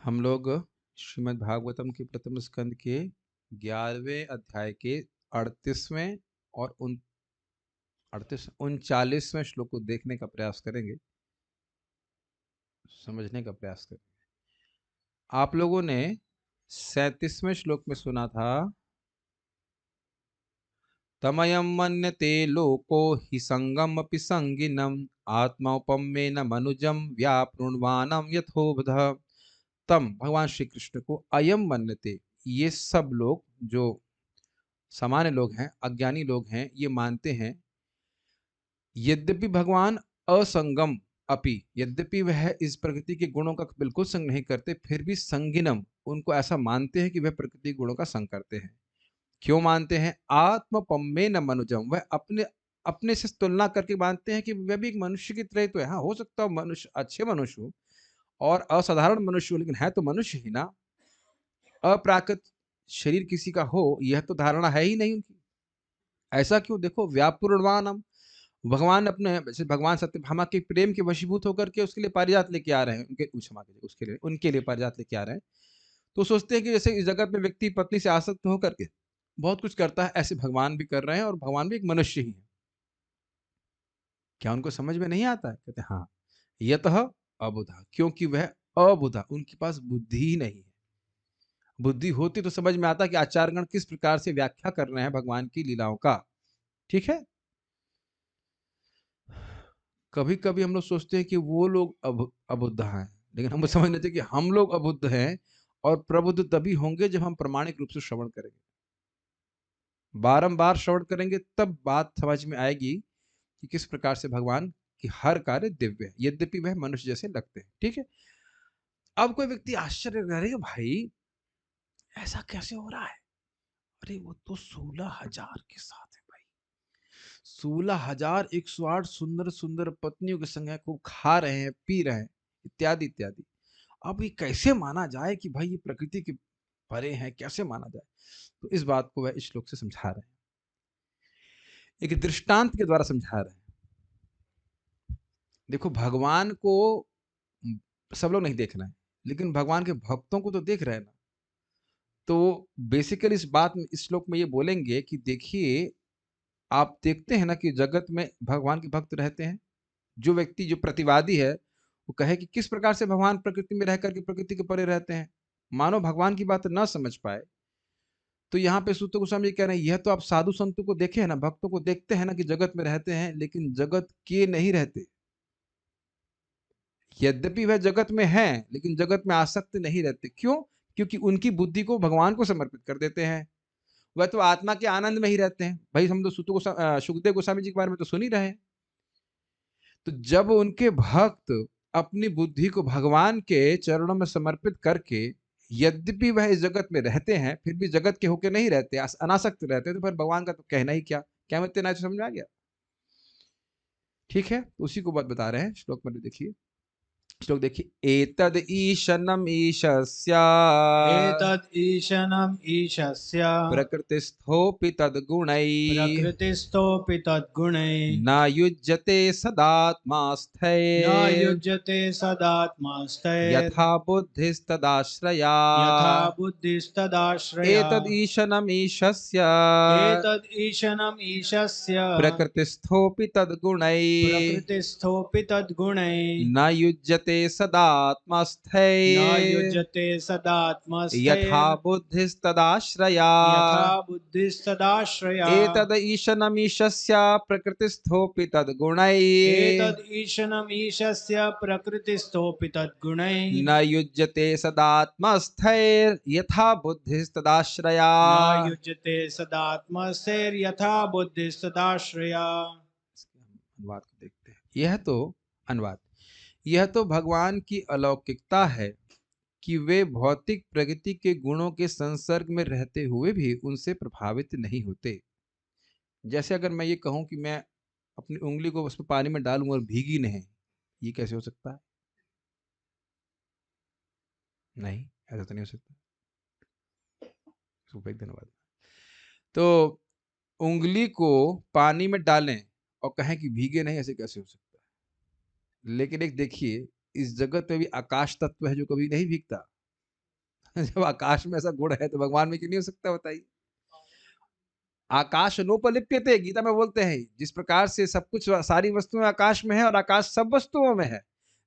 हम लोग श्रीमद् भागवतम के प्रथम स्कंद के 11वें अध्याय के 38वें और 39वें श्लोक को देखने का प्रयास करेंगे, समझने का प्रयास करेंगे। आप लोगों ने 37वें श्लोक में सुना था, तमयं मन्यते लोको हि संगम अपि संगिनम आत्मौपम्येन मनुजम व्यापृण्वानं यथोबधः। तम भगवान श्री कृष्ण को अयम मन्यते, ये सब लोग जो सामान्य लोग हैं, अज्ञानी लोग हैं, ये मानते हैं यद्यपि भगवान असंगम अपि, यद्यपि वह इस प्रकृति के गुणों का बिल्कुल संग नहीं करते, फिर भी संगिनम, उनको ऐसा मानते हैं कि वह प्रकृति गुणों का संग करते हैं। क्यों मानते हैं? आत्मपम्मे न मनुजम, वह अपने अपने से तुलना करके मानते हैं कि वह भी एक मनुष्य की तरह ही तो है। हाँ, हो सकता है मनुष्य अच्छे मनुष्य हो और असाधारण मनुष्य हो, लेकिन है तो मनुष्य ही ना। अप्राकृत शरीर किसी का हो, यह तो धारणा है ही नहीं उनकी। ऐसा क्यों? देखो, व्यापूर्णवानम, भगवान अपने, जैसे भगवान सत्यभामा के प्रेम के वशीभूत होकर के उसके लिए पारिजात लेके आ रहे हैं, उनके क्षमा कीजिए, उसके लिए, उनके लिए पारिजात लेके आ रहे हैं। तो सोचते हैं कि जैसे इस जगत में व्यक्ति पत्नी से आसक्त होकर के बहुत कुछ करता है, ऐसे भगवान भी कर रहे हैं और भगवान भी एक मनुष्य ही है। क्या उनको समझ में नहीं आता है? कहते हाँ, यतः अबुधा, क्योंकि वह अबुधा, उनके पास बुद्धि ही नहीं है। बुद्धि होती तो समझ में आता कि आचार्यगण किस प्रकार से व्याख्या कर रहे हैं भगवान की लीलाओं का। ठीक है। कभी कभी हम लोग सोचते हैं कि वो लोग अबुद्ध हैं, लेकिन हमको समझना चाहिए कि हम लोग अबुद्ध हैं और प्रबुद्ध तभी होंगे जब हम प्रामाणिक रूप से श्रवण करेंगे, बारंबार श्रवण करेंगे, तब बात समझ में आएगी कि किस प्रकार से भगवान की हर कार्य दिव्य है, यद्यपि वह मनुष्य जैसे लगते हैं। ठीक है। अब कोई व्यक्ति आश्चर्य करेगा, भाई ऐसा कैसे हो रहा है? अरे वो तो 16,000 के साथ है भाई, 16,108 सुंदर सुंदर पत्नियों के संग है, खूब खा रहे हैं, पी रहे हैं, इत्यादि इत्यादि। अब ये कैसे माना जाए कि भाई ये प्रकृति के परे हैं? कैसे माना जाए? तो इस बात को वह इस श्लोक से समझा रहे हैं, एक दृष्टांत के द्वारा समझा रहे हैं। देखो, भगवान को सब लोग नहीं देख रहे हैं, लेकिन भगवान के भक्तों को तो देख रहे हैं ना। तो बेसिकली इस बात में, इस श्लोक में ये बोलेंगे कि देखिए, आप देखते हैं ना कि जगत में भगवान के भक्त रहते हैं। जो व्यक्ति, जो प्रतिवादी है, वो कहे कि किस प्रकार से भगवान प्रकृति में रह करके प्रकृति के परे रहते हैं, मानो भगवान की बात ना समझ पाए। तो यहाँ पे सूत गोस्वामी जी कह रहे हैं, यह तो आप साधु संतों को देखे है ना, भक्तों को देखते हैं ना कि जगत में रहते हैं, लेकिन जगत के नहीं रहते। यद्यपि वह जगत में हैं, लेकिन जगत में आसक्त नहीं रहते। क्यों? क्योंकि उनकी बुद्धि को भगवान को समर्पित कर देते हैं। वह तो आत्मा के आनंद में ही रहते हैं। भाई हम तो सुखदेव गोस्वामी जी के बारे में तो सुन ही रहे हैं। तो जब उनके भक्त अपनी बुद्धि को भगवान के चरणों में समर्पित करके, यद्यपि वह इस जगत में रहते हैं, फिर भी जगत के होके नहीं रहते, अनासक्त रहते हैं, तो फिर भगवान का तो कहना ही क्या। क्या मैं इतना समझ में आ गया? ठीक है, तो उसी को बात बता रहे हैं। श्लोक में देखिए, श्लोक देखिए, एतद ईशनम ईशस्य एतद् ईशनम् ईशस्य प्रकृतिस्थोऽपि तद्गुणैः प्रकृतिस्थोऽपि तद्गुणैः न युज्यते न सदात्मास्थैर् युज्यते सदात्मास्थैर् यथा बुद्धिस्तदाश्रया। यथा बुद्धिस्तदाश्रया। एतदीशनमीशस्य एतद् ईशनम् ईशस्य प्रकृतिस्थोऽपि तद्गुणैः प्रकृतिस्थोऽपि तद्गुणैः न युज्यते न सदात्मस्थैर् युज्यते यथा सदात्मस्थैर् बुद्धिस्तदाश्रया। यथा बुद्धिस्तदाश्रया। एतदईशनमीशस्य प्रकृतिस्थोऽपि तद्गुणैः एतद् ईशनम् ईशस्य प्रकृतिस्थोऽपि तद्गुणैः न युज्यते सदात्मस्थैर् यथा बुद्धिस्तदाश्रया। न युज्यते सदात्मस्थैर्यथा बुद्धिस्तदाश्रया। इसके हम अनुवाद को देखते हैं। यह तो अनुवाद, यह तो भगवान की अलौकिकता है कि वे भौतिक प्रकृति के गुणों के संसर्ग में रहते हुए भी उनसे प्रभावित नहीं होते। जैसे अगर मैं ये कहूं कि मैं अपनी उंगली को उसमें पानी में डालूं और भीगी नहीं, ये कैसे हो सकता है? नहीं, ऐसा तो नहीं हो सकता। इसको फेंक देना बाद में। तो उंगली को पानी में डालें और कहें कि भीगे नहीं, ऐसे कैसे हो सकता है? लेकिन एक देखिए, इस जगत में भी आकाश तत्व है जो कभी नहीं भीगता। जब आकाश में ऐसा गुण है तो भगवान में क्यों नहीं हो सकता, बताइए। आकाश नोपलिप्यते, गीता में बोलते हैं, जिस प्रकार से सब कुछ सारी वस्तुएं आकाश में है और आकाश सब वस्तुओं में है,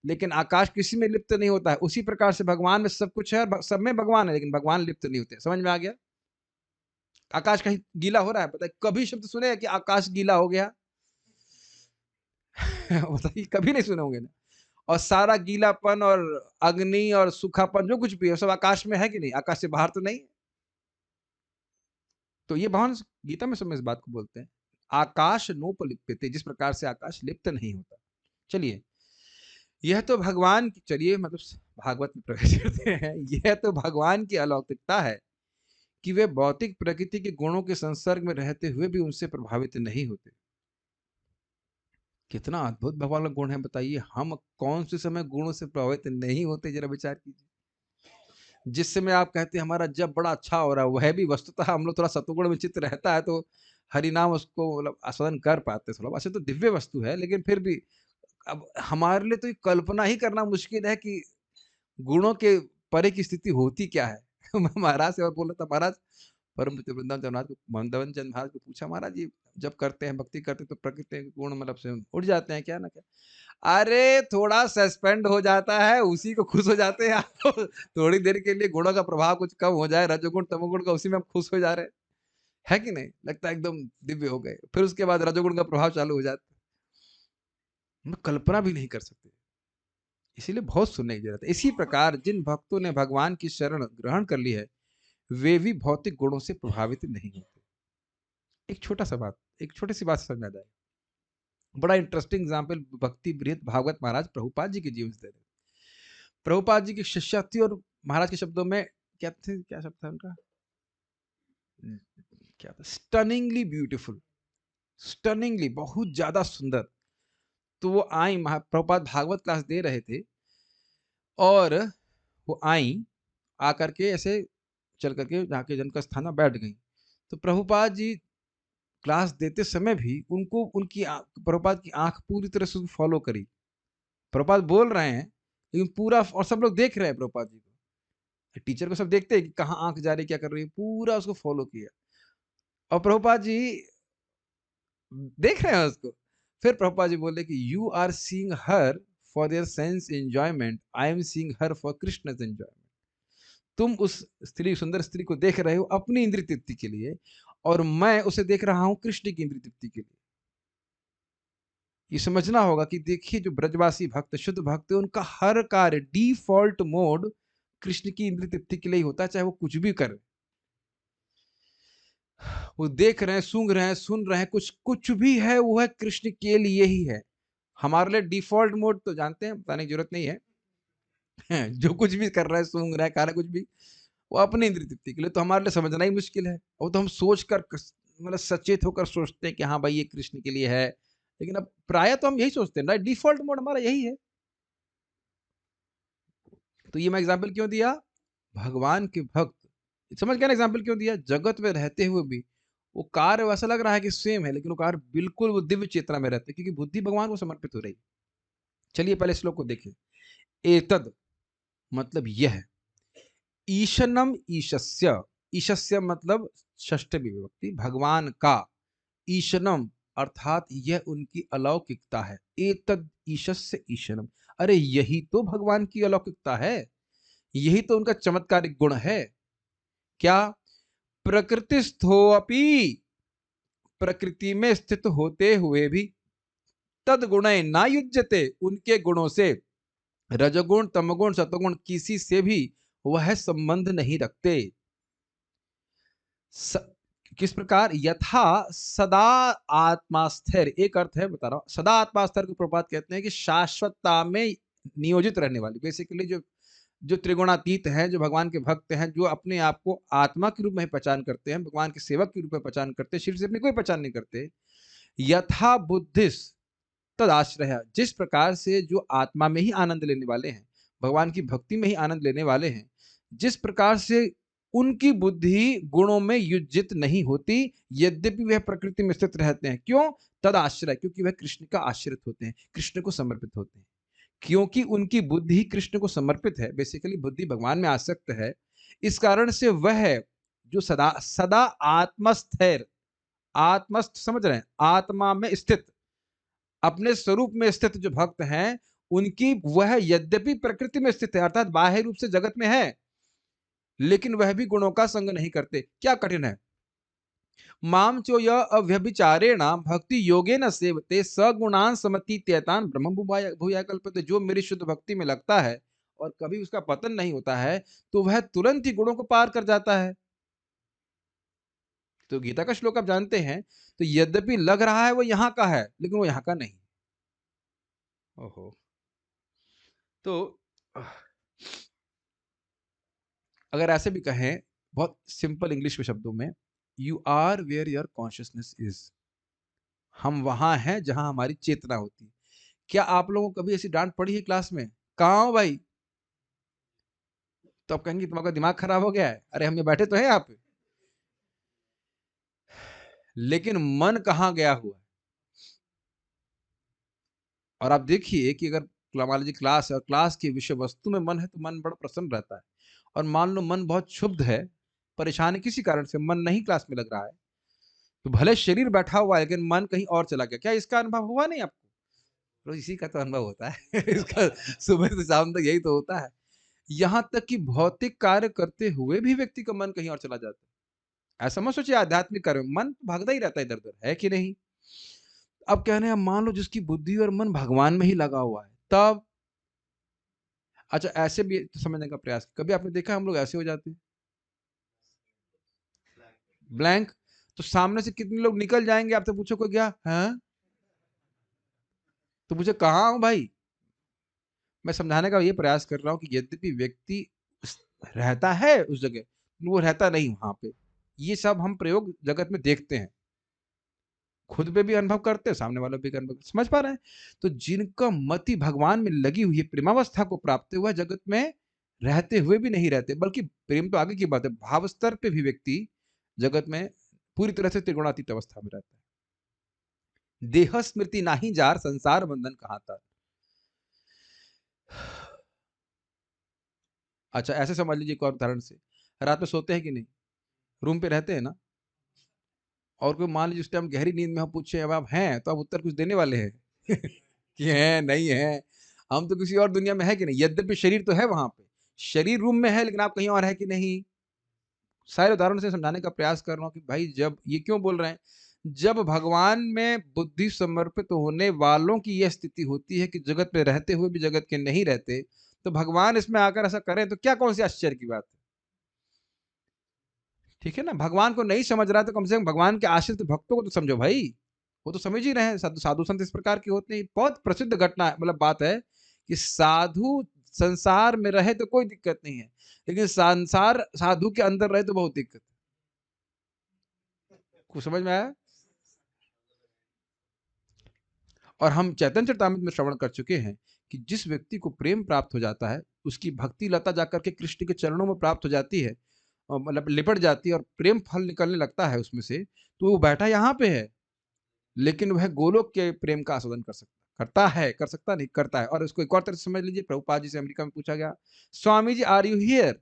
लेकिन आकाश किसी में लिप्त नहीं होता है, उसी प्रकार से भगवान में सब कुछ है और सब में भगवान है, लेकिन भगवान लिप्त नहीं होते। समझ में आ गया? आकाश कहीं गीला हो रहा है, बताइए, कभी शब्द सुने कि आकाश गीला हो गया? बताइए, कभी नहीं सुने होंगे ना। और सारा गीलापन और अग्नि और सूखापन जो कुछ भी है सब आकाश में है कि नहीं? आकाश से बाहर तो नहीं है। तो ये भगवान गीता में सब इस बात को बोलते हैं, आकाश नोपलिप्यते, जिस प्रकार से आकाश लिप्त नहीं होता। चलिए, यह तो भगवान की, चलिए मतलब भागवत में प्रवेश करते हैं। यह तो भगवान की अलौकिकता है कि वे भौतिक प्रकृति के गुणों के संसर्ग में रहते हुए भी उनसे प्रभावित नहीं होते। कितना अद्भुत भगवान का गुण है, बताइए। हम कौन से समय गुणों से प्रभावित नहीं होते, जरा विचार कीजिए। जिस समय आप कहते हैं हमारा जब बड़ा अच्छा हो रहा है, वह भी वस्तुतः हम लोग थोड़ा सत्वगुण में चित्त रहता है तो हरि नाम उसको मतलब आस्वादन कर पाते थोड़ा। वैसे तो दिव्य वस्तु है, लेकिन फिर भी अब हमारे लिए तो ये कल्पना ही करना मुश्किल है कि गुणों के परे की स्थिति होती क्या है। मैं महाराज से और बोल रहा था, महाराज परम पिता वृंदावन चंद्र महाराज को, वृंदावन चंद्र महाराज को पूछा, महाराज जी जब करते हैं भक्ति करते हैं तो प्रकृति के गुण मतलब से उड़ जाते हैं क्या ना क्या? अरे थोड़ा सस्पेंड हो जाता है, उसी को खुश हो जाते हैं आप। थोड़ी देर के लिए गुणों का प्रभाव कुछ कम हो जाए, रजोगुण तमोगुण का, उसी में हम खुश हो जा रहे हैं, है कि नहीं? लगता है एकदम दिव्य हो गए, फिर उसके बाद रजोगुण का प्रभाव चालू हो जाता है। हम कल्पना भी नहीं कर सकते, इसीलिए बहुत सुनने की जरूरत है। इसी प्रकार जिन भक्तों ने भगवान की शरण ग्रहण कर ली है, वे भी भौतिक गुणों से प्रभावित नहीं होते। एक छोटा सा बात, एक छोटी सी बात समझ में आ जाए। बड़ा इंटरेस्टिंग एग्जाम्पल भक्ति बृहत भागवत महाराज प्रभुपाद जी के जीवन से दे रहे। प्रभुपाद जी की शिष्या थी और महाराज के शब्दों में क्या थे, क्या शब्द था उनका, क्या था, स्टनिंगली ब्यूटीफुल, स्टनिंगली बहुत ज्यादा सुंदर। तो वो आई, प्रभुपाद भागवत क्लास दे रहे थे और वो आई, आकर के ऐसे चल करके जाके जन का स्थान में बैठ गई। तो प्रभुपाद जी क्लास देते समय भी उनको उनकी प्रभुपाद की आंख पूरी तरह से फॉलो करी। प्रभुपाद बोल रहे हैं लेकिन पूरा, और सब लोग देख रहे हैं प्रभुपाद जी को, टीचर को सब देखते हैं कि कहाँ आंख जा रही, क्या कर रही है, पूरा उसको फॉलो किया। और प्रभुपाद जी देख रहे हैं उसको। फिर प्रभुपाद जी बोले कि you are seeing her for their sense enjoyment, I am seeing her for Krishna's enjoyment. तुम उस स्त्री, सुंदर स्त्री को देख रहे हो अपनी इंद्रिय तृप्ति के लिए, और मैं उसे देख रहा हूं कृष्ण की इंद्रिय तृप्ति के लिए। ये समझना होगा कि देखिए, जो ब्रजवासी भक्त, शुद्ध भक्त है, उनका हर कार्य डिफॉल्ट मोड कृष्ण की इंद्रिय तृप्ति के लिए ही होता है, चाहे वो कुछ भी करे। वो देख रहे हैं, सूंघ रहे हैं, सुन रहे हैं, कुछ कुछ भी है वो है कृष्ण के लिए ही है। हमारे लिए डिफॉल्ट मोड तो जानते हैं, बताने की जरूरत नहीं है। जो कुछ भी कर रहा है, सूंघ रहा है, खा रहा है, कुछ भी, वो अपनी इंद्रिय तृप्ति के लिए, तो हमारे लिए समझना ही मुश्किल है। वो तो हम सोच कर मतलब सचेत होकर सोचते हैं कि हाँ भाई ये कृष्ण के लिए है, लेकिन अब प्राय तो हम यही सोचते हैं ना, डिफॉल्ट मोड हमारा यही है। तो ये मैं एग्जाम्पल क्यों दिया, भगवान के भक्त, समझ गया ना एग्जाम्पल क्यों दिया? जगत में रहते हुए भी वो कार्य वैसा लग रहा है कि सेम है, लेकिन वो कार्य बिल्कुल वो दिव्य चेतना में रहते हैं, क्योंकि बुद्धि भगवान को समर्पित हो रही। चलिए पहले श्लोक को देखिए। एतद मतलब यह, ईशनम ईशस्य, ईशस्य मतलब षष्ठी विभक्ति, भगवान का, ईशनम अर्थात यह उनकी अलौकिकता है। एतद ईशस्य ईशनम, अरे यही तो भगवान की अलौकिकता है, यही तो उनका चमत्कारिक गुण है। क्या? प्रकृतिस्थो अपि, प्रकृति में स्थित होते हुए भी, तद गुण ना युज्यते, उनके गुणों से, रजगुण तमगुण सतगुण किसी से भी वह संबंध नहीं रखते। किस प्रकार? यथा सदा आत्मा स्थिर, एक अर्थ है बता रहा हूं, सदा आत्मा स्थिर को प्रपात कहते हैं कि शाश्वतता में नियोजित रहने वाली, बेसिकली जो जो त्रिगुणातीत हैं, जो भगवान के भक्त हैं, जो अपने आप को आत्मा के रूप में पहचान करते हैं, भगवान के सेवक के रूप में पहचान करते हैं, शरीर से अपनी कोई पहचान नहीं करते। यथा बुद्धिस तद आश्रय, जिस प्रकार से जो आत्मा में ही आनंद लेने वाले हैं, भगवान की भक्ति में ही आनंद लेने वाले हैं, जिस प्रकार से उनकी बुद्धि गुणों में युज्जित नहीं होती, यद्यपि वह प्रकृति में स्थित रहते हैं। क्यों? तद आश्रय, क्योंकि वह कृष्ण का आश्रित होते हैं, कृष्ण को समर्पित होते हैं। क्योंकि उनकी बुद्धि कृष्ण को समर्पित है, बेसिकली बुद्धि भगवान में आसक्त है, इस कारण से वह जो सदा सदा आत्मस्थिर, आत्मस्थ समझ रहे हैं, आत्मा में स्थित, अपने स्वरूप में स्थित जो भक्त हैं, उनकी वह यद्यपि प्रकृति में स्थित है, अर्थात बाह्य रूप से जगत में है, लेकिन वह भी गुणों का संग नहीं करते। क्या कठिन है? माम चो य अव्यभिचारेण भक्ति योगेन सेवते सगुणान समतीत्यतान ब्रह्म भूया कल्पते। जो मेरी शुद्ध भक्ति में लगता है और कभी उसका पतन नहीं होता है, तो वह तुरंत ही गुणों को पार कर जाता है। तो गीता का श्लोक आप जानते हैं, तो यद्यपि लग रहा है वो यहाँ का है, लेकिन वो यहाँ का नहीं। ओहो। तो अगर ऐसे भी कहें बहुत सिंपल इंग्लिश में शब्दों में, you are where your consciousness is. हम वहां हैं जहां हमारी चेतना होती है। क्या आप लोगों को कभी ऐसी डांट पड़ी है क्लास में, कहाँ हो भाई? तो आप कहेंगे तुम्हारा दिमाग खराब हो गया है। अरे हम ये बैठे तो हैं यहाँ पे, लेकिन मन कहाँ गया हुआ है। और आप देखिए कि अगर मान लीजिए क्लास है और क्लास की विषय वस्तु में मन है, तो मन बड़ा प्रसन्न रहता है। और मान लो मन बहुत क्षुब्ध है, परेशानी किसी कारण से मन नहीं क्लास में लग रहा है, तो भले शरीर बैठा हुआ है लेकिन मन कहीं और चला गया। क्या इसका अनुभव हुआ नहीं आपको? तो इसी का तो अनुभव होता है इसका सुबह से शाम तक यही तो होता है। यहाँ तक कि भौतिक कार्य करते हुए भी व्यक्ति का मन कहीं और चला जाता है। ऐसा मत सोचिए आध्यात्मिक कार्य में मन भागता ही रहता है इधर उधर, है कि नहीं? अब कहने हैं मान लो जिसकी बुद्धि और मन भगवान में ही लगा हुआ है, तब अच्छा ऐसे भी तो समझने का प्रयास, कभी आपने देखा हम लोग ऐसे हो जाते हैं ब्लैंक, तो सामने से कितने लोग निकल जाएंगे, आपसे पूछो कोई क्या है, तो पूछे कहाँ हूं भाई। मैं समझाने का ये प्रयास कर रहा हूं कि यद्यपि व्यक्ति रहता है उस जगह, वो रहता नहीं वहां पे। ये सब हम प्रयोग जगत में देखते हैं, खुद पे भी अनुभव करते हैं, सामने वालों पे भी अनुभव, समझ पा रहे हैं? तो जिनका मति भगवान में लगी हुई है, प्रेमावस्था को प्राप्त हुआ, जगत में रहते हुए भी नहीं रहते, बल्कि प्रेम तो आगे की बात है, भाव स्तर पे भी व्यक्ति जगत में पूरी तरह से त्रिगुणातीत अवस्था में रहता है। देह स्मृति नाही जार संसार बंधन कहाँ था। अच्छा ऐसे समझ लीजिए एक और उदाहरण से, रात में सोते हैं कि नहीं, रूम पे रहते हैं ना, और कोई मान लीजिए उस टाइम गहरी नींद में हम पूछे अब आप हैं, तो आप उत्तर कुछ देने वाले हैं कि हैं नहीं है, हम तो किसी और दुनिया में है कि नहीं। यद्यपि शरीर तो है वहां पे, शरीर रूम में है, लेकिन आप कहीं और है कि नहीं। सारे उदाहरण से समझाने का प्रयास कर रहा हूँ कि भाई जब ये क्यों बोल रहे हैं, जब भगवान में बुद्धि समर्पित होने वालों की यह स्थिति होती है कि जगत में रहते हुए भी जगत के नहीं रहते, तो भगवान इसमें आकर ऐसा करें तो क्या कौन सी आश्चर्य की बात है। ठीक है ना, भगवान को नहीं समझ रहा तो कम से कम भगवान के आश्रित भक्तों को तो समझो भाई, वो तो समझ ही रहे हैं। साधु साधु संत इस प्रकार के होते हैं। बहुत प्रसिद्ध घटना है, मतलब बात है कि साधु संसार में रहे तो कोई दिक्कत नहीं है, लेकिन संसार साधु के अंदर रहे तो बहुत दिक्कत है। कुछ समझ में आया? और हम चैतन्य चरितामृत में श्रवण कर चुके हैं कि जिस व्यक्ति को प्रेम प्राप्त हो जाता है, उसकी भक्ति लता जाकर के कृष्ण के चरणों में प्राप्त हो जाती है, मतलब लिपट जाती है और प्रेम फल निकलने लगता है उसमें से, तो वो बैठा यहाँ पे है, लेकिन वह गोलोक के प्रेम का आस्वादन कर सकता, करता है, कर सकता नहीं, करता है। और इसको एक और तरह से समझ लीजिए, प्रभुपाद जी से अमेरिका में पूछा गया, Swami ji are you here,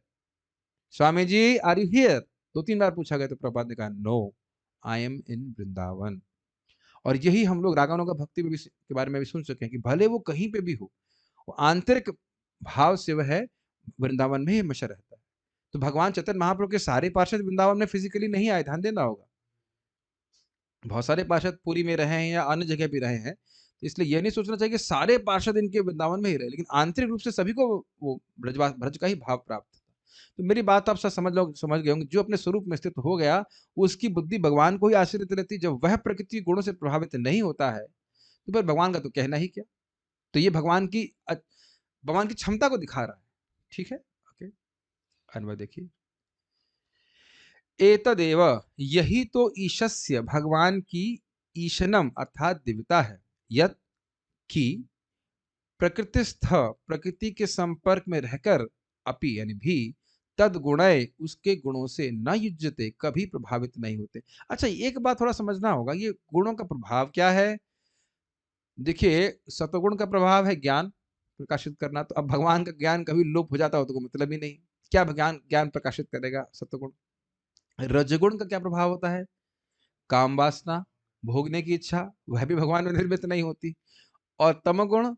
Swami ji are you here, दो तीन बार पूछा गया, तो प्रभुपाद ने कहा no, I am in Vrindavan. और यही हम लोग रागानों का भक्ति में भी के बारे में भी सुन सके हैं कि भले वो कहीं पे भी हो, वो आंतरिक भाव से वह वृंदावन में ही हमेशा रहता है। तो भगवान चैतन्य महाप्रभु के सारे पार्षद वृंदावन में फिजिकली नहीं आए, ध्यान देना होगा। बहुत सारे पार्षद पुरी में रहे हैं या अन्य जगह भी रहे हैं, तो इसलिए यह नहीं सोचना चाहिए कि सारे पार्षद इनके वृंदावन में ही रहे, लेकिन आंतरिक रूप से सभी को वो ब्रज का ही भाव प्राप्त था। तो मेरी बात आप सब समझ गए होंगे, जो अपने स्वरूप में स्थित हो गया, उसकी बुद्धि भगवान को ही आश्रित रहती। जब वह प्रकृति गुणों से प्रभावित नहीं होता है, तो फिर भगवान का तो कहना ही क्या। तो ये भगवान की क्षमता को दिखा रहा है। ठीक है, ओके, अनुभव देखिए, एतदेव, यही तो ईशस्य भगवान की ईशनम अर्थात दिव्यता है, यत कि प्रकृतिस्थ प्रकृति के संपर्क में रहकर अपि यानी भी तद गुणय उसके गुणों से न युज्यते कभी प्रभावित नहीं होते। अच्छा एक बात थोड़ा समझना होगा, ये गुणों का प्रभाव क्या है। देखिए सतगुण का प्रभाव है ज्ञान प्रकाशित करना, तो अब भगवान का ज्ञान कभी लोप हो जाता हो तो कोई मतलब ही नहीं। क्या ज्ञान ज्ञान प्रकाशित करेगा? सत्वगुण। रजगुण का क्या प्रभाव होता है? काम वासना, भोगने की इच्छा, वह भी भगवान में निर्मित नहीं होती। और तमगुण,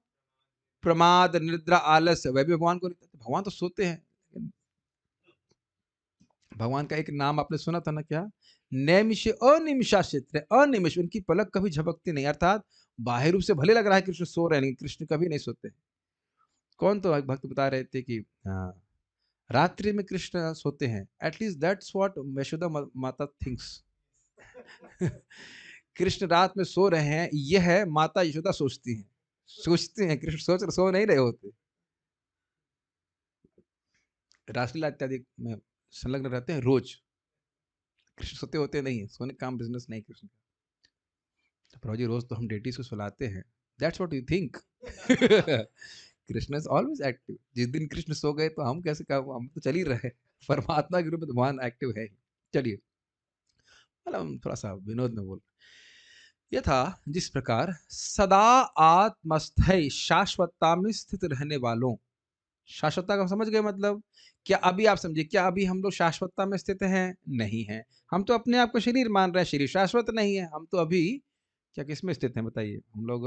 प्रमाद, निद्रा, आलस्य, वह भी भगवान को नहीं, भगवान तो सोते हैं। भगवान का एक नाम आपने सुना था ना, क्या? नैमिष अनिमिषा क्षेत्र, अनिमिष, उनकी पलक कभी झपकती नहीं, अर्थात बाहर रूप से भले लग रहा है कृष्ण सो रहे हैं, लेकिन कृष्ण कभी नहीं सोते। कौन तो एक भक्त बता रहे थे कि हाँ, रात्रि में कृष्ण सोते हैं। एटलीस्ट दैट्स व्हाट यशोदा माता थिंक्स। कृष्ण रात में सो रहे हैं, यह माता यशोदा सोचती हैं, सोचते हैं कृष्ण सो नहीं रहे होते। रासलीला इत्यादि में संलग्न रहते हैं रोज। कृष्ण सोते होते नहीं है, सोने काम बिजनेस नहीं कृष्ण का। तो प्रभु जी रोज तो हम डेटीज को सुलाते हैं, that's what you think. Krishna is always active. जिस दिन कृष्ण सो गए तो हम कैसे काम, हम तो चल ही रहे। परमात्मा के रूप में तो भगवान एक्टिव है ही। चलिए, मतलब हम थोड़ा सा विनोद में बोल, यह था जिस प्रकार सदा आत्मस्थै शाश्वतता में स्थित रहने वालों। शाश्वतता का समझ गए मतलब? क्या अभी आप समझिए, क्या अभी हम लोग शाश्वतता में स्थित हैं? नहीं है। हम तो अपने आप को शरीर मान रहे हैं, शरीर शाश्वत नहीं है। हम तो अभी क्या किस में स्थित हैं बताइए? हम लोग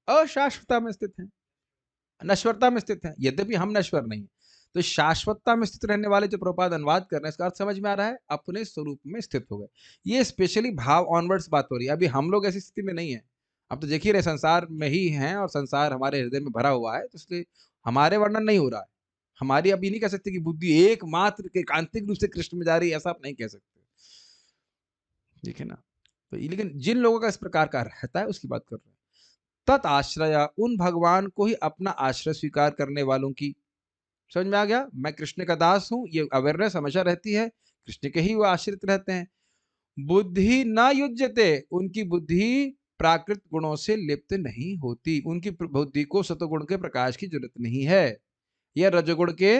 अशाश्वतता में स्थित हैं, नश्वरता में स्थित हैं, यद्यपि हम नश्वर नहीं। तो शाश्वतता में स्थित रहने वाले जो प्रभुपाद अनुवाद कर रहे हैं, इसका अर्थ समझ में आ रहा है, अपने स्वरूप में स्थित हो गए। ये स्पेशली भाव ऑनवर्ड्स बात हो रही है। अभी हम लोग ऐसी स्थिति में नहीं है। अब तो देख ही रहे, संसार में ही हैं और संसार हमारे हृदय में भरा हुआ है, तो इसलिए हमारे वर्णन नहीं हो रहा है। हमारी अब ये नहीं कह सकते कि बुद्धि एकमात्र एकांतिक रूप से कृष्ण में जा रही है, ऐसा आप नहीं कह सकते। ठीक है ना? तो लेकिन जिन लोगों का इस प्रकार का रहता है उसकी बात कर रहे हैं। तत्आश्रया, उन भगवान को ही अपना आश्रय स्वीकार करने वालों की। समझ में आ गया? मैं कृष्ण का दास हूं, ये अवेयरनेस हमेशा रहती है, कृष्ण के ही वो आश्रित रहते हैं। बुद्धि न युज्यते, उनकी बुद्धि प्राकृत गुणों से लिप्त नहीं होती, उनकी बुद्धि को सतोगुण के प्रकाश की जरूरत नहीं है। यह रजोगुण के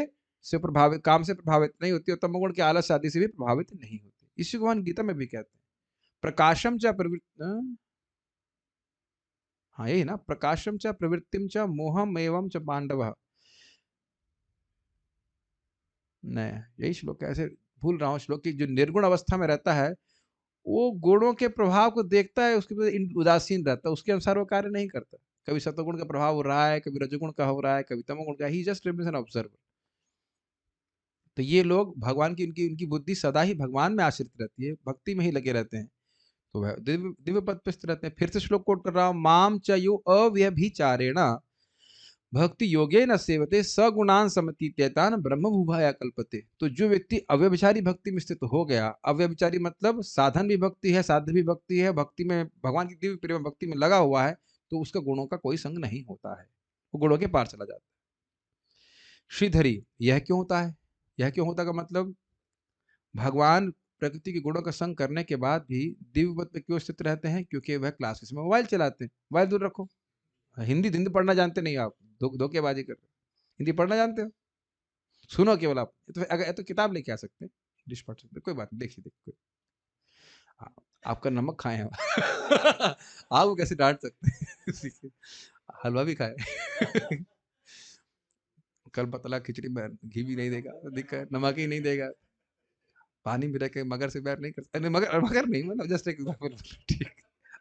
से प्रभावित, काम से प्रभावित नहीं होती और तमोगुण के आलस आदि से भी प्रभावित नहीं होती। इसी को भगवान गीता में भी कहते हैं, प्रकाशम च प्रवृत्ति, हाँ यही ना, प्रकाशम च प्रवृत्तिम च मोहम एवं च पांडव। नहीं, यही श्लोक है, ऐसे भूल रहा हूँ श्लोक की। जो निर्गुण अवस्था में रहता है वो गुणों के प्रभाव को देखता है, उसके प्रति उदासीन रहता है, उसके अनुसार वो कार्य नहीं करता। कभी सतोगुण का प्रभाव हो रहा है, कभी रजोगुण का हो रहा है, कभी तमोगुण का, ही जस्ट रिमेन्स एन ऑब्जर्वर। तो ये लोग भगवान की, उनकी उनकी बुद्धि सदा ही भगवान में आश्रित रहती है, भक्ति में ही लगे रहते हैं, तो वह दिव्य दिव्य पद पे स्थित रहते हैं। फिर से श्लोक कोट कर रहा हूं, माम च यो अव्यभिचारेण भक्ति योगे न सेवते सगुणान समतीत्यतान ब्रह्म भूभाया कल्पते। तो जो व्यक्ति अव्यभिचारी भक्ति में स्थित हो गया, अव्यभिचारी मतलब साधन भी भक्ति है, साध्य भी भक्ति है, भक्ति में भगवान की दिव्य प्रेम भक्ति में लगा हुआ है, तो उसका गुणों का कोई संग नहीं होता है, वो गुणों के पार चला जाता है। श्रीधरी, यह क्यों होता है? यह क्यों होता का मतलब, भगवान प्रकृति के गुणों का संग करने के बाद भी दिव्य पद पे क्यों स्थित रहते हैं? क्योंकि वह क्लासेस में मोबाइल चलाते हैं। मोबाइल दूर रखो। हिंदी हिंदी पढ़ना जानते नहीं आप, धोखेबाजी कर रहे हो। हिंदी पढ़ना जानते हो? सुनो केवल आप, तो अगर तो किताब लेके आ सकते हैं, इंग्लिश पढ़ सकते, कोई बात नहीं, देखिए देखिए आपका नमक खाए हैं। आपको कैसे डांट सकते हैं? हलवा भी खाए। कल पतला खिचड़ी में घी भी नहीं देगा, दिक्कत, नमक ही नहीं देगा, पानी में रह के मगर से बैर नहीं कर सकते। मगर मगर नहीं, मतलब जस्ट एक एग्जांपल। ठीक,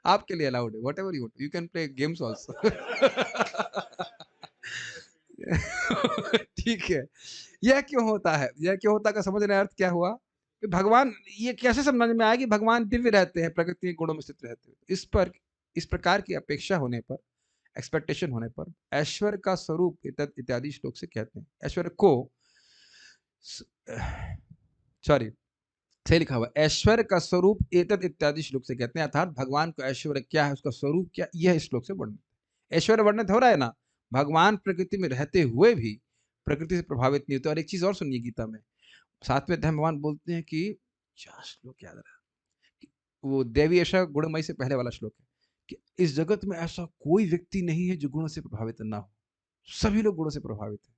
आपके लिए अलाउड है, whatever you want, you can play games also. ठीक है। यह क्यों होता है? यह क्यों होता का समझने अर्थ क्या हुआ कि भगवान, ये कैसे समझ में आया कि भगवान दिव्य रहते हैं, प्रकृति के गुणों में स्थित रहते हैं? इस पर, इस प्रकार की अपेक्षा होने पर, एक्सपेक्टेशन होने पर, ऐश्वर्य का स्वरूप इत्यादि श्लोक से कहते हैं। ऐश्वर्य को, सॉरी सही लिखा हुआ, ऐश्वर्य का स्वरूप एतद इत्यादि श्लोक से कहते हैं, अर्थात भगवान को ऐश्वर्य क्या है, उसका स्वरूप क्या, यह श्लोक से वर्णित। ऐश्वर्य वर्णित हो रहा है ना, भगवान प्रकृति में रहते हुए भी प्रकृति से प्रभावित नहीं होते। और एक चीज और सुनिए, गीता में 7वें अध्याय भगवान बोलते हैं कि, क्या श्लोक याद रहा, वो देवी ऐसा गुणमयी से पहले वाला श्लोक है कि इस जगत में ऐसा कोई व्यक्ति नहीं है जो गुणों से प्रभावित ना हो, सभी लोग गुणों से प्रभावित है।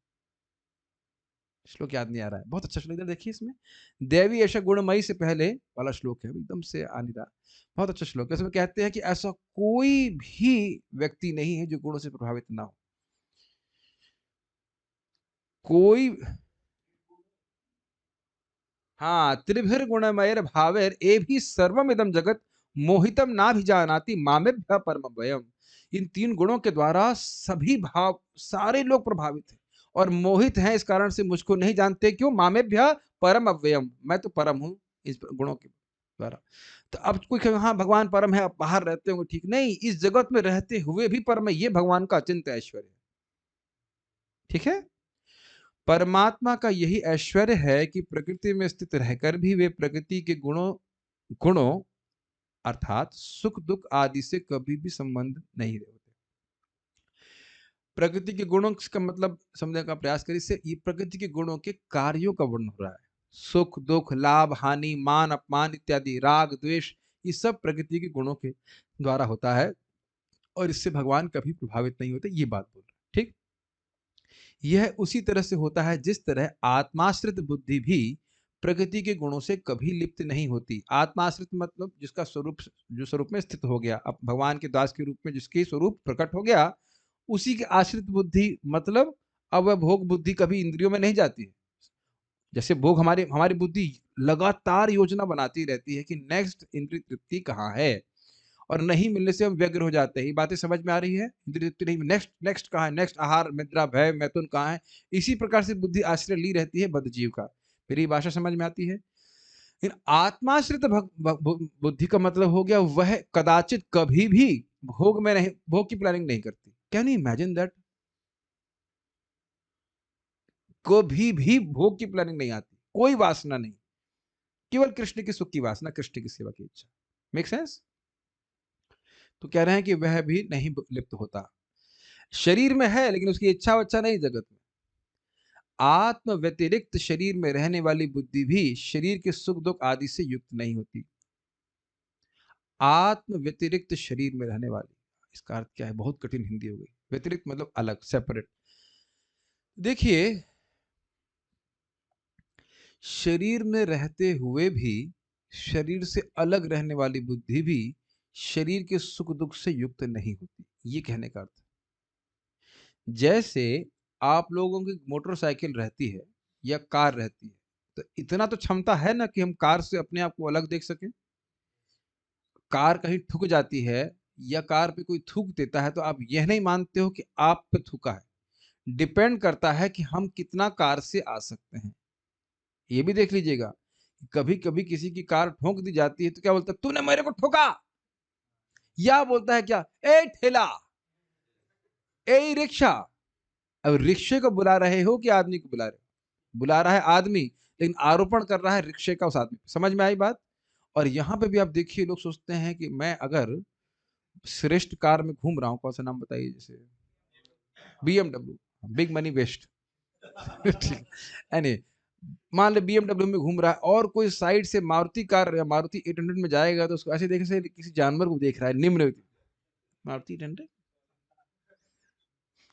श्लोक याद नहीं आ रहा है, बहुत अच्छा श्लोक, इधर देखिए, इसमें देवी ऐसा गुणमयी से पहले वाला श्लोक है, एकदम से आ नहीं रहा, बहुत अच्छा श्लोक है। इसमें कहते हैं कि ऐसा कोई भी व्यक्ति नहीं है जो गुणों से प्रभावित ना हो। कोई हाँ, त्रिभिर गुणमयर भावेर एभि सर्वमिदं जगत मोहितम ना भी जानाति मामेभ्य परमव्ययम। इन तीन गुणों के द्वारा सभी भाव सारे लोग प्रभावित हैं और मोहित हैं, इस कारण से मुझको नहीं जानते। क्यों? मामेभ्य परम अव्ययम, मैं तो परम हूं इस गुणों के द्वारा। तो अब कोई कहे हाँ भगवान परम है, आप बाहर रहते होंगे, ठीक नहीं, इस जगत में रहते हुए भी परम है, ये भगवान का अचिंत ऐश्वर्य है। ठीक है, परमात्मा का यही ऐश्वर्य है कि प्रकृति में स्थित रहकर भी वे प्रकृति के गुणों गुणों अर्थात सुख दुख आदि से कभी भी संबंध नहीं होते। प्रकृति के गुणों का मतलब समझने का प्रयास करें, इससे ये प्रकृति के गुणों के कार्यों का वर्णन हो रहा है। सुख दुख लाभ हानि मान अपमान इत्यादि राग द्वेष, ये सब प्रकृति के गुणों के द्वारा होता है और इससे भगवान कभी प्रभावित नहीं होते, ये बात बोल रहे हैं। ठीक, यह उसी तरह से होता है जिस तरह आत्माश्रित बुद्धि भी प्रकृति के गुणों से कभी लिप्त नहीं होती। आत्माश्रित मतलब जिसका स्वरूप जो स्वरूप में स्थित हो गया, अब भगवान के दास के रूप में जिसके स्वरूप प्रकट हो गया, उसी के आश्रित बुद्धि मतलब अब वह भोग बुद्धि कभी इंद्रियों में नहीं जाती है। जैसे भोग हमारी हमारी बुद्धि लगातार योजना बनाती रहती है कि नेक्स्ट इंद्रिय तृप्ति कहाँ है, और नहीं मिलने से हम व्यग्र हो जाते हैं। ये बातें समझ में आ रही है? इंद्रिय तृप्ति नहीं, नेक्स्ट नेक्स्ट कहाँ है, नेक्स्ट आहार निद्रा भय मैथुन कहाँ है। इसी प्रकार से बुद्धि आश्रय ली रहती है बद्ध जीव का। मेरी भाषा समझ में आती है? इन आत्माश्रित बुद्धि का मतलब हो गया वह कदाचित कभी भी भोग में नहीं, भोग की प्लानिंग नहीं करती। Can you imagine that? कभी भी भोग की प्लानिंग नहीं आती, कोई वासना नहीं, केवल कृष्ण की सुख की वासना, कृष्ण की सेवा की इच्छा। Make sense? तो कह रहे हैं कि वह भी नहीं लिप्त होता, शरीर में है लेकिन उसकी इच्छा वच्छा नहीं जगत में। आत्म व्यतिरिक्त शरीर में रहने वाली बुद्धि भी शरीर के सुख दुख आदि से युक्त नहीं होती। आत्म व्यतिरिक्त शरीर में रहने वाली, इसका अर्थ क्या है? बहुत कठिन हिंदी हो गई। व्यतिरिक्त मतलब अलग, सेपरेट। देखिए, शरीर में रहते हुए भी शरीर से अलग रहने वाली बुद्धि भी शरीर के सुख दुख से युक्त नहीं होती, ये कहने का अर्थ। जैसे आप लोगों की मोटरसाइकिल रहती है या कार रहती है, तो इतना तो क्षमता है ना कि हम कार से अपने आप को अलग देख सकें। कार कहीं ठुक जाती है या कार पे कोई थूक देता है तो आप यह नहीं मानते हो कि आप पे थूका है। डिपेंड करता है कि हम कितना कार से आ सकते हैं। ये भी देख लीजिएगा, कभी कभी किसी की कार ठोक दी जाती है तो क्या बोलता है? तूने मेरे को ठोका। या बोलता है क्या? ए ठेला, ए रिक्शा। अब रिक्शे को बुला रहे हो कि आदमी को बुला रहे हो? बुला रहा है आदमी, लेकिन आरोपण कर रहा है रिक्शे का उस आदमी पे। समझ में आई बात? और यहाँ पे भी आप देखिए, लोग सोचते हैं कि मैं अगर श्रेष्ठ कार में घूम रहा हूँ, कौन सा नाम बताइए, जैसे BMW, big money waste. Any, मान ले बीएमडब्ल्यू में घूम रहा है और कोई साइड से मारुति कार या मारुति 800 में जाएगा तो उसको ऐसे देखे से किसी जानवर को देख रहा है, निम्न मारुति 800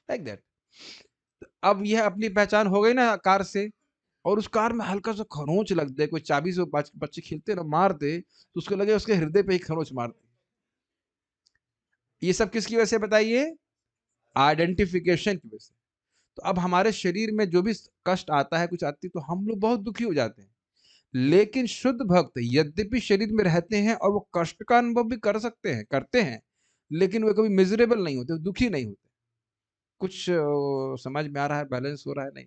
लाइक दैट। अब यह अपनी पहचान हो गई ना कार से, और उस कार में हल्का सा खरोंच लग जाए, कोई चाबी से बच्चे खेलते ना मार दे तो उसको लगे उसके हृदय पे ही खरोंच मार दे। ये सब किसकी वजह से बताइए? आइडेंटिफिकेशन की वजह से। तो अब हमारे शरीर में जो भी कष्ट आता है, कुछ आती है, तो हम लोग बहुत दुखी हो जाते हैं। लेकिन शुद्ध भक्त यद्यपि शरीर में रहते हैं और वो कष्ट का अनुभव भी कर सकते हैं, करते हैं, लेकिन वे कभी मिजरेबल नहीं होते, दुखी नहीं होते। कुछ समझ में आ रहा है? बैलेंस हो रहा है? नहीं।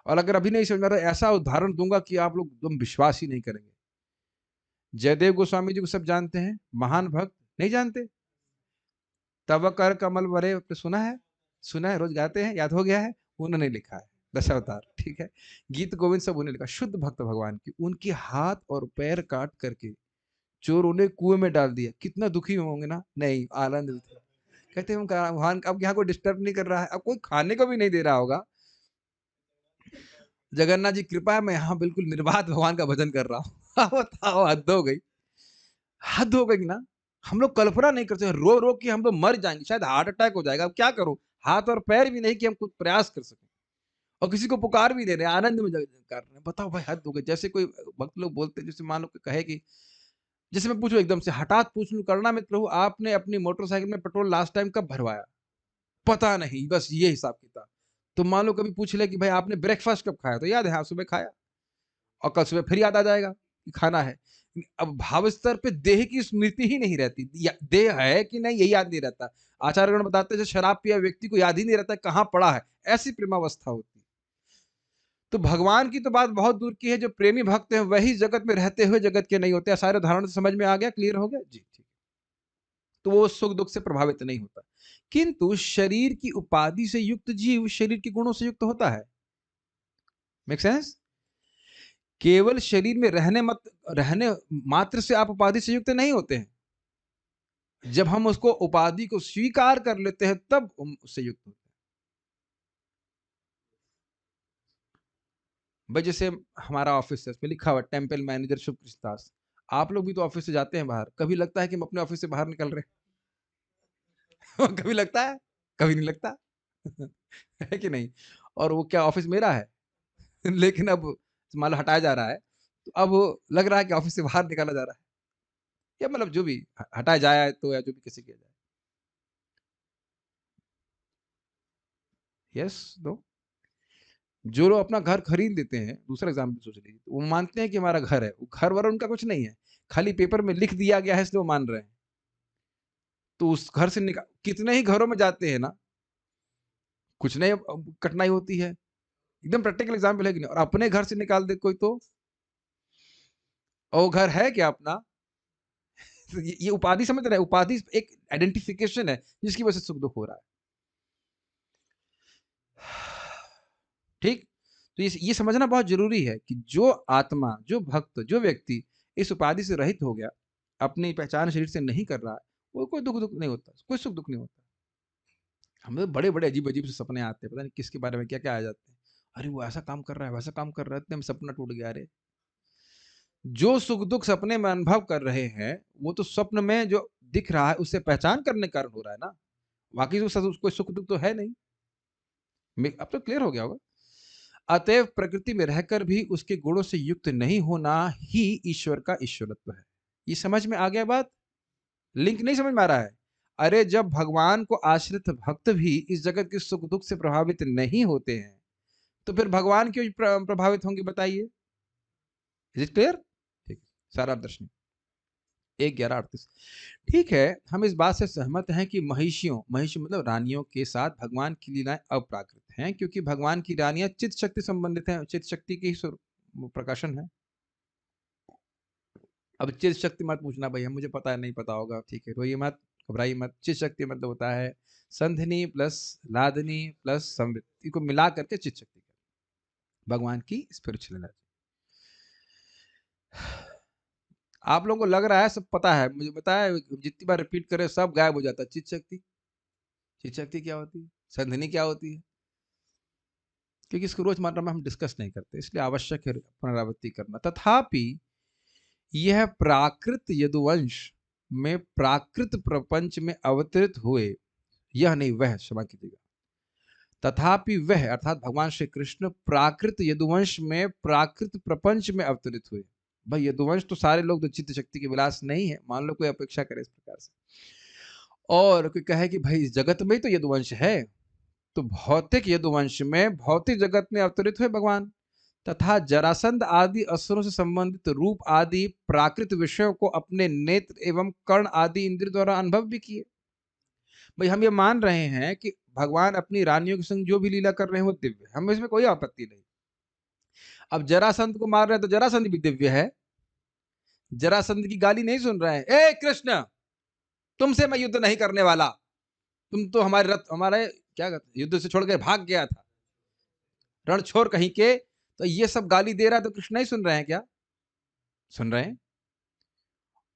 और अगर अभी नहीं समझ में आ रहा है, ऐसा उदाहरण दूंगा कि आप लोग एकदम विश्वास ही नहीं करेंगे। जयदेव गोस्वामी जी को सब जानते हैं, महान भक्त। नहीं जानते? तब कर कमल वरे, आपने सुना है? सुना है, रोज गाते हैं, याद हो गया है। उन्होंने लिखा है दशावतार। ठीक है, गीत गोविंद सब उन्होंने लिखा। शुद्ध भक्त भगवान की, उनके हाथ और पैर काट करके चोरों ने कुएं में डाल दिया। कितना दुखी होंगे ना? नहीं, आनंद थे। कहते हैं भगवान अब यहाँ कोई डिस्टर्ब नहीं कर रहा है, अब कोई खाने को भी नहीं दे रहा होगा। जगन्नाथ जी कृपा है, मैं यहाँ बिल्कुल निर्बाध भगवान का भजन कर रहा हूँ। बताओ, हद हो गई, हद हो गई ना। हम लोग कल्पना नहीं करते, रो रो के हम लोग मर जाएंगे, शायद हार्ट अटैक हो जाएगा। अब क्या करूं, हाथ और पैर भी नहीं कि हम कुछ प्रयास कर सकें, और किसी को पुकार भी दे रहे हैं, आनंद में कर रहे हैं। बताओ भाई, हद हो गई। जैसे कोई भक्त लोग बोलते हैं, जैसे मान लो कहे कि, जैसे मैं पूछूं एकदम से, हठात पूछ लूं, करना मित्र प्रभु आपने अपनी मोटरसाइकिल में पेट्रोल लास्ट टाइम कब भरवाया? पता नहीं, बस ये हिसाब किताब। तो मान लो कभी पूछ ले कि भाई आपने ब्रेकफास्ट कब खाया, तो याद है हाँ सुबह खाया। और कल सुबह फिर याद आ जाएगा कि खाना है। अब भाव स्तर पे देह की स्मृति ही नहीं रहती, देह है कि नहीं यही याद नहीं रहता। आचार्यगण बताते हैं शराब पिया व्यक्ति को याद ही नहीं रहता कहाँ पड़ा है, ऐसी प्रेमावस्था होती है। तो भगवान की तो बात बहुत दूर की है, जो प्रेमी भक्त हैं वही जगत में रहते हुए जगत के नहीं होते। सारे उदाहरण समझ में आ गया, क्लियर हो गया जी, ठीक। तो वो सुख दुख से प्रभावित नहीं होता। किंतु शरीर की उपाधि से युक्त जीव शरीर के गुणों से युक्त होता है। Make sense? केवल शरीर में रहने मात्र से आप उपाधि से युक्त नहीं होते हैं। जब हम उसको उपाधि को स्वीकार कर लेते हैं तब हम उससे युक्त होते हैं। भाई जैसे हमारा ऑफिस है, उसमें लिखा हुआ टेम्पल मैनेजर शुभ कृष्ण दास। आप लोग भी तो ऑफिस से जाते हैं बाहर, कभी लगता है कि हम अपने ऑफिस से बाहर निकल रहे हैं? कभी लगता है? कभी नहीं लगता। है कि नहीं? और वो क्या ऑफिस मेरा है? लेकिन अब मान लो हटाया जा रहा है, तो अब लग रहा है कि ऑफिस से बाहर निकाला जा रहा है, या मतलब जो भी हटाया जाए तो, या जो भी किसी किया जाए। यस, दो जो लोग अपना घर खरीद लेते हैं, दूसरा एग्जाम्पल सोच लीजिए, तो वो मानते हैं कि हमारा घर है, वो घर वाला उनका कुछ नहीं है, खाली पेपर में लिख दिया गया है इसलिए वो मान रहे हैं। तो उस घर से निकाल, कितने ही घरों में जाते हैं ना, कुछ नहीं कठिनाई होती है, एकदम प्रैक्टिकल एग्जाम्पल है कि नहीं। और अपने घर से निकाल दे कोई तो, और वो घर है क्या अपना? तो ये उपाधि समझ रहे हैं, उपाधि एक आइडेंटिफिकेशन है जिसकी वजह से सुख दुख हो रहा है। ठीक। तो ये समझना बहुत जरूरी है कि जो आत्मा, जो भक्त, जो व्यक्ति इस उपाधि से रहित हो गया, अपनी पहचान शरीर से नहीं कर रहा है, वो कोई दुख नहीं होता, कोई सुख दुख नहीं होता। हमें बड़े बड़े अजीब अजीब से सपने आते हैं, पता नहीं किसके बारे में क्या क्या आ जाते हैं। अरे वो ऐसा काम कर रहा है, वैसा काम कर रहा है, इतने में सपना टूट गया। अरे जो सुख दुख सपने में अनुभव कर रहे हैं, वो तो स्वप्न में जो दिख रहा है उससे पहचान करने के कारण हो रहा है ना, बाकी तो कोई सुख दुख तो है नहीं। अब तो क्लियर हो गया होगा। अतएव प्रकृति में रहकर भी उसके गुणों से युक्त नहीं होना ही ईश्वर का ईश्वरत्व है। ये समझ में आ गया बात? लिंक नहीं समझ में आ रहा है? अरे जब भगवान को आश्रित भक्त भी इस जगत के सुख दुख से प्रभावित नहीं होते हैं, तो फिर भगवान क्यों प्रभावित होंगे बताइए? Is it clear? ठीक। सारा दर्शन 1:11:38। ठीक है, हम इस बात से सहमत हैं कि महिषियों, महिषी मतलब रानियों के साथ भगवान की लीलाएं अप्राकृत हैं, क्योंकि भगवान की रानियां चित्त शक्ति संबंधित हैं, चित्त शक्ति की ही प्रकाशन है। अब चित्त शक्ति मत पूछना भैया, मुझे पता है, नहीं पता होगा, ठीक है, रोइए मत, घबराइए मत। चित्त शक्ति मतलब होता है संधिनी प्लस लादनी प्लस संवित को मिला करके चित्त शक्ति, भगवान की स्पिरिचुअल एनर्जी। आप लोगों को लग रहा है सब पता है, मुझे पता है, जितनी बार रिपीट करें सब गायब हो जाता है। चित्त शक्ति, चित्त शक्ति क्या होती है, संधिनी क्या होती है, क्योंकि इसको रोजमर्रा में हम डिस्कस नहीं करते, इसलिए आवश्यक है पुनरावृत्ति करना। तथापि यह प्राकृत यदुवंश में प्राकृत प्रपंच में अवतरित हुए, यह नहीं वह, क्षमा कीजिएगा, तथापि वह अर्थात भगवान श्री कृष्ण प्राकृत यदुवंश में प्राकृत प्रपंच में अवतरित हुए। भाई यदुवंश तो सारे लोग तो चित्त शक्ति के विलास नहीं है, मान लो कोई अपेक्षा करे इस प्रकार से, और कोई कहे कि भाई इस जगत में ही तो यदुवंश है, तो भौतिक यदुवंश में भौतिक जगत में अवतरित हुए भगवान, तथा जरासंध आदि असुरों से संबंधित रूप आदि प्राकृत विषयों को अपने नेत्र एवं कर्ण आदि इंद्रिय द्वारा अनुभव भी किए। भाई हम ये मान रहे हैं कि भगवान अपनी रानियों के संग जो भी लीला कर रहे हैं वो दिव्य है, हमें इसमें कोई आपत्ति नहीं। अब जरासंध को मार रहे हैं तो जरासंध भी दिव्य है, जरासंध की गाली नहीं सुन रहे हैं, ए कृष्ण तुमसे मैं युद्ध नहीं करने वाला, तुम तो हमारे रथ, हमारे क्या युद्ध से छोड़ के भाग गया था, रण छोड़ कहीं के, तो ये सब गाली दे रहा है तो कृष्ण नहीं सुन रहे हैं क्या? सुन रहे हैं।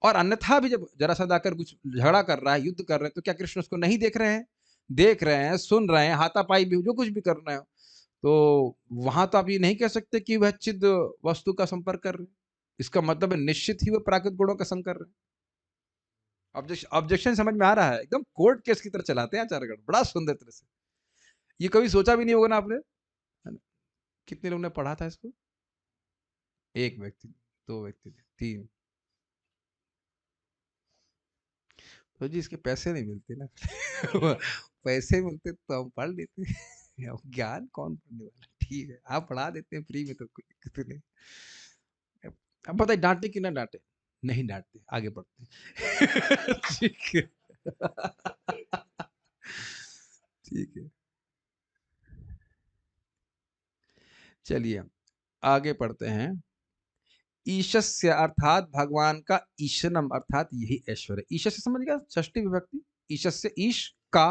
और अन्यथा भी जब जरासंध आकर कुछ झगड़ा कर रहा है, युद्ध कर रहे हैं, तो क्या कृष्ण उसको नहीं देख रहे हैं? देख रहे हैं, सुन रहे हैं, हाथापाई भी जो कुछ भी कर रहे हो, तो वहां तो आप ये नहीं कह सकते कि वह चिद वस्तु का संपर्क कर रहे हैं। इसका मतलब है निश्चित ही वह प्राकृत गुणों का संग कर रहे हैं। ऑब्जेक्शन समझ में आ रहा है? एकदम कोर्ट केस की तरह चलाते हैं आचार्यगण, बड़ा सुंदर तरह से। ये कभी सोचा भी नहीं होगा ना आपने, है ना? कितने लोगों ने पढ़ा था इसको? एक व्यक्ति, दो व्यक्ति, तीन। तो जी इसके पैसे नहीं मिलते ना। पैसे मिलते तो हम पढ़ लेते। अब ज्ञान कौन पढ़ने वाला, ठीक है आप पढ़ा देते हैं फ्री में तो कोई दिक्कत नहीं। अब बताइए डांटे कि ना डांटे? नहीं डांटते, आगे बढ़ते हैं। ठीक है। ठीक है, चलिए आगे पढ़ते हैं। ईशस्य अर्थात भगवान का ईशनम अर्थात यही ऐश्वर्य। ईशस्य समझ गया, षष्ठी विभक्ति। ईशस्य ईश का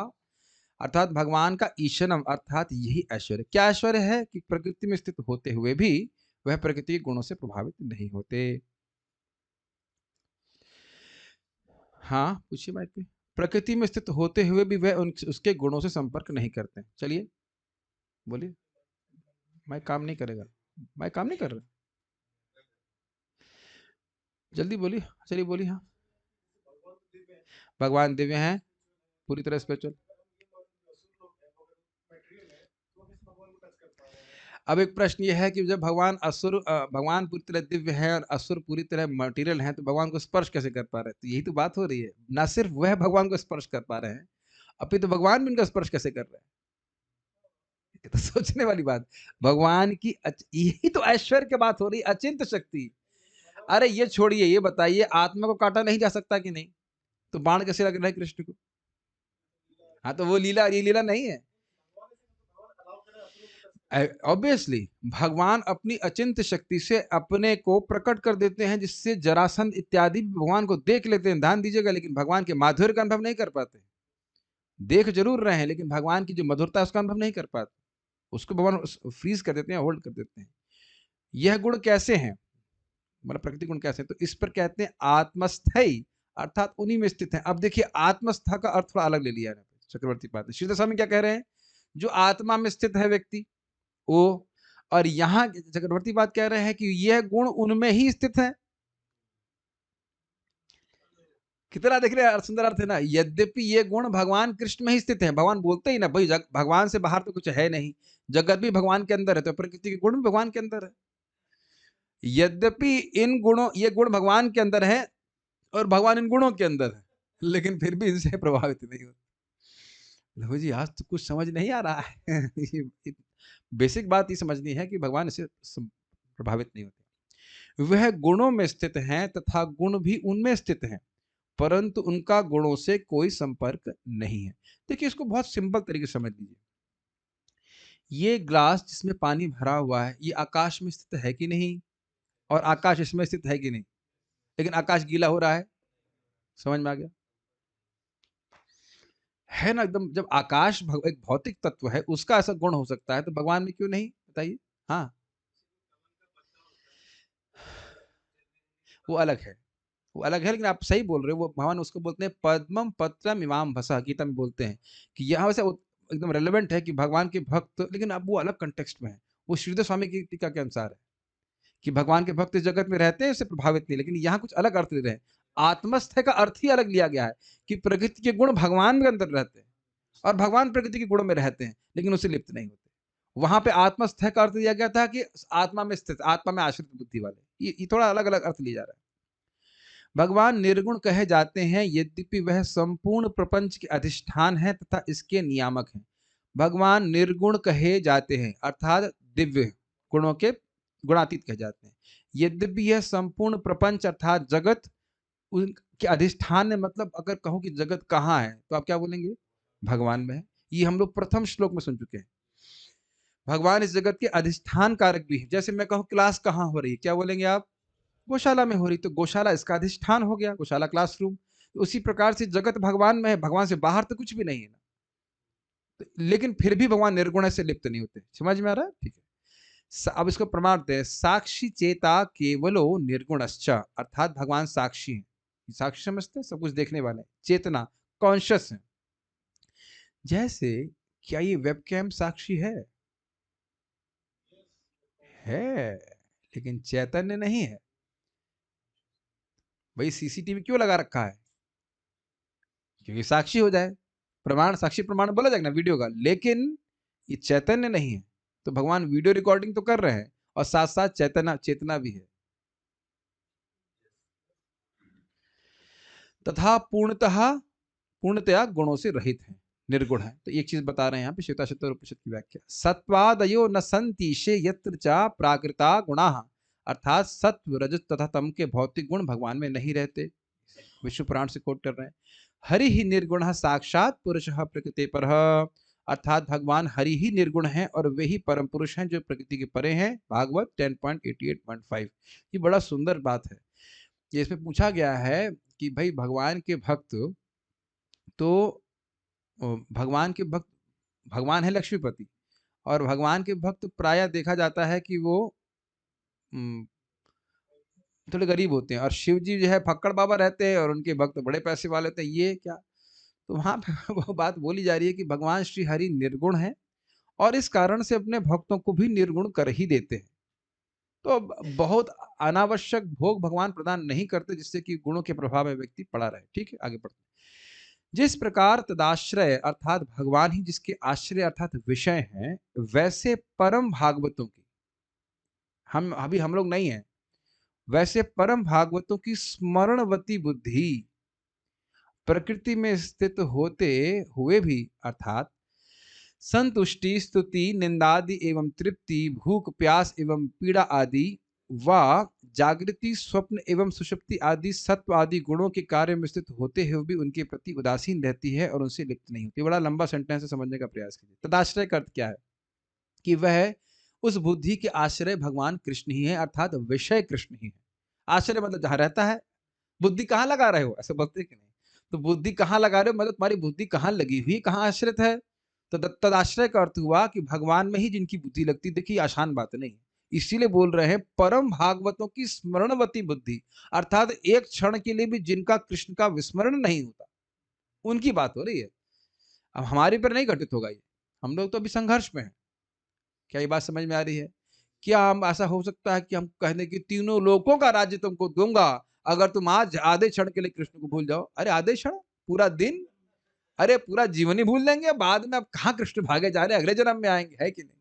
अर्थात भगवान का ईशनम अर्थात यही ऐश्वर्य। क्या ऐश्वर्य है? कि प्रकृति में स्थित होते हुए भी वह प्रकृति के गुणों से प्रभावित नहीं होते। हाँ पूछिए माइक पे। प्रकृति में स्थित होते हुए भी वह उसके गुणों से संपर्क नहीं करते। चलिए बोलिए। माइक काम नहीं करेगा, माइक काम नहीं कर रहा, जल्दी बोलिए। चलिए बोलिए। हाँ भगवान दिव्य हैं, पूरी तरह स्पिरिचुअल। अब एक प्रश्न ये है कि जब भगवान पूरी तरह दिव्य है और असुर पूरी तरह मटेरियल हैं, तो भगवान को स्पर्श कैसे कर पा रहे हैं? तो यही तो बात हो रही है। ना सिर्फ वह भगवान को स्पर्श कर पा रहे हैं, अभी तो भगवान भी उनका स्पर्श कैसे कर रहे हैं? ये तो सोचने वाली बात। भगवान की यही तो ऐश्वर्य की बात हो रही, अचिंत शक्ति। अरे ये छोड़िए, ये बताइए आत्मा को काटा नहीं जा सकता कि नहीं? तो बाण कैसे लग रहा है कृष्ण को? हाँ तो वो लीला, ये लीला नहीं है। ऑब्वियसली भगवान अपनी अचिंत शक्ति से अपने को प्रकट कर देते हैं, जिससे जरासंध इत्यादि भगवान को देख लेते हैं। ध्यान दीजिएगा, लेकिन भगवान के माधुर्य का अनुभव नहीं कर पाते। देख जरूर रहे हैं, लेकिन भगवान की जो मधुरता है उसका अनुभव नहीं कर पाते। उसको भगवान फ्रीज कर देते हैं, होल्ड कर देते हैं। यह गुण कैसे हैं, मतलब प्रकृति गुण कैसे हैं? तो इस पर कहते हैं आत्मस्थई, अर्थात उन्हीं में स्थित है। अब देखिए आत्मस्था का अर्थ थोड़ा अलग ले लिया है चक्रवर्ती पाद। श्रीधर स्वामी क्या कह रहे हैं? जो आत्मा में स्थित है व्यक्ति वो, और यहां चक्रवर्ती बात कह रहे हैं कि यह गुण उनमें ही स्थित है। कितना देख रहे हैं सुंदर अर्थ है ना। यद्यपि ये गुण भगवान कृष्ण में ही स्थित है। भगवान बोलते ही ना भाई भगवान से बाहर तो कुछ है नहीं, जगत भी भगवान के अंदर है, तो प्रकृति के गुण भी भगवान के अंदर है। यद्यपि इन गुणों, ये गुण भगवान के अंदर है और भगवान इन गुणों के अंदर है, लेकिन फिर भी इनसे प्रभावित नहीं होते। लहो जी आज तो कुछ समझ नहीं आ रहा है। बेसिक बात ये समझनी है कि भगवान इससे प्रभावित नहीं होते। वह गुणों में स्थित हैं तथा गुण भी उनमें स्थित हैं, परंतु उनका गुणों से कोई संपर्क नहीं है। देखिए इसको बहुत सिंपल तरीके से समझ लीजिए। ये ग्लास जिसमें पानी भरा हुआ है, ये आकाश में स्थित है कि नहीं? और आकाश इसमें स्थित है कि नहीं? लेकिन आकाश गीला हो रहा है। समझ में आ गया है ना एकदम? जब आकाश एक भौतिक तत्व है, उसका ऐसा गुण हो सकता है, तो भगवान में क्यों नहीं? बताइए। हाँ वो अलग है, वो अलग है, लेकिन आप सही बोल रहे हो। वो भगवान उसको बोलते हैं पद्मम पत्रम इमाम भसा, गीता में बोलते हैं कि यहाँ वैसे एकदम रेलेवेंट है कि भगवान के भक्त, लेकिन अब वो अलग कंटेक्स्ट में है। वो श्रीधर स्वामी की टीका के अनुसार है कि भगवान के भक्त इस जगत में रहते हैं, इससे प्रभावित नहीं, लेकिन यहाँ कुछ अलग अर्थ ले रहे हैं। आत्मस्थ का अर्थ ही अलग लिया गया है कि प्रकृति के गुण भगवान के अंदर रहते हैं और भगवान प्रकृति के गुणों में रहते हैं, लेकिन उससे लिप्त नहीं होते। वहां पे आत्मस्थ का अर्थ दिया गया था कि आत्मा में स्थित, आत्मा में आश्रित बुद्धि वाले। ये थोड़ा अलग अलग अर्थ लिया जा रहा है। भगवान निर्गुण कहे जाते हैं, यद्यपि वह संपूर्ण प्रपंच के अधिष्ठान है तथा इसके नियामक हैं। भगवान निर्गुण कहे जाते हैं अर्थात दिव्य गुणों के गुणातीत कहे जाते हैं, यद्यपि यह संपूर्ण प्रपंच अर्थात जगत उनके अधिष्ठान है। मतलब अगर कहूं कि जगत कहाँ है, तो आप क्या बोलेंगे? भगवान में है। ये हम लोग प्रथम श्लोक में सुन चुके हैं। भगवान इस जगत के अधिष्ठान कारक भी है। जैसे मैं कहूं क्लास कहाँ हो रही है, क्या बोलेंगे आप? गौशाला में हो रही, तो गौशाला इसका अधिष्ठान हो गया, गौशाला क्लासरूम। तो उसी प्रकार से जगत भगवान में है, भगवान से बाहर तो कुछ भी नहीं है ना। तो लेकिन फिर भी भगवान निर्गुण से लिप्त नहीं होते। समझ में आ रहा है? ठीक है। अब इसको प्रमाण देते हैं। साक्षी चेता केवलो निर्गुणश्च, अर्थात भगवान साक्षी हैं। साक्षी समझते हैं, सब कुछ देखने वाले, चेतना कॉन्शियस है। जैसे क्या ये वेबकैम साक्षी है, लेकिन चैतन्य नहीं है। भाई सीसीटीवी क्यों लगा रखा है? क्योंकि साक्षी हो जाए, प्रमाण, साक्षी प्रमाण बोला जाएगा ना वीडियो का, लेकिन ये चैतन्य नहीं है। तो भगवान वीडियो रिकॉर्डिंग तो कर रहे हैं और साथ साथ चेतना भी है। तथा पूर्णतया गुणों से रहित है, निर्गुण है। तो एक चीज बता रहे हैं यहाँ पे श्वेताश्वतर उपनिषद की व्याख्या। सत्वादयो न संति शे यत्र च प्राकृता गुणाः, अर्थात सत्व रजत तथा तम के भौतिक गुण भगवान में नहीं रहते। विष्णु पुराण से कोट कर रहे हैं। हरि ही निर्गुण साक्षात पुरुष प्रकृति पर, अर्थात भगवान हरि ही निर्गुण हैं और वे ही परम पुरुष हैं जो प्रकृति के परे हैं। भागवत 10.88.5। ये बड़ा सुंदर बात है। ये इसमें पूछा गया है कि भाई भगवान के भक्त तो भगवान के भक्त, भगवान है लक्ष्मीपति, और भगवान के भक्त प्रायः देखा जाता है कि वो थोड़े गरीब होते हैं, और शिव जी जो है फक्कड़ बाबा रहते हैं और उनके भक्त बड़े पैसे वाले होते हैं। ये क्या? तो वहां पे वो बात बोली जा रही है कि भगवान श्री हरि निर्गुण है और इस कारण से अपने भक्तों को भी निर्गुण कर ही देते हैं। तो बहुत अनावश्यक भोग भगवान प्रदान नहीं करते जिससे कि गुणों के प्रभाव में व्यक्ति पड़ा रहे। ठीक है, आगे बढ़ते हैं। जिस प्रकार तदाश्रय अर्थात भगवान ही जिसके आश्रय अर्थात विषय हैं, वैसे परम भागवतों की, हम लोग नहीं हैं, वैसे परम भागवतों की स्मरणवती बुद्धि प्रकृति में स्थित होते हुए भी अर्थात संतुष्टि स्तुति निंदादि एवं तृप्ति भूख प्यास एवं पीड़ा आदि व जागृति स्वप्न एवं सुषुप्ति आदि सत्व आदि गुणों के कार्य में स्थित होते हुए भी उनके प्रति उदासीन रहती है और उनसे लिप्त नहीं होती। बड़ा लंबा सेंटेंस है, समझने का प्रयास कीजिए। तदाश्रय का अर्थ क्या है? कि वह उस बुद्धि के आश्रय भगवान कृष्ण ही है, अर्थात विषय कृष्ण ही है। आश्रय मतलब जहां रहता है। बुद्धि कहाँ लगा रहे हो, ऐसे बोलते कि नहीं? तो बुद्धि कहाँ लगा रहे हो मतलब तुम्हारी बुद्धि कहाँ लगी हुई, कहाँ आश्रित है। तो तदाश्रय का अर्थ हुआ कि भगवान में ही जिनकी बुद्धि लगती। देखिए आसान बात नहीं, इसीलिए बोल रहे हैं परम भागवतों की स्मरणवती बुद्धि, अर्थात एक क्षण के लिए भी जिनका कृष्ण का विस्मरण नहीं होता, उनकी बात हो रही है। अब हमारे पर नहीं घटित होगा ये, हम लोग तो अभी संघर्ष में हैं। क्या ये बात समझ में आ रही है? क्या हम ऐसा हो सकता है कि हम कहने की तीनों लोकों का राज्य तुमको दूंगा अगर तुम आज आधे क्षण के लिए कृष्ण को भूल जाओ? अरे आधे क्षण, पूरा दिन, अरे पूरा जीवन ही भूल लेंगे। बाद में अब कहाँ कृष्ण भागे जा रहे हैं, अगले जन्म में आएंगे, है कि नहीं?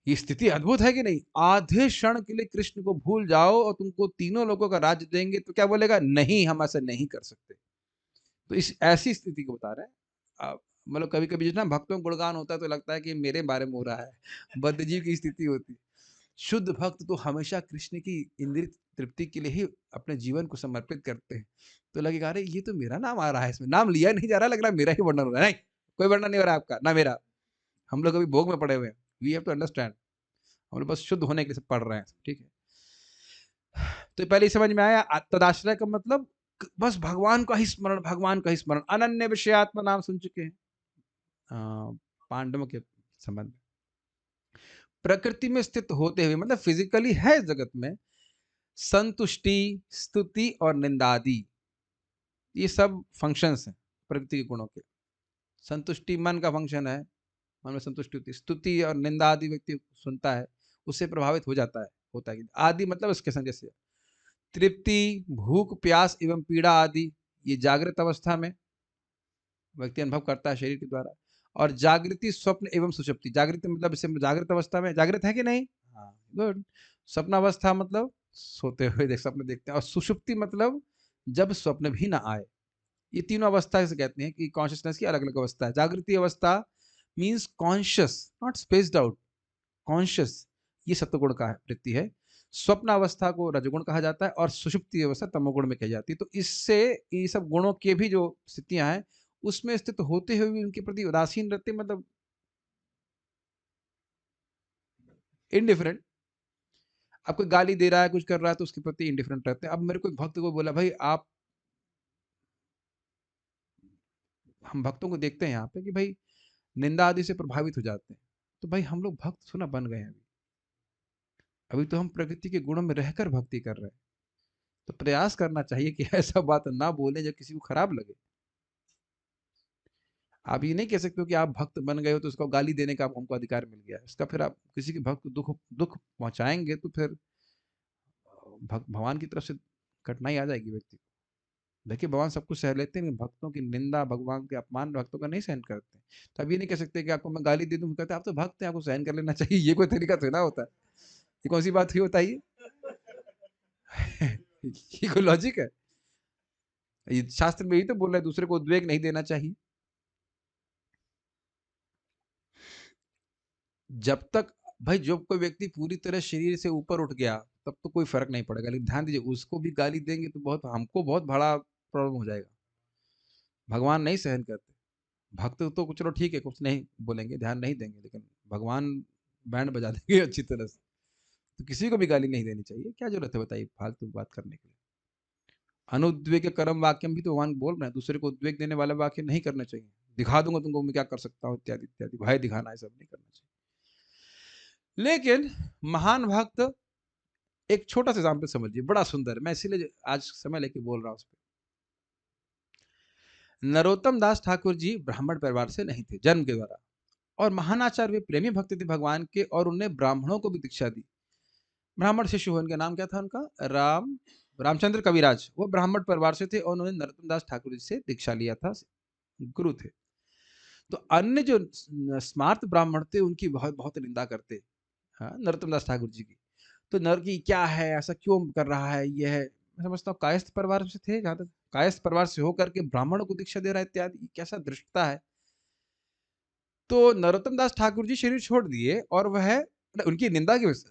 ये स्थिति अद्भुत है कि नहीं? आधे क्षण के लिए कृष्ण को भूल जाओ और तुमको तीनों लोगों का राज्य देंगे, तो क्या बोलेगा? नहीं, हम ऐसा नहीं कर सकते। तो इस ऐसी स्थिति को बता रहे हैं। मतलब कभी कभी जितना भक्तों का गुणगान होता है तो लगता है कि मेरे बारे में हो रहा है, बद्धजीव की स्थिति होती है। शुद्ध भक्त तो हमेशा कृष्ण की इंद्रिय तृप्ति के लिए ही अपने जीवन को समर्पित करते हैं। तो लगेगा अरे ये तो मेरा नाम आ रहा है, इसमें नाम लिया नहीं जा रहा, लग रहा है मेरा ही वर्णन हो रहा है। नहीं, कोई वर्णन नहीं हो रहा है आपका ना मेरा। हम लोग अभी भोग में पड़े हुए हैं। वी हैव टू अंडरस्टैंड, हम लोग बस शुद्ध होने के लिए सब पढ़ रहे हैं। ठीक है, तो पहले ही समझ में आया। तदाश्रय का मतलब बस भगवान का ही स्मरण, भगवान का ही स्मरण। अनन्य विषयात्मा नाम सुन चुके हैं पांडवों के संबंध में। प्रकृति में स्थित होते हुए मतलब फिजिकली है जगत में, संतुष्टि स्तुति और निंदादि ये सब फंक्शंस हैं प्रकृति के गुणों के। संतुष्टि मन का फंक्शन है, मन में संतुष्टि होती है। स्तुति और निंदा आदि व्यक्ति सुनता है, उससे प्रभावित हो जाता है, होता है। आदि मतलब उसके संग जैसे तृप्ति भूख प्यास एवं पीड़ा आदि, ये जागृत अवस्था में व्यक्ति अनुभव करता है शरीर के द्वारा। और जागृति स्वप्न एवं सुषुप्ति, जागृति मतलब इसे जागृत अवस्था में जागृत है कि नहीं? हाँ, गुड। स्वप्नावस्था मतलब सोते हुए देख सपने देखते हैं, और सुषुप्ति मतलब जब स्वप्न भी ना आए। ये तीनों अवस्था से कहते हैं कि कॉन्शियसनेस की अलग अलग अवस्था है। जागृति अवस्था means conscious, not spaced out, conscious, ये सत्वगुण का वृत्ति है। स्वप्न अवस्था को रजगुण कहा जाता है और सुषुप्ति अवस्था तमोगुण में कही जाती है। तो इससे ये सब गुणों के भी जो स्थितियां हैं उसमें स्थित होते हुए भी उनके प्रति उदासीन रहते, मतलब इनडिफरेंट। आपको गाली दे रहा है, कुछ कर रहा है तो उसके प्रति इनडिफरेंट रहते हैं। अब मेरे को एक भक्त को बोला, भाई आप, हम भक्तों को देखते हैं यहाँ पे कि भाई निंदा आदि से प्रभावित हो जाते हैं। तो भाई हम लोग भक्त सुना बन गए हैं अभी, अभी तो हम प्रकृति के गुणों में रहकर भक्ति कर रहे हैं। तो प्रयास करना चाहिए कि ऐसा बात ना बोले जो किसी को खराब लगे। आप ये नहीं कह सकते हो कि आप भक्त बन गए हो तो उसको गाली देने का हमको अधिकार मिल गया। इसका फिर आप किसी के भक्त को दुख दुख पहुंचाएंगे तो फिर भगवान की तरफ से कठिनाई आ जाएगी व्यक्ति को। देखिए भगवान सब कुछ सह लेते हैं, भक्तों की निंदा भगवान के अपमान भक्तों का नहीं सहन करते। तो अब ये नहीं कह सकते कि आपको मैं गाली दे दूं, कहते आप तो भक्त हैं आपको सहन कर लेना चाहिए। ये कोई तरीका थोड़ा होता है, ये कौन सी बात हुई बताइए? ये कोई लॉजिक है? ये शास्त्र में ही तो बोल रहा है दूसरे को उद्वेग नहीं देना चाहिए। जब तक भाई जो कोई व्यक्ति पूरी तरह शरीर से ऊपर उठ गया तब तो कोई फर्क नहीं पड़ेगा, लेकिन ध्यान दीजिए उसको भी गाली देंगे तो बहुत हमको बहुत बड़ा प्रॉब्लम हो जाएगा। भगवान नहीं सहन करते। भक्त तो चलो ठीक है, कुछ नहीं बोलेंगे, ध्यान नहीं देंगे, लेकिन भगवान बैंड बजा देंगे अच्छी तरह से। तो किसी को भी गाली नहीं देनी चाहिए, क्या जरूरत है बताइए फालतू बात करने की। अनुद्वेग कर्म वाक्यम भी तो भगवान बोल रहे हैं, दूसरे को उद्वेग देने वाला वाक्य नहीं करना चाहिए। दिखा दूंगा तुमको मैं क्या कर सकता हूँ, इत्यादि इत्यादि, भय दिखाना है, सब नहीं करना चाहिए। लेकिन महान भक्त, एक छोटा सा एग्जाम्पल समझिए, बड़ा सुंदर, मैं इसीलिए आज समय लेके बोल रहा हूँ उस पर। नरोत्तम दास ठाकुर जी ब्राह्मण परिवार से नहीं थे जन्म के द्वारा, और महान आचार्य वे प्रेमी भक्त थे भगवान के, और उन्होंने ब्राह्मणों को भी दीक्षा दी। ब्राह्मण शिशु, उनका नाम क्या था, उनका रामचंद्र कविराज, वो ब्राह्मण परिवार से थे और उन्होंने नरोत्तम दास ठाकुर जी से दीक्षा लिया था, गुरु थे। तो अन्य जो स्मार्त ब्राह्मण थे उनकी बहुत बहुत निंदा करते, हाँ, नरोत्तम दास ठाकुर जी की। तो नर की क्या है, ऐसा क्यों कर रहा है, ये है। मैं समझता हूँ कायस्थ परिवार से थे, जहां तक कायस्थ परिवार से होकर के ब्राह्मणों को दीक्षा दे रहा है इत्यादि, कैसा दृष्टता है। तो नरोत्तम दास ठाकुर जी शरीर छोड़ दिए और वह उनकी निंदा की वजह से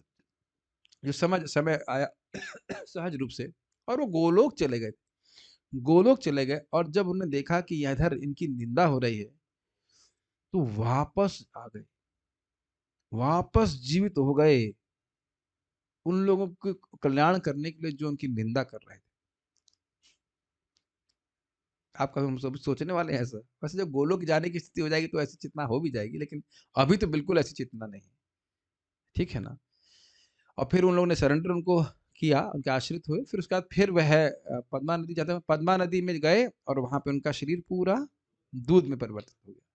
जो समझ समय आया सहज रूप से, और वो गोलोक चले गए। गोलोक चले गए, और जब उन्होंने देखा कि इधर इनकी निंदा हो रही है, तो वापस आ गए, वापस जीवित हो गए, उन लोगों को कल्याण करने के लिए जो उनकी निंदा कर रहे थे। आपका हम सब सोचने वाले हैं ऐसा। वैसे जब गोलोक जाने की स्थिति हो जाएगी तो ऐसी चेतना हो भी जाएगी, लेकिन अभी तो बिल्कुल ऐसी चेतना नहीं है, ठीक है ना। और फिर उन लोगों ने सरेंडर उनको किया, उनके आश्रित हुए। फिर उसके बाद फिर वह पद्मा नदी जाते हैं, पद्मा नदी में गए और वहां पे उनका शरीर पूरा दूध में परिवर्तित हो गया।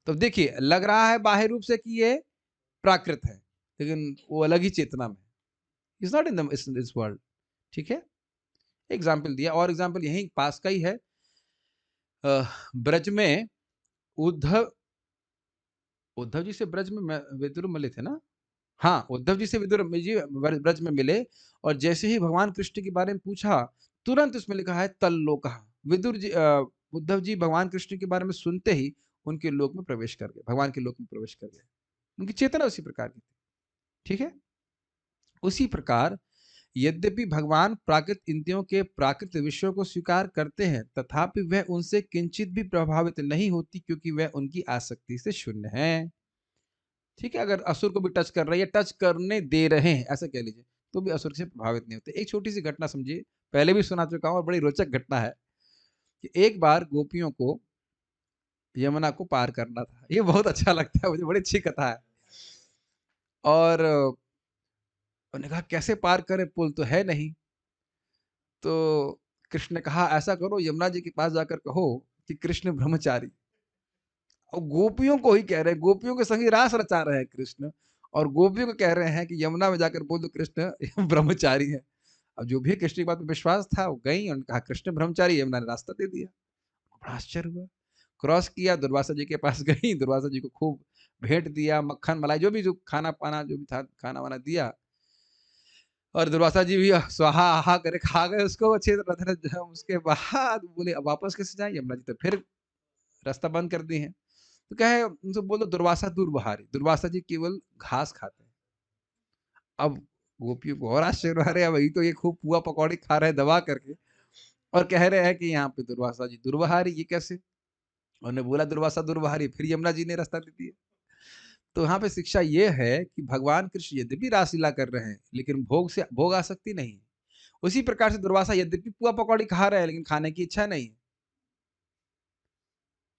तो देखिए लग रहा है बाह्य रूप से कि ये प्राकृत है, लेकिन वो अलग ही चेतना में, is not in this world, ठीक है। एग्जाम्पल दिया, और एग्जाम्पल यही पास का ही है। ब्रज में उद्धव उद्धव जी से ब्रज में विदुर मिले थे ना। हाँ, उद्धव जी से विदुर जी ब्रज में मिले, और जैसे ही भगवान कृष्ण के बारे में पूछा, तुरंत उसमें लिखा है तल्लोकः। विदुर जी उद्धव जी भगवान कृष्ण के बारे में सुनते ही उनके लोक में प्रवेश कर गए, भगवान के लोक में प्रवेश कर गए। उनकी चेतना उसी प्रकार की थी, ठीक है। उसी प्रकार यद्यपि भगवान प्राकृत इंद्रियों के प्राकृत विषयों को स्वीकार करते हैं, तथापि वह उनसे किंचित भी प्रभावित नहीं होती, क्योंकि वह उनकी आसक्ति से शून्य है, ठीक है। अगर असुर को भी टच कर रहे हैं, टच करने दे रहे हैं ऐसा कह लीजिए, तो भी असुर से प्रभावित नहीं होते। एक छोटी सी घटना समझिए, पहले भी सुना चुका हूं और बड़ी रोचक घटना है कि एक बार गोपियों को यमुना को पार करना था। ये बहुत अच्छा लगता है मुझे, बड़ी अच्छी कथा है। और उन्होंने कहा कैसे पार करें, पुल तो है नहीं। तो कृष्ण ने कहा ऐसा करो, यमुना जी के पास जाकर कहो कि कृष्ण ब्रह्मचारी। और गोपियों को ही कह रहे हैं, गोपियों के संग ही रास रचा रहे हैं कृष्ण, और गोपियों को कह रहे हैं कि यमुना में जाकर बोल दो कृष्ण ब्रह्मचारी है। अब जो भी कृष्ण की बात में विश्वास था वो गई, उन्होंने कहा कृष्ण ब्रह्मचारी, यमुना ने रास्ता दे दिया। बड़ा आश्चर्य हुआ, क्रॉस किया, दुर्वासा जी के पास गई, दुर्वासा जी को खूब भेंट दिया, मक्खन मलाई जो भी, जो खाना पाना जो भी था, खाना वाना दिया। और दुर्वासा जी भी स्वाहा आहा करे खा गए उसको अच्छे तरह। उसके बाद बोले अब वापस कैसे जाए, यमुना जी तो फिर रास्ता बंद कर दी है। तो क्या है, उनसे बोलो दुर्वासा दूर बहारी, दुर्वासा जी केवल घास खाते हैं। अब गोपियों को और आश्चर्य आ रहे हैं, वही तो ये खूब पुआ पकौड़ी खा रहे हैं दबा करके, और कह रहे हैं कि यहाँ पे दुर्वासा जी दुर्बहारी, ये कैसे। उन्होंने बोला दुर्वासा दुर्बहारी, फिर यमुना जी ने रास्ता दे दिया। तो यहाँ पे शिक्षा ये है कि भगवान कृष्ण यद्यपि रासलीला कर रहे हैं, लेकिन भोग से भोग आसक्ति नहीं है। उसी प्रकार से दुर्वासा यद्यपि पुआ पकौड़ी खा रहे हैं, लेकिन खाने की इच्छा नहीं है।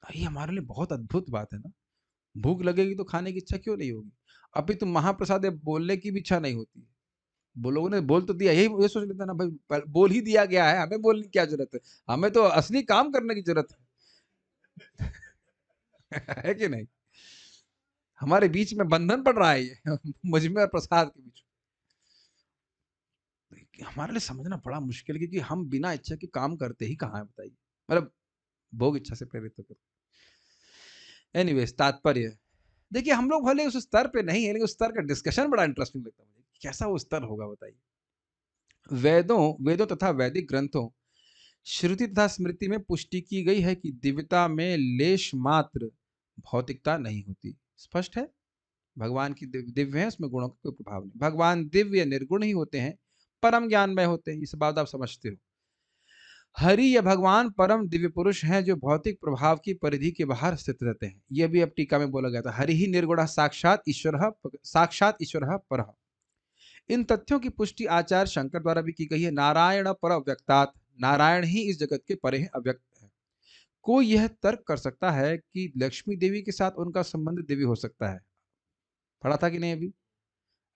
ये हमारे लिए बहुत अद्भुत बात है ना। भूख लगेगी तो खाने की इच्छा क्यों नहीं होगी। अभी तो महाप्रसाद है, बोलने की भी इच्छा नहीं होती है। वो लोगों ने बोल तो दिया, यही ये सोच लेता ना भाई, बोल ही दिया गया है, हमें बोलने की क्या जरूरत है, हमें तो असली काम करने की जरूरत है। है कि नहीं। हमारे बीच में बंधन पड़ रहा है ये मुझमें और प्रसाद के बीच में। हमारे लिए समझना बड़ा मुश्किल है, क्योंकि हम बिना इच्छा के काम करते ही कहाँ है बताइए, मतलब भोग इच्छा से प्रेरित होकर। एनीवेज, तात्पर्य देखिए, हम लोग भले उस स्तर पे नहीं है, लेकिन उस स्तर का डिस्कशन बड़ा इंटरेस्टिंग लगता है मुझे, कैसा वो स्तर होगा बताइए। वेदों वेदों तथा वैदिक ग्रंथों, श्रुति तथा स्मृति में पुष्टि की गई है कि दिव्यता में लेश मात्र भौतिकता नहीं होती। स्पष्ट है, भगवान की दिव्य है, उसमें गुणों का कोई प्रभाव नहीं। भगवान दिव्य निर्गुण ही होते हैं, परम ज्ञानमय होते हैं, इस बात आप समझते हो। हरि या भगवान परम दिव्य पुरुष हैं जो भौतिक प्रभाव की परिधि के बाहर स्थित रहते हैं। यह भी अब टीका में बोला गया था, हरि ही निर्गुण साक्षात ईश्वर पर। इन तथ्यों की पुष्टि आचार्य शंकर द्वारा भी की गई है। नारायण पर अव्यक्तात्, नारायण ही इस जगत के परे हैं, अव्यक्त है। कोई यह तर्क कर सकता है कि लक्ष्मी देवी के साथ उनका संबंध दिव्य हो सकता है, पढ़ा था कि नहीं अभी,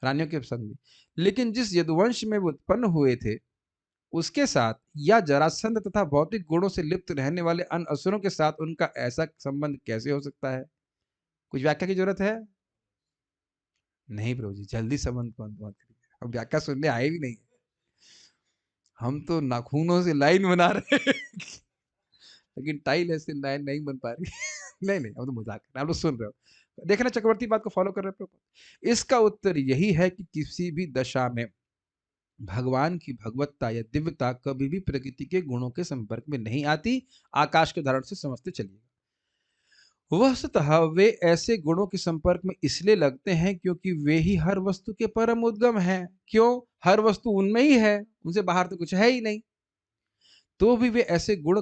रानियों के संग में। लेकिन जिस यदुवंश में वो उत्पन्न हुए थे उसके साथ, या जरासंध तथा भौतिक गुणों से लिप्त रहने वाले अन्य असुरों के साथ उनका ऐसा संबंध कैसे हो सकता है? कुछ व्याख्या की जरूरत है? नहीं प्रभु जी, जल्दी संबंध मत करिए, हम व्याख्या सुनने आए भी नहीं, हम तो नाखूनों से लाइन बना रहे हैं लेकिन टाइल ऐसे लाइन नहीं बन पा रही नहीं नहीं, हम तो मजाक कर रहे हैं, आप लोग सुन रहे हो, देखना चक्रवर्ती बात को फॉलो कर रहे हो। इसका उत्तर यही है कि किसी भी दशा में भगवान की भगवत्ता या दिव्यता कभी भी प्रकृति के गुणों के संपर्क में नहीं आती। आकाश के उदाहरण से समझते चलिए। वस्तुतः वे ऐसे गुणों के संपर्क में इसलिए लगते हैं क्योंकि वे ही हर वस्तु के परम उद्गम हैं। क्यों? हर वस्तु उनमें ही है, उनसे बाहर तो कुछ है ही नहीं, तो भी वे ऐसे गुण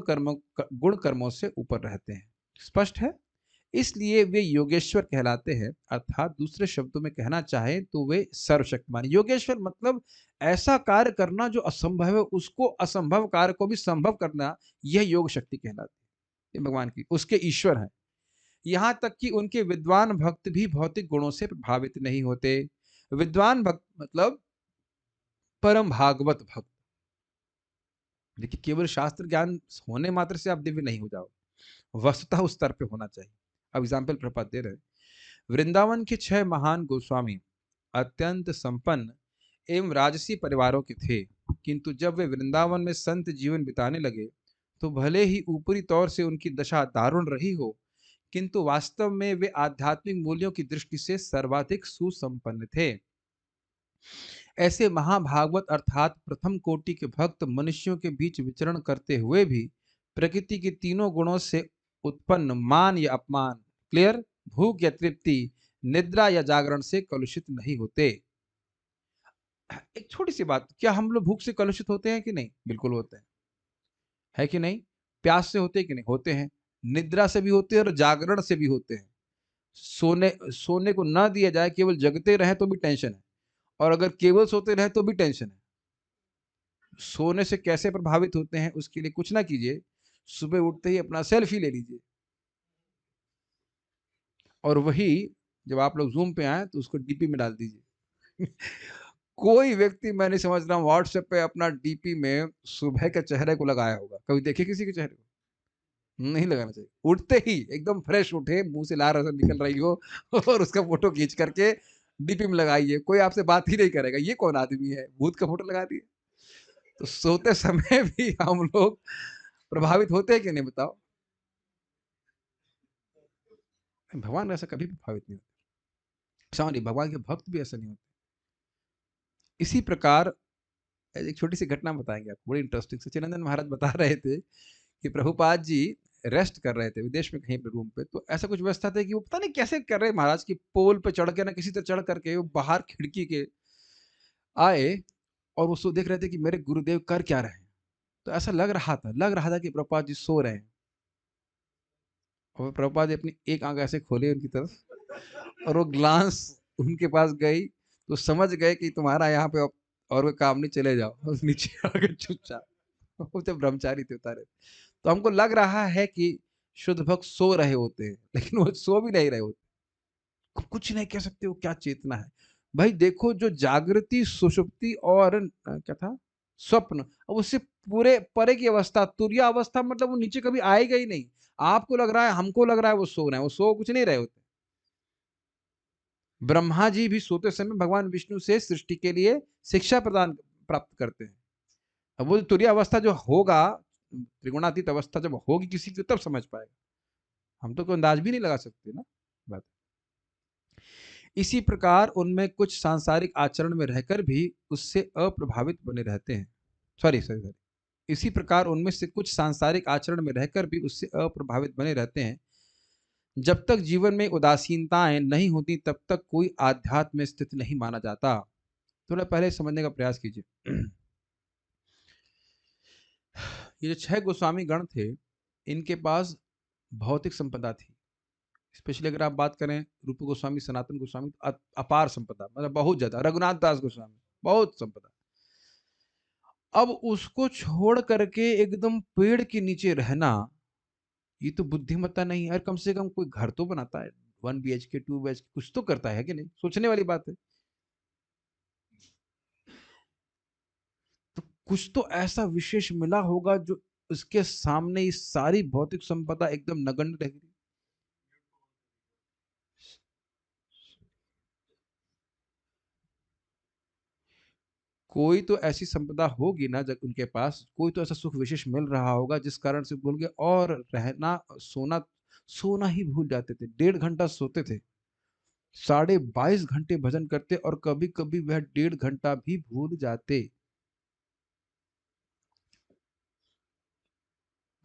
कर्मों से ऊपर रहते हैं। स्पष्ट है? इसलिए वे योगेश्वर कहलाते हैं, अर्थात दूसरे शब्दों में कहना चाहे तो वे सर्वशक्तिमान। योगेश्वर मतलब ऐसा कार्य करना जो असंभव है, उसको असंभव कार्य को भी संभव करना, यह योग शक्ति कहलाती है। ये भगवान की, उसके ईश्वर हैं। यहां तक कि उनके विद्वान भक्त भी भौतिक गुणों से प्रभावित नहीं होते। विद्वान भक्त मतलब परम भागवत भक्त। देखिए, केवल शास्त्र ज्ञान होने मात्र से आप दिव्य नहीं हो जाओगे, वस्तुतः उस स्तर पे होना चाहिए। अब एग्जाम्पल प्रपात दे रहे हैं। वृंदावन के 6 महान गोस्वामी अत्यंत संपन्न एवं राजसी परिवारों के थे, किंतु जब वे वृंदावन में संत जीवन बिताने लगे तो भले ही ऊपरी तौर से उनकी दशा दारुण रही हो, किंतु वास्तव में वे आध्यात्मिक मूल्यों की दृष्टि से सर्वाधिक सुसंपन्न थे। ऐसे महाभागवत अर्थात प्रथम कोटि के भक्त मनुष्यों के बीच विचरण करते हुए भी प्रकृति के तीनों गुणों से उत्पन्न मान या अपमान, क्लियर, भूख या तृप्ति, निद्रा या जागरण से कलुषित नहीं होते। एक छोटी सी बात, क्या हम लोग भूख से कलुषित होते हैं कि नहीं? बिल्कुल होते हैं, है कि नहीं? प्यास से होते हैं कि नहीं? होते हैं। निद्रा से भी होते हैं और जागरण से भी होते हैं। सोने को ना दिया जाए, केवल जगते रहे तो भी टेंशन है, और अगर केवल सोते रहे तो भी टेंशन है। सोने से कैसे प्रभावित होते हैं, उसके लिए कुछ ना कीजिए, सुबह उठते ही अपना सेल्फी ले लीजिए, और वही जब आप लोग जूम पे आए तो उसको डीपी में डाल दीजिए कोई व्यक्ति, मैं नहीं समझ रहा हूँ, व्हाट्सएप पे अपना डीपी में सुबह के चेहरे को लगाया होगा? कभी देखे किसी के चेहरे को? नहीं लगाना चाहिए। उठते ही एकदम फ्रेश उठे, मुंह से लार रसन निकल रही हो और उसका फोटो खींच करके डीपी में लगाइए, कोई आपसे बात ही नहीं करेगा, ये कौन आदमी है, भूत का फोटो लगा दिए। तो सोते समय भी हम लोग प्रभावित होते हैं कि नहीं, बताओ? भगवान ऐसा कभी प्रभावित नहीं होते। सॉरी, भगवान के भक्त भी ऐसा नहीं होते। इसी प्रकार एक छोटी सी घटना बताएंगे आपको, बड़ी इंटरेस्टिंग। सच्चिदानंद महाराज बता रहे थे कि प्रभुपाद जी रेस्ट कर रहे थे विदेश में कहीं पे रूम पे, तो ऐसा कुछ व्यवस्था थी कि वो पता नहीं कैसे कर रहे महाराज की पोल पे चढ़ के ना, किसी तरह चढ़ करके वो बाहर खिड़की के आए, और वो सो देख रहे थे कि मेरे गुरुदेव कर क्या रहे हैं। तो ऐसा लग रहा था कि प्रभुपाद जी सो रहे हैं, और प्रभुपाद जी अपनी एक आंख ऐसे खोले उनकी तरफ, और वो ग्लांस उनके पास गई, तो समझ गए कि तुम्हारा यहाँ पे और कोई काम नहीं, चले जाओ। और नीचे आके चुपचाप, वो जब ब्रह्मचारी थे उतारे। तो हमको लग रहा है कि शुद्ध भक्त सो रहे होते हैं, लेकिन वो सो भी नहीं रहे होते। कुछ नहीं कह सकते वो क्या चेतना है। भाई देखो, जो जागृति, सुषुप्ति और क्या था, स्वप्न, अब उससे पूरे परे की अवस्था, तुरिया अवस्था, मतलब वो नीचे कभी आएगा ही नहीं। आपको लग रहा है, हमको लग रहा है वो सो रहे हैं, वो सो कुछ नहीं रहे होते। ब्रह्मा जी भी सोते समय भगवान विष्णु से सृष्टि के लिए शिक्षा प्रदान प्राप्त करते हैं। अब वो तुरीय अवस्था जो होगा, त्रिगुणातीत अवस्था जब होगी किसी की, तब समझ पाएगा। हम तो कोई अंदाज भी नहीं लगा सकते ना बात। इसी प्रकार उनमें कुछ सांसारिक आचरण में रहकर भी उससे अप्रभावित बने रहते हैं। सॉरी सॉरी सॉरी, इसी प्रकार उनमें से कुछ सांसारिक आचरण में रहकर भी उससे अप्रभावित बने रहते हैं, जब तक जीवन में उदासीनताएं नहीं होती तब तक कोई आध्यात्म में स्थित नहीं माना जाता। थोड़ा पहले समझने का प्रयास कीजिए। ये जो 6 गोस्वामी गण थे, इनके पास भौतिक संपदा थी। स्पेशली अगर आप बात करें रूप गोस्वामी, सनातन गोस्वामी, तो अपार संपदा, मतलब बहुत ज्यादा। रघुनाथ दास गोस्वामी, बहुत संपदा। अब उसको छोड़ करके एकदम पेड़ के नीचे रहना, ये तो बुद्धिमत्ता नहीं है। कम से कम कोई घर तो बनाता है, 1 BHK 2 BHK कुछ तो करता है कि नहीं? सोचने वाली बात है। तो कुछ तो ऐसा विशेष मिला होगा जो उसके सामने ये सारी भौतिक संपदा एकदम नगण्य रह गई। कोई तो ऐसी संपदा होगी ना, जब उनके पास कोई तो ऐसा सुख विशेष मिल रहा होगा जिस कारण से बोल गए, और रहना सोना, सोना ही भूल जाते थे। 1.5 घंटा सोते थे, 22.5 घंटे भजन करते, और कभी कभी वह 1.5 घंटा भी भूल जाते।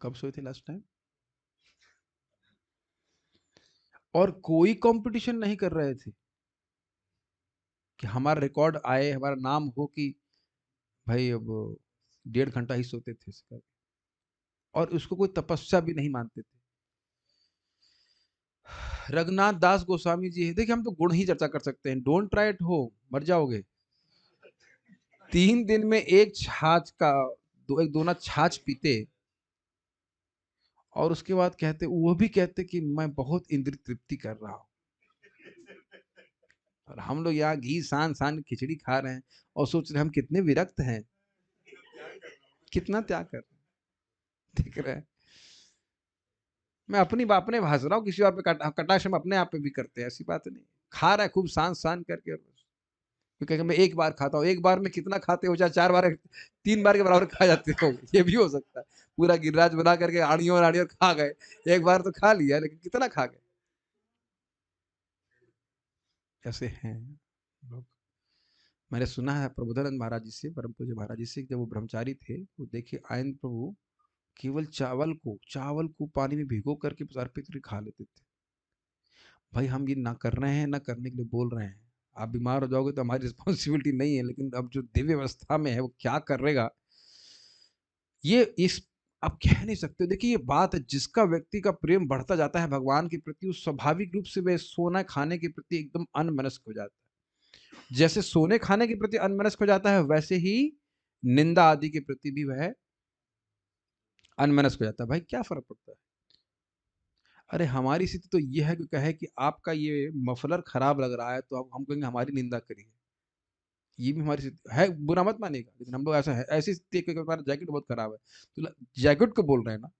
कब सोए थे लास्ट टाइम? और कोई कंपटीशन नहीं कर रहे थे कि हमारा रिकॉर्ड आए, हमारा नाम हो कि भाई अब 1.5 घंटा ही सोते थे इसका। और उसको कोई तपस्या भी नहीं मानते थे। रघुनाथ दास गोस्वामी जी है, देखिए हम तो गुण ही चर्चा कर सकते हैं। डोंट ट्राई एट होम, मर जाओगे। 3 दिन में एक छाछ का एक दोना छाछ पीते, और उसके बाद कहते, वो भी कहते कि मैं बहुत इंद्रिय तृप्ति कर रहा हूं। और हम लोग यहाँ घी सान सान खिचड़ी खा रहे हैं और सोच रहे हैं हम कितने विरक्त हैं, कितना त्याग कर रहे हैं। देख रहे हैं, मैं अपने भाष रहा हूँ, किसी और पे कटाक्ष हम अपने आप पे भी करते हैं, ऐसी बात नहीं। खा रहा है खूब सान सान करके, क्योंकि मैं एक बार खाता हूँ। एक बार में कितना खाते हो, चाहे 4 बार 3 बार के बराबर खा जाते हो, ये भी हो सकता है। पूरा गिरिराज बना करके आड़ियों और आड़ियों खा गए, एक बार तो खा लिया, लेकिन कितना खा गए, कैसे हैं लोग। मैंने सुना है प्रबोधानंद महाराज जी से, परम पूज्य महाराज जी से, जब वो ब्रह्मचारी थे, वो देखे आयन प्रभु केवल चावल को पानी में भिगो करके अर्पित करके खा लेते थे। भाई हम ये ना कर रहे हैं, ना करने के लिए बोल रहे हैं। आप बीमार हो जाओगे तो हमारी रिस्पॉन्सिबिलिटी नहीं है, लेकिन अब जो दिव्य अवस्था में है वो क्या करेगा, ये इस आप कह नहीं सकते। देखिए ये बात है, जिसका व्यक्ति का प्रेम बढ़ता जाता है भगवान के प्रति, उस स्वाभाविक रूप से वह सोना खाने के प्रति एकदम अनमनस्क हो जाता है। जैसे सोने खाने के प्रति अनमनस्क हो जाता है, वैसे ही निंदा आदि के प्रति भी वह अनमनस्क हो जाता है। भाई क्या फर्क पड़ता है? अरे हमारी स्थिति तो ये है कि कहे कि आपका ये मफलर खराब लग रहा है, तो अब हम कहेंगे हमारी निंदा करिए। ये भी हमारी स्थिति है, बुरा मत मानिएगा, लेकिन हम लोग ऐसा है, ऐसी स्थिति है कि हमारा जैकेट बहुत खराब है, तो जैकेट को बोल रहे हैं ना,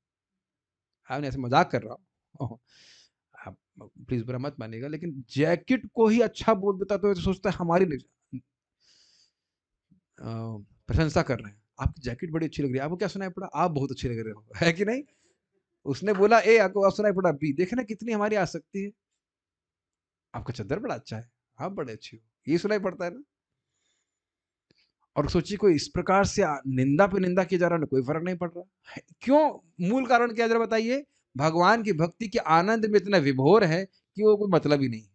आपने ऐसे मजाक कर रहा हूँ। आप प्लीज बुरा मत मानिएगा, लेकिन जैकेट को ही अच्छा बोल देता तो सोचता है हमारी प्रशंसा कर रहे हैं। आपकी जैकेट बड़ी अच्छी लग रही है, आपको क्या सुनाई पड़ा? आप बहुत अच्छे लग रहे हो, है कि नहीं? उसने बोला ए, आपको सुनाई पड़ा बी। देखे ना कितनी हमारी आसक्ति है। आपका चद्दर बड़ा अच्छा है, आप बड़े अच्छे हो, ये सुनाई पड़ता है ना। और सोचिए कोई इस प्रकार से निंदा पे निंदा किया जा रहा है, कोई फर्क नहीं पड़ रहा है। क्यों? मूल कारण क्या जरा बताइए। भगवान की भक्ति के आनंद में इतना विभोर है कि वो कोई मतलब ही नहीं है।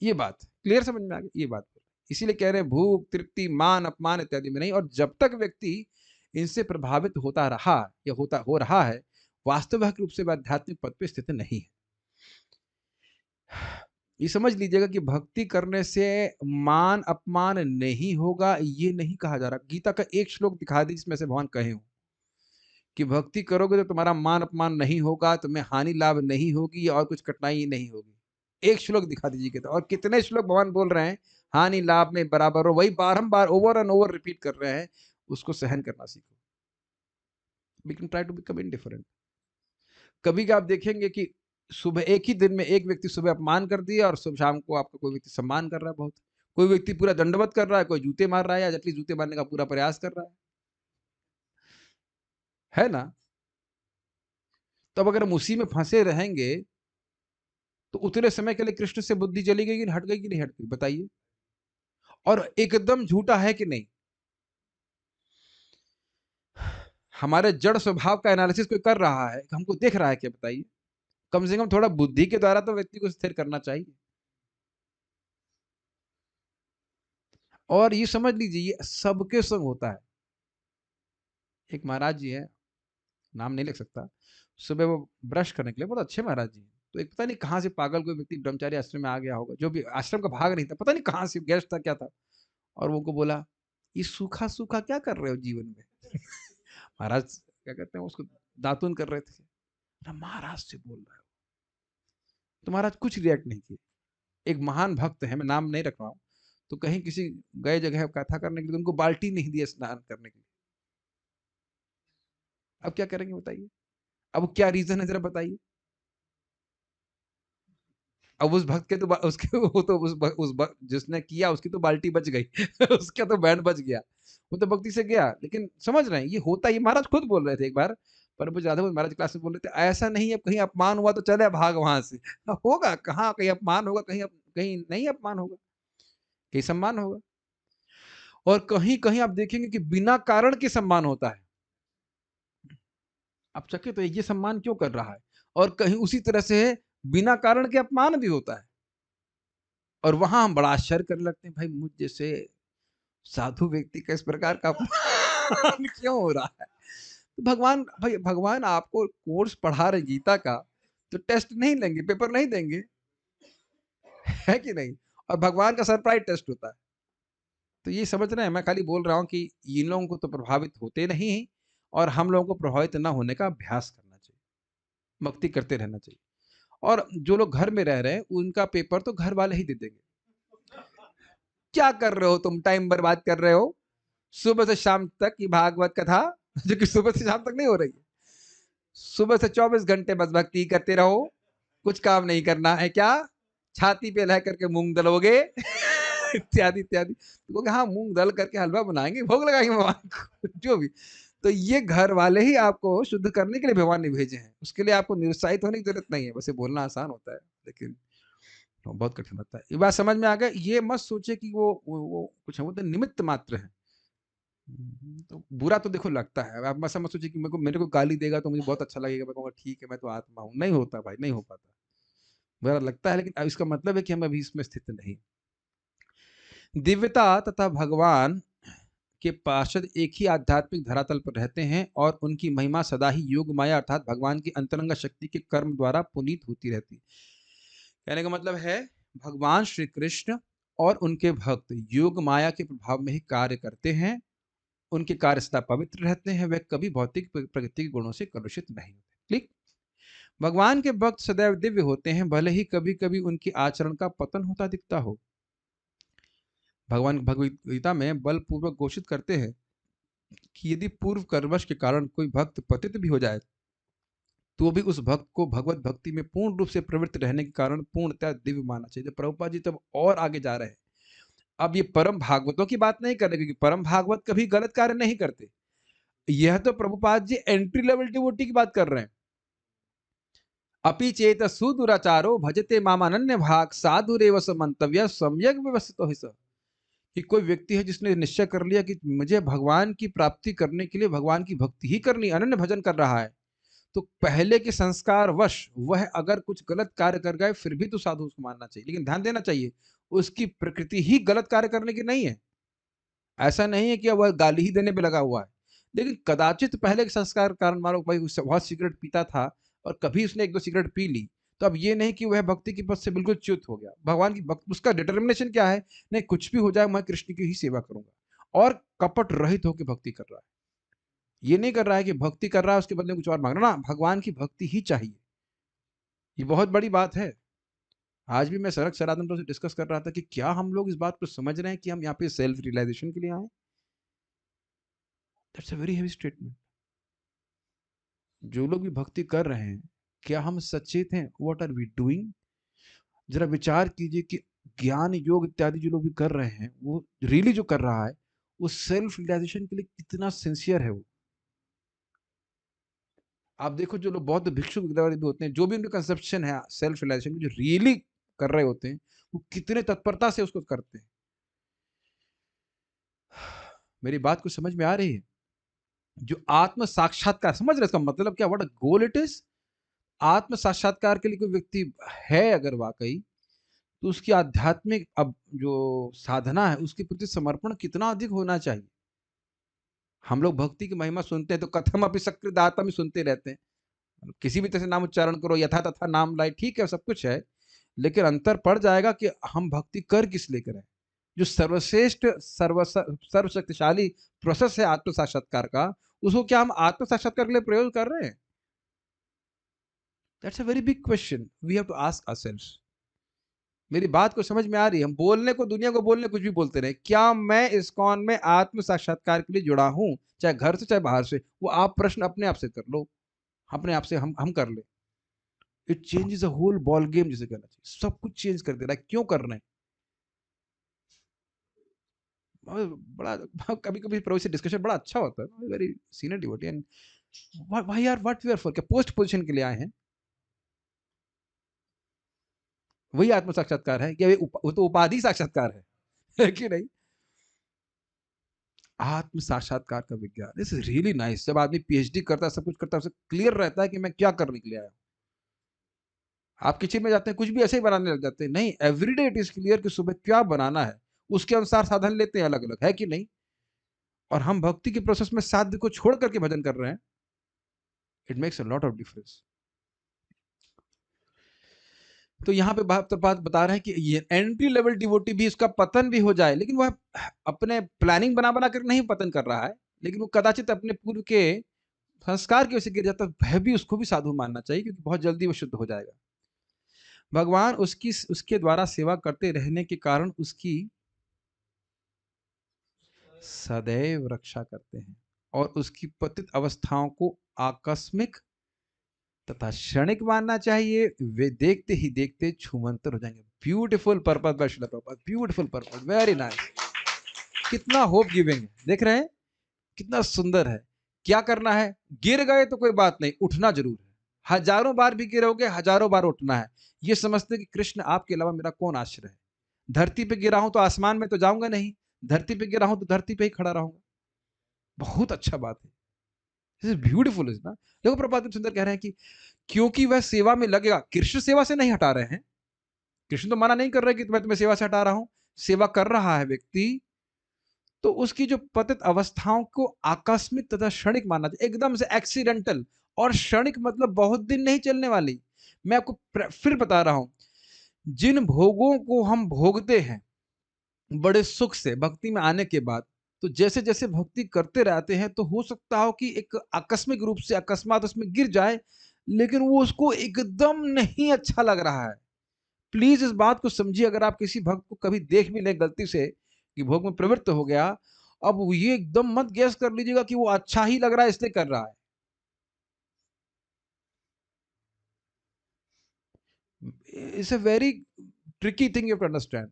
ये बात क्लियर समझ में आ गई? ये बात इसीलिए कह रहे हैं भूख तृप्ति मान अपमान इत्यादि में नहीं। और जब तक व्यक्ति इनसे प्रभावित होता रहा या होता हो रहा है, वास्तविक रूप से आध्यात्मिक पद पे स्थित नहीं है। ये समझ लीजिएगा कि भक्ति करने से मान अपमान नहीं होगा, ये नहीं कहा जा रहा। गीता का एक श्लोक दिखा दी जिसमें से भगवान कहे हो कि भक्ति करोगे तो तुम्हारा मान अपमान नहीं होगा, तुम्हें हानि लाभ नहीं होगी और कुछ कठिनाई नहीं होगी। एक श्लोक दिखा दीजिए कहता। और कितने श्लोक भगवान बोल रहे हैं हानि लाभ में बराबर हो, वही बारंबार ओवर एंड ओवर रिपीट कर रहे हैं। उसको सहन करना सीखो। We can try to become indifferent. कभी आप देखेंगे कि सुबह एक ही दिन में एक व्यक्ति सुबह अपमान कर दिया और सुबह शाम को आपका कोई व्यक्ति सम्मान कर रहा है बहुत। कोई व्यक्ति पूरा दंडवत कर रहा है, कोई जूते मार रहा है या एटलीस्ट जूते मारने का पूरा प्रयास कर रहा है ना। तो अब अगर हम उसी में फंसे रहेंगे तो उतने समय के लिए कृष्ण से बुद्धि चली गई कि हट गई कि नहीं हट गई, बताइए। और एकदम झूठा है कि नहीं? हमारे जड़ स्वभाव का एनालिसिस कोई कर रहा है, हमको देख रहा है क्या, बताइए। कम से कम थोड़ा बुद्धि के द्वारा तो व्यक्ति को स्थिर करना चाहिए। और ये समझ लीजिए ये सबके संग होता है। एक महाराज जी है, नाम नहीं लिख सकता, सुबह वो ब्रश करने के लिए, बहुत अच्छे महाराज जी हैं। तो एक पता नहीं कहाँ से पागल कोई व्यक्ति ब्रह्मचारी आश्रम में आ गया होगा, जो भी आश्रम का भाग नहीं था, पता नहीं कहाँ से गेस्ट था क्या था, और वो को बोला ये सूखा सूखा क्या कर रहे हो जीवन में। महाराज क्या कहते हैं उसको, दातुन कर रहे थे ना, महाराज से बोल रहा है। तो महाराज कुछ रिएक्ट नहीं किए। एक महान भक्त है, मैं नाम नहीं रख रहा हूँ, तो कहीं किसी गए जगह कथा करने के लिए, तो उनको बाल्टी नहीं दिया स्नान करने के लिए। अब क्या करेंगे बताइए, अब क्या रीजन है जरा बताइए। अब उस भक्त के तो उसके वो तो जिसने किया उसकी तो बाल्टी बच गई। उसका तो बैंड बच गया, वो तो भक्ति से गया। लेकिन समझ रहे हैं ये होता, ये महाराज खुद बोल रहे थे एक बार, पर मुझे राधा महाराज क्लास में बोल रहे थे ऐसा नहीं है कहीं अपमान हुआ तो चले भाग वहां से। होगा कहाँ, कहीं अपमान होगा, कहीं नहीं अपमान होगा, कहीं सम्मान होगा। और कहीं कहीं आप देखेंगे कि बिना कारण के सम्मान होता है। आप चकित तो ये सम्मान क्यों कर रहा है। और कहीं उसी तरह से बिना कारण के अपमान भी होता है। और वहां हम बड़ा आश्चर्य करने लगते हैं, भाई मुझ जैसे साधु व्यक्ति का इस प्रकार का अपमान क्यों हो रहा है। तो भगवान, भाई भगवान आपको कोर्स पढ़ा रहे गीता का, तो टेस्ट नहीं लेंगे, पेपर नहीं देंगे, है कि नहीं। और भगवान का सरप्राइज टेस्ट होता है। तो ये समझ रहे हैं, मैं खाली बोल रहा हूँ कि इन लोगों को तो प्रभावित होते नहीं, और हम लोगों को प्रभावित ना होने का अभ्यास करना चाहिए, भक्ति करते रहना चाहिए। और जो लोग घर में रह रहे हैं उनका पेपर तो घर वाले ही दे देंगे। क्या कर रहे हो तुम, टाइम बर्बाद कर रहे हो सुबह से शाम तक की भागवत कथा, जो कि सुबह से शाम तक नहीं हो रही है। सुबह से 24 घंटे बस भक्ति करते रहो, कुछ काम नहीं करना है क्या, छाती पे लह करके मूंग दलोगे। इत्यादि इत्यादि। तो हाँ मूंग दल करके हलवा बनाएंगे, भोग लगाएंगे भगवान को, जो भी। तो ये घर वाले ही आपको शुद्ध करने के लिए भगवान ने भेजे हैं, उसके लिए आपको निरुत्साहित होने की जरूरत नहीं है। वैसे बोलना आसान होता है, लेकिन बहुत कठिन होता है। ये बात समझ में आ गया। ये मत सोचे कि वो कुछ है, वो तो निमित्त मात्र है। तो बुरा तो देखो लगता है, आप मत सोचिए कि मेरे को गाली देगा तो मुझे बहुत अच्छा लगेगा, मैं कहूँगा ठीक है मैं तो आत्मा हूँ। नहीं होता भाई, नहीं हो पाता। बुरा लगता है, लेकिन अब इसका मतलब है कि हम अभी इसमें स्थित नहीं। दिव्यता तथा भगवान के पार्षद एक ही आध्यात्मिक धरातल पर रहते हैं, और उनकी महिमा सदा ही योग माया अर्थात भगवान की अंतरंग शक्ति के कर्म द्वारा पुनीत होती रहती। कहने का मतलब है भगवान श्री कृष्ण और उनके भक्त योग माया के प्रभाव में ही कार्य करते हैं। उनके कार्य सदा पवित्र रहते हैं, वे कभी भौतिक प्रकृति के गुणों से कलुषित नहीं होते। ठीक। भगवान के भक्त सदैव दिव्य होते हैं, भले ही कभी कभी उनके आचरण का पतन होता दिखता हो। भगवान भगवत गीता में बलपूर्वक घोषित करते हैं कि यदि पूर्व कर्मश के कारण कोई भक्त पतित भी हो जाए, तो भी उस भक्त को भगवत भक्ति में पूर्ण रूप से प्रवृत्त रहने के कारण पूर्णतः दिव्य मानना चाहिए। तो प्रभुपाद जी तब और आगे जा रहे हैं। अब ये परम भागवतों की बात नहीं कर रहे, क्योंकि परम भागवत कभी गलत कार्य नहीं करते। यह तो Prabhupada ji entry level devotee की बात कर रहे हैं। अपि चेत सुदुराचारो भजते मामानन्य भाग साधुरेव समन्तव्य सम्यक व्यवस्थितो हि सः। कि कोई व्यक्ति है जिसने निश्चय कर लिया कि मुझे भगवान की प्राप्ति करने के लिए भगवान की भक्ति ही करनी, अनन्य भजन कर रहा है, तो पहले के संस्कार वश वह अगर कुछ गलत कार्य कर गए फिर भी तो साधु उसको मानना चाहिए। लेकिन ध्यान देना चाहिए उसकी प्रकृति ही गलत कार्य करने की नहीं है। ऐसा नहीं है कि वह गाली ही देने पे लगा हुआ है, लेकिन कदाचित पहले के संस्कार कारण मानो भाई उससे बहुत सिगरेट पीता था और कभी उसने एक दो सिगरेट पी ली, तो अब ये नहीं कि वह भक्ति की पथ से बिल्कुल च्युत हो गया। भगवान की भक्ति, उसका डिटर्मिनेशन क्या है, नहीं कुछ भी हो जाए मैं कृष्ण की ही सेवा करूंगा, और कपट रहित होकर भक्ति कर रहा है। ये नहीं कर रहा है कि भक्ति कर रहा है उसके बदले में कुछ और मांग रहा ना, भगवान की भक्ति ही चाहिए। ये बहुत बड़ी बात है। आज भी मैं सरक सराधन से डिस्कस कर रहा था कि क्या हम लोग इस बात को समझ रहे हैं कि हम यहाँ पे सेल्फ रियलाइजेशन के लिए आए। That's a very heavy statement. जो लोग भी भक्ति कर रहे हैं, क्या हम सचेत हैं, व्हाट आर वी डूइंग। जरा विचार कीजिए कि ज्ञान योग इत्यादि जो लोग भी कर रहे हैं, वो रियली जो कर रहा है वो सेल्फ रियलाइजेशन के लिए कितना सिंसियर है। वो आप देखो जो लोग बौद्ध भिक्षु भी होते हैं, जो भी उनका कंसेप्शन है सेल्फ रियलाइजेशन जो रियली कर रहे होते हैं, वो कितने तत्परता से उसको करते हैं। मेरी बात को समझ में आ रही है। जो आत्म साक्षात्कार, समझ रहे इसका मतलब क्या, what a goal it is. आत्म साक्षात्कार के लिए कोई व्यक्ति है अगर वाकई, तो उसकी आध्यात्मिक अब जो साधना है उसके प्रति समर्पण कितना अधिक होना चाहिए। हम लोग भक्ति की महिमा सुनते हैं तो कथमपि सकृदातम ही सुनते रहते हैं। किसी भी तरह से नाम उच्चारण करो, यथा तथा नाम लाए, ठीक है, सब कुछ है। लेकिन अंतर पड़ जाएगा कि हम भक्ति कर किस लिए करें। जो सर्वश्रेष्ठ सर्वशक्तिशाली प्रोसेस है आत्म साक्षात्कार का, उसको क्या हम आत्म साक्षात्कार के लिए प्रयोग कर रहे हैं? That's a very big question we have to ask ourselves. मेरी बात को समझ में आ रही है? हम बोलने को, दुनिया को बोलने कुछ भी बोलते रहे, क्या मैं इस्कॉन में आत्म साक्षात्कार के लिए जुड़ा हूं, चाहे घर से चाहे बाहर से? वो आप प्रश्न अपने आप से कर लो, अपने आप से हम कर ले। It changes a whole ball game, जिसे कहना चाहिए। सब कुछ चेंज कर दे रहा है। क्यों कर रहे हैं? बड़ा कभी कभी प्रभु से डिस्कशन बड़ा अच्छा होता है, very senior devotee. And why are what we are for, क्या पोस्ट पोजीशन के लिए आए हैं? वही आत्म साक्षात्कार है क्या? वो तो उपाधि साक्षात्कार है कि नहीं? आत्म साक्षात्कार का विज्ञान, दिस इज रियली नाइस। जब आदमी पीएचडी करता है, सब कुछ करता है, उसे क्लियर रहता है कि मैं क्या करने के लिए आया हूं। आप किचन में जाते हैं, कुछ भी ऐसे ही बनाने लग जाते हैं? नहीं, एवरीडे इट इज क्लियर कि सुबह क्या बनाना है, उसके अनुसार साधन लेते हैं अलग अलग, है कि नहीं? और हम भक्ति के प्रोसेस में साध्य को छोड़ करके भजन कर रहे हैं। It makes a lot of difference. तो यहाँ पे बात बता रहे हैं कि ये एंट्री लेवल डिवोटी भी, इसका पतन भी हो जाए, लेकिन वह अपने प्लानिंग बना बना कर नहीं पतन कर रहा है, लेकिन वो कदाचित अपने पूर्व के संस्कार की वजह से गिर जाता है, वह भी, उसको भी साधु मानना चाहिए, क्योंकि बहुत जल्दी वो शुद्ध हो जाएगा। भगवान उसके द्वारा सेवा करते रहने के कारण उसकी सदैव रक्षा करते हैं, और उसकी पतित अवस्थाओं को आकस्मिक तथा क्षणिक मानना चाहिए। वे देखते ही देखते छूमंतर हो जाएंगे। Beautiful purpose bye Srila Prabhupada, beautiful purpose, very nice. कितना होप गिविंग है, देख रहे हैं कितना सुंदर है। क्या करना है? गिर गए तो कोई बात नहीं, उठना जरूर है। हजारों बार भी गिरोगे, हजारों बार उठना है। ये समझते कि कृष्ण आपके अलावा मेरा कौन आश्रय है। धरती पे गिरा हूं तो आसमान में तो जाऊंगा नहीं, धरती पे गिरा हूं तो धरती पे ही खड़ा रहूंगा। बहुत अच्छा बात है, दिस इज ब्यूटीफुल, इज ना? देखो प्रभुपाद सुंदर कह रहे हैं कि क्योंकि वह सेवा में लगेगा। कृष्ण सेवा से नहीं हटा रहे हैं, कृष्ण तो मना नहीं कर रहे कि मैं तुम्हें सेवा से हटा रहा हूं। सेवा कर रहा है व्यक्ति, तो उसकी जो पतित अवस्थाओं को आकस्मिक तथा क्षणिक मानना चाहिए, एकदम से एक्सीडेंटल। और क्षणिक मतलब बहुत दिन नहीं चलने वाली। मैं आपको फिर बता रहा हूं, जिन भोगों को हम भोगते हैं बड़े सुख से भक्ति में आने के बाद, तो जैसे जैसे भक्ति करते रहते हैं, तो हो सकता हो कि एक आकस्मिक रूप से अकस्मात उसमें गिर जाए, लेकिन वो उसको एकदम नहीं अच्छा लग रहा है। प्लीज इस बात को समझिए। अगर आप किसी भक्त को कभी देख भी लें गलती से कि भोग में प्रवृत्त हो गया, अब ये एकदम मत गैस कर लीजिएगा कि वो अच्छा ही लग रहा है इसलिए कर रहा है। It's a very tricky thing you to understand.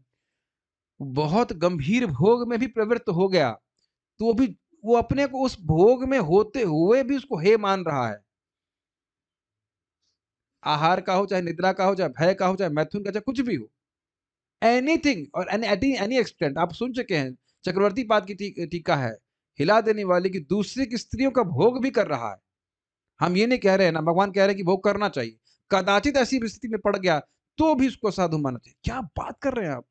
बहुत गंभीर भोग में भी प्रवृत्त हो गया, तो वो भी, वो अपने को उस भोग में होते हुए भी उसको हे मान रहा है। आहार का हो, चाहे निद्रा का हो, चाहे भय का हो, चाहे मैथुन का, चाहे कुछ भी हो, एनीथिंग और एनी एक्सटेंट। आप सुन चुके हैं, चक्रवर्ती पाद की टीका है, हिला देने वाली की दूसरी की स्त्रियों का भोग भी कर रहा है। हम ये नहीं कह रहे हैं ना, भगवान कह रहे हैं कि भोग करना चाहिए। कदाचित ऐसी स्थिति में पड़ गया तो भी उसको साधु मानना चाहिए। क्या बात कर रहे हैं आप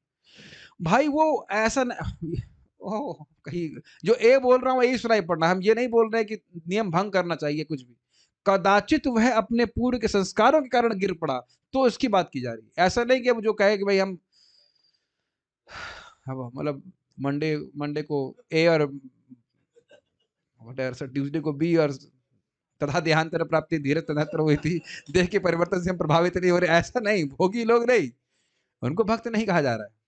भाई? वो ऐसा ओह, कहीं जो ए बोल रहा हूं यही सुनाई पड़ना। हम ये नहीं बोल रहे कि नियम भंग करना चाहिए कुछ भी। कदाचित वह अपने पूर्व के संस्कारों के कारण गिर पड़ा, तो इसकी बात की जा रही है। ऐसा नहीं कि अब जो कहे कि भाई हम, अब मतलब मंडे मंडे को ए और ट्यूसडे को बी, और तथा देहांतर प्राप्ति धीरे तदंतर हुई थी, देह के परिवर्तन से हम प्रभावित नहीं हो रहे। ऐसा नहीं, भोगी लोग नहीं, उनको भक्त नहीं कहा जा रहा है।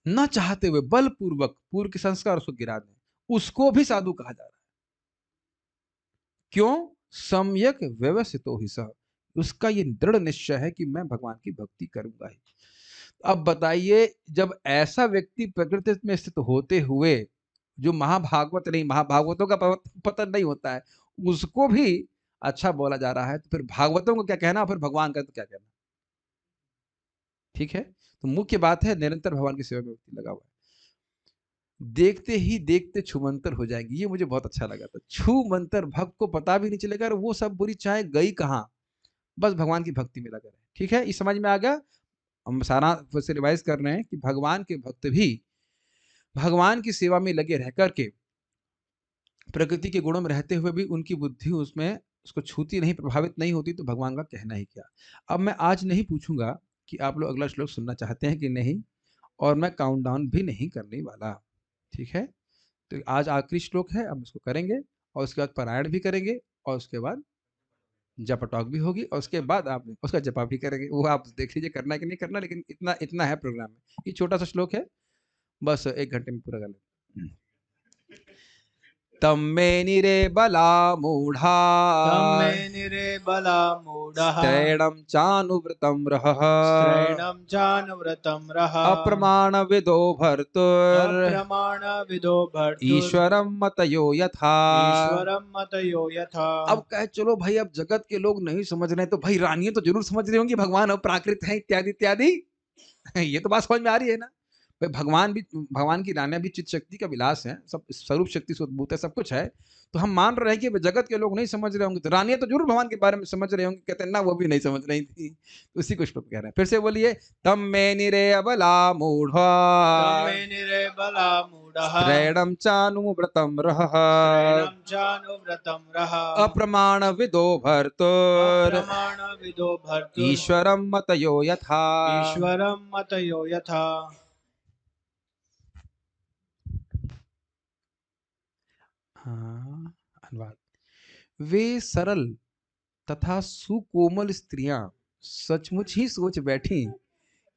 न चाहते हुए बलपूर्वक पूर्व के संस्कार उसको गिरा दें, उसको भी साधु कहा जा रहा है। क्यों? सम्यक व्यवस्थित ही सह, उसका ये दृढ़ निश्चय है कि मैं भगवान की भक्ति करूंगा ही। अब बताइए, जब ऐसा व्यक्ति प्रकृति में स्थित होते हुए, जो महाभागवत नहीं, महाभागवतों का पतन नहीं होता है, उसको भी अच्छा बोला जा रहा है, तो फिर भागवतों को क्या कहना, फिर भगवान का तो क्या कहना? ठीक है, तो मुख्य बात है निरंतर भगवान की सेवा में व्यक्ति लगा हुआ है। देखते ही देखते छूमंतर हो जाएंगे। ये मुझे बहुत अच्छा लगा था। छूमंतर, भक्त को पता भी नहीं चलेगा और वो सब बुरी चाहे गई कहाँ, बस भगवान की भक्ति में लगा रहे। ठीक है, इस समझ में आ गया। हम सारा फिर से रिवाइज कर रहे हैं कि भगवान के भक्त भी भगवान की सेवा में लगे रह करके प्रकृति के गुणों में रहते हुए भी उनकी बुद्धि उसमें उसको छूती नहीं, प्रभावित नहीं होती, तो भगवान का कहना ही क्या। अब मैं आज नहीं पूछूंगा कि आप लोग अगला श्लोक सुनना चाहते हैं कि नहीं, और मैं काउंटडाउन भी नहीं करने वाला। ठीक है, तो आज आखिरी श्लोक है, हम इसको करेंगे और उसके बाद पारायण भी करेंगे और उसके बाद जप टॉक भी होगी और उसके बाद आप उसका जपा भी करेंगे। वो आप देख लीजिए करना है कि नहीं करना, लेकिन इतना इतना है प्रोग्राम में। ये छोटा सा श्लोक है, बस 1 घंटे में पूरा कर लें। तम्मे निरे बला मूढ़ा तम्मे निरे बला मूढ़ः स्त्रैणं चानुव्रतं रहः स्त्रैणं चानुव्रतं रः अप्रमाण विदो भर्तुर् अप्रमाण विदो भर्तुर् ईश्वरं मतयो यथा। ईश्वरं मतयो यथा। अब कहे चलो भाई, अब जगत के लोग नहीं समझ रहे तो भाई रानियां तो जरूर समझ रही होंगी भगवान अब प्राकृत है इत्यादि इत्यादि। ये तो बात समझ में आ रही है ना भाई। भगवान भी, भगवान की रानियां भी चित्त शक्ति का विलास है, सब स्वरूप शक्ति से उद्भूत है, सब कुछ है। तो हम मान रहे हैं कि जगत के लोग नहीं समझ रहे होंगे, तो रानियां तो जरूर भगवान के बारे में समझ रहे होंगे। कहते हैं ना, वो भी नहीं समझ रही थी। तो उसी को श्लोक कह रहे हैं, फिर से बोलिए। तम में निरे अबला मूढ़ा तम्मे निरे बला मूढ़ः स्त्रैणं चानुव्रतं रहः स्त्रैणं चानुव्रतं रः अप्रमाण विदो भर्तुर् अप्रमाण विदो भर्तुर् ईश्वरं मतयो यथा। ईश्वरं मतयो यथा। हाँ, अनुवाद। वे सरल तथा सुकोमल स्त्रियां सचमुच ही सोच बैठी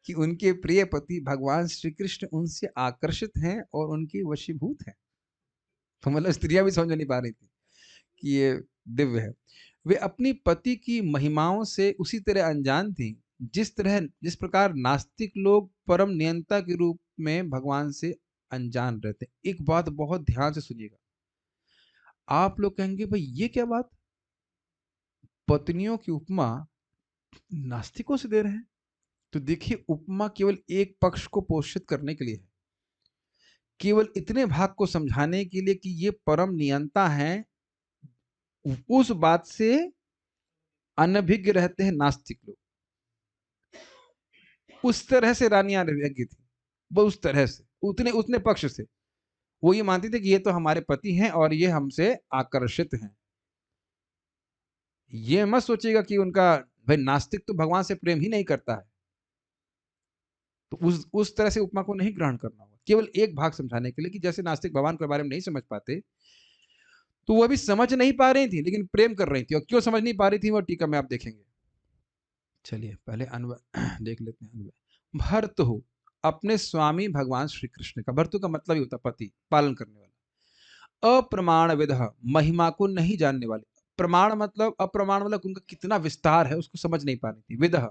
कि उनके प्रिय पति भगवान श्री कृष्ण उनसे आकर्षित हैं और उनके वशीभूत हैं। तो मतलब स्त्रियां भी समझ नहीं पा रही थी कि ये दिव्य है। वे अपनी पति की महिमाओं से उसी तरह अनजान थी जिस प्रकार नास्तिक लोग परम नियंता के रूप में भगवान से अनजान रहते हैं। एक बात बहुत ध्यान से सुनिएगा। आप लोग कहेंगे भाई ये क्या बात, पत्नियों की उपमा नास्तिकों से दे रहे हैं। तो देखिए, उपमा केवल एक पक्ष को पोषित करने के लिए है, केवल इतने भाग को समझाने के लिए कि ये परम नियंता हैं। उस बात से अनभिज्ञ रहते हैं नास्तिक लोग। उस तरह से रानियां अनभिज्ञ थी, वो उस तरह से उतने उतने पक्ष से वो ये मानती थी कि ये तो हमारे पति हैं और ये हमसे आकर्षित हैं। ये मत सोचिएगा कि उनका, भाई नास्तिक तो भगवान से प्रेम ही नहीं करता है। तो उस तरह से उपमा को नहीं ग्रहण करना होगा, केवल एक भाग समझाने के लिए कि जैसे नास्तिक भगवान के बारे में नहीं समझ पाते, तो वो अभी समझ नहीं पा रही थी लेकिन प्रेम कर रही थी। और क्यों समझ नहीं पा रही थी वो टीका में आप देखेंगे। चलिए पहले अन्वय देख लेते हैं। अन्वय। भर्त हो अपने स्वामी भगवान श्री कृष्ण का, भर्तु का मतलब ही होता पति, पालन करने वाला। अप्रमाण विदह, महिमा को नहीं जानने वाले। प्रमाण मतलब, अप्रमाण मतलब उनका कितना विस्तार है उसको समझ नहीं पा रही थी। विदह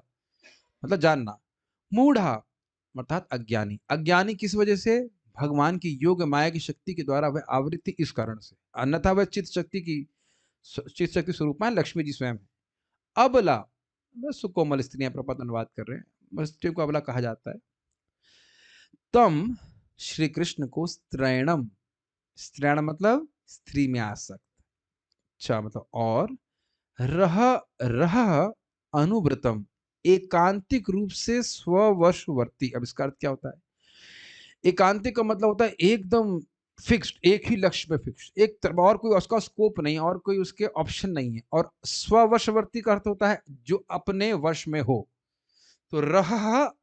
मतलब जानना। मूढ़ा अर्थात अज्ञानी। अज्ञानी किस वजह से? भगवान की योग माया की शक्ति के द्वारा वह आवृत थी, इस कारण से। अन्यथा वह चित्त शक्ति स्वरूप में लक्ष्मी जी स्वयं है। अबला बस सुकोमल स्त्रियां, प्रपद अनुवाद कर रहे हैं, स्त्रियों को अबला कहा जाता है। तम श्री कृष्ण को स्त्रैणम, स्त्रैण मतलब स्त्री में आसक्त, अच्छा मतलब और, रह रह अनुव्रतम एकांतिक रूप से स्ववशवर्ती। अब इसका अर्थ क्या होता है? एकांतिक का मतलब होता है एकदम फिक्स्ड, एक ही लक्ष्य पे फिक्स्ड, एक तरफ, और कोई उसका स्कोप नहीं, और कोई उसके ऑप्शन नहीं है। और स्ववशवर्ती का अर्थ होता है जो अपने वश में हो। तो रह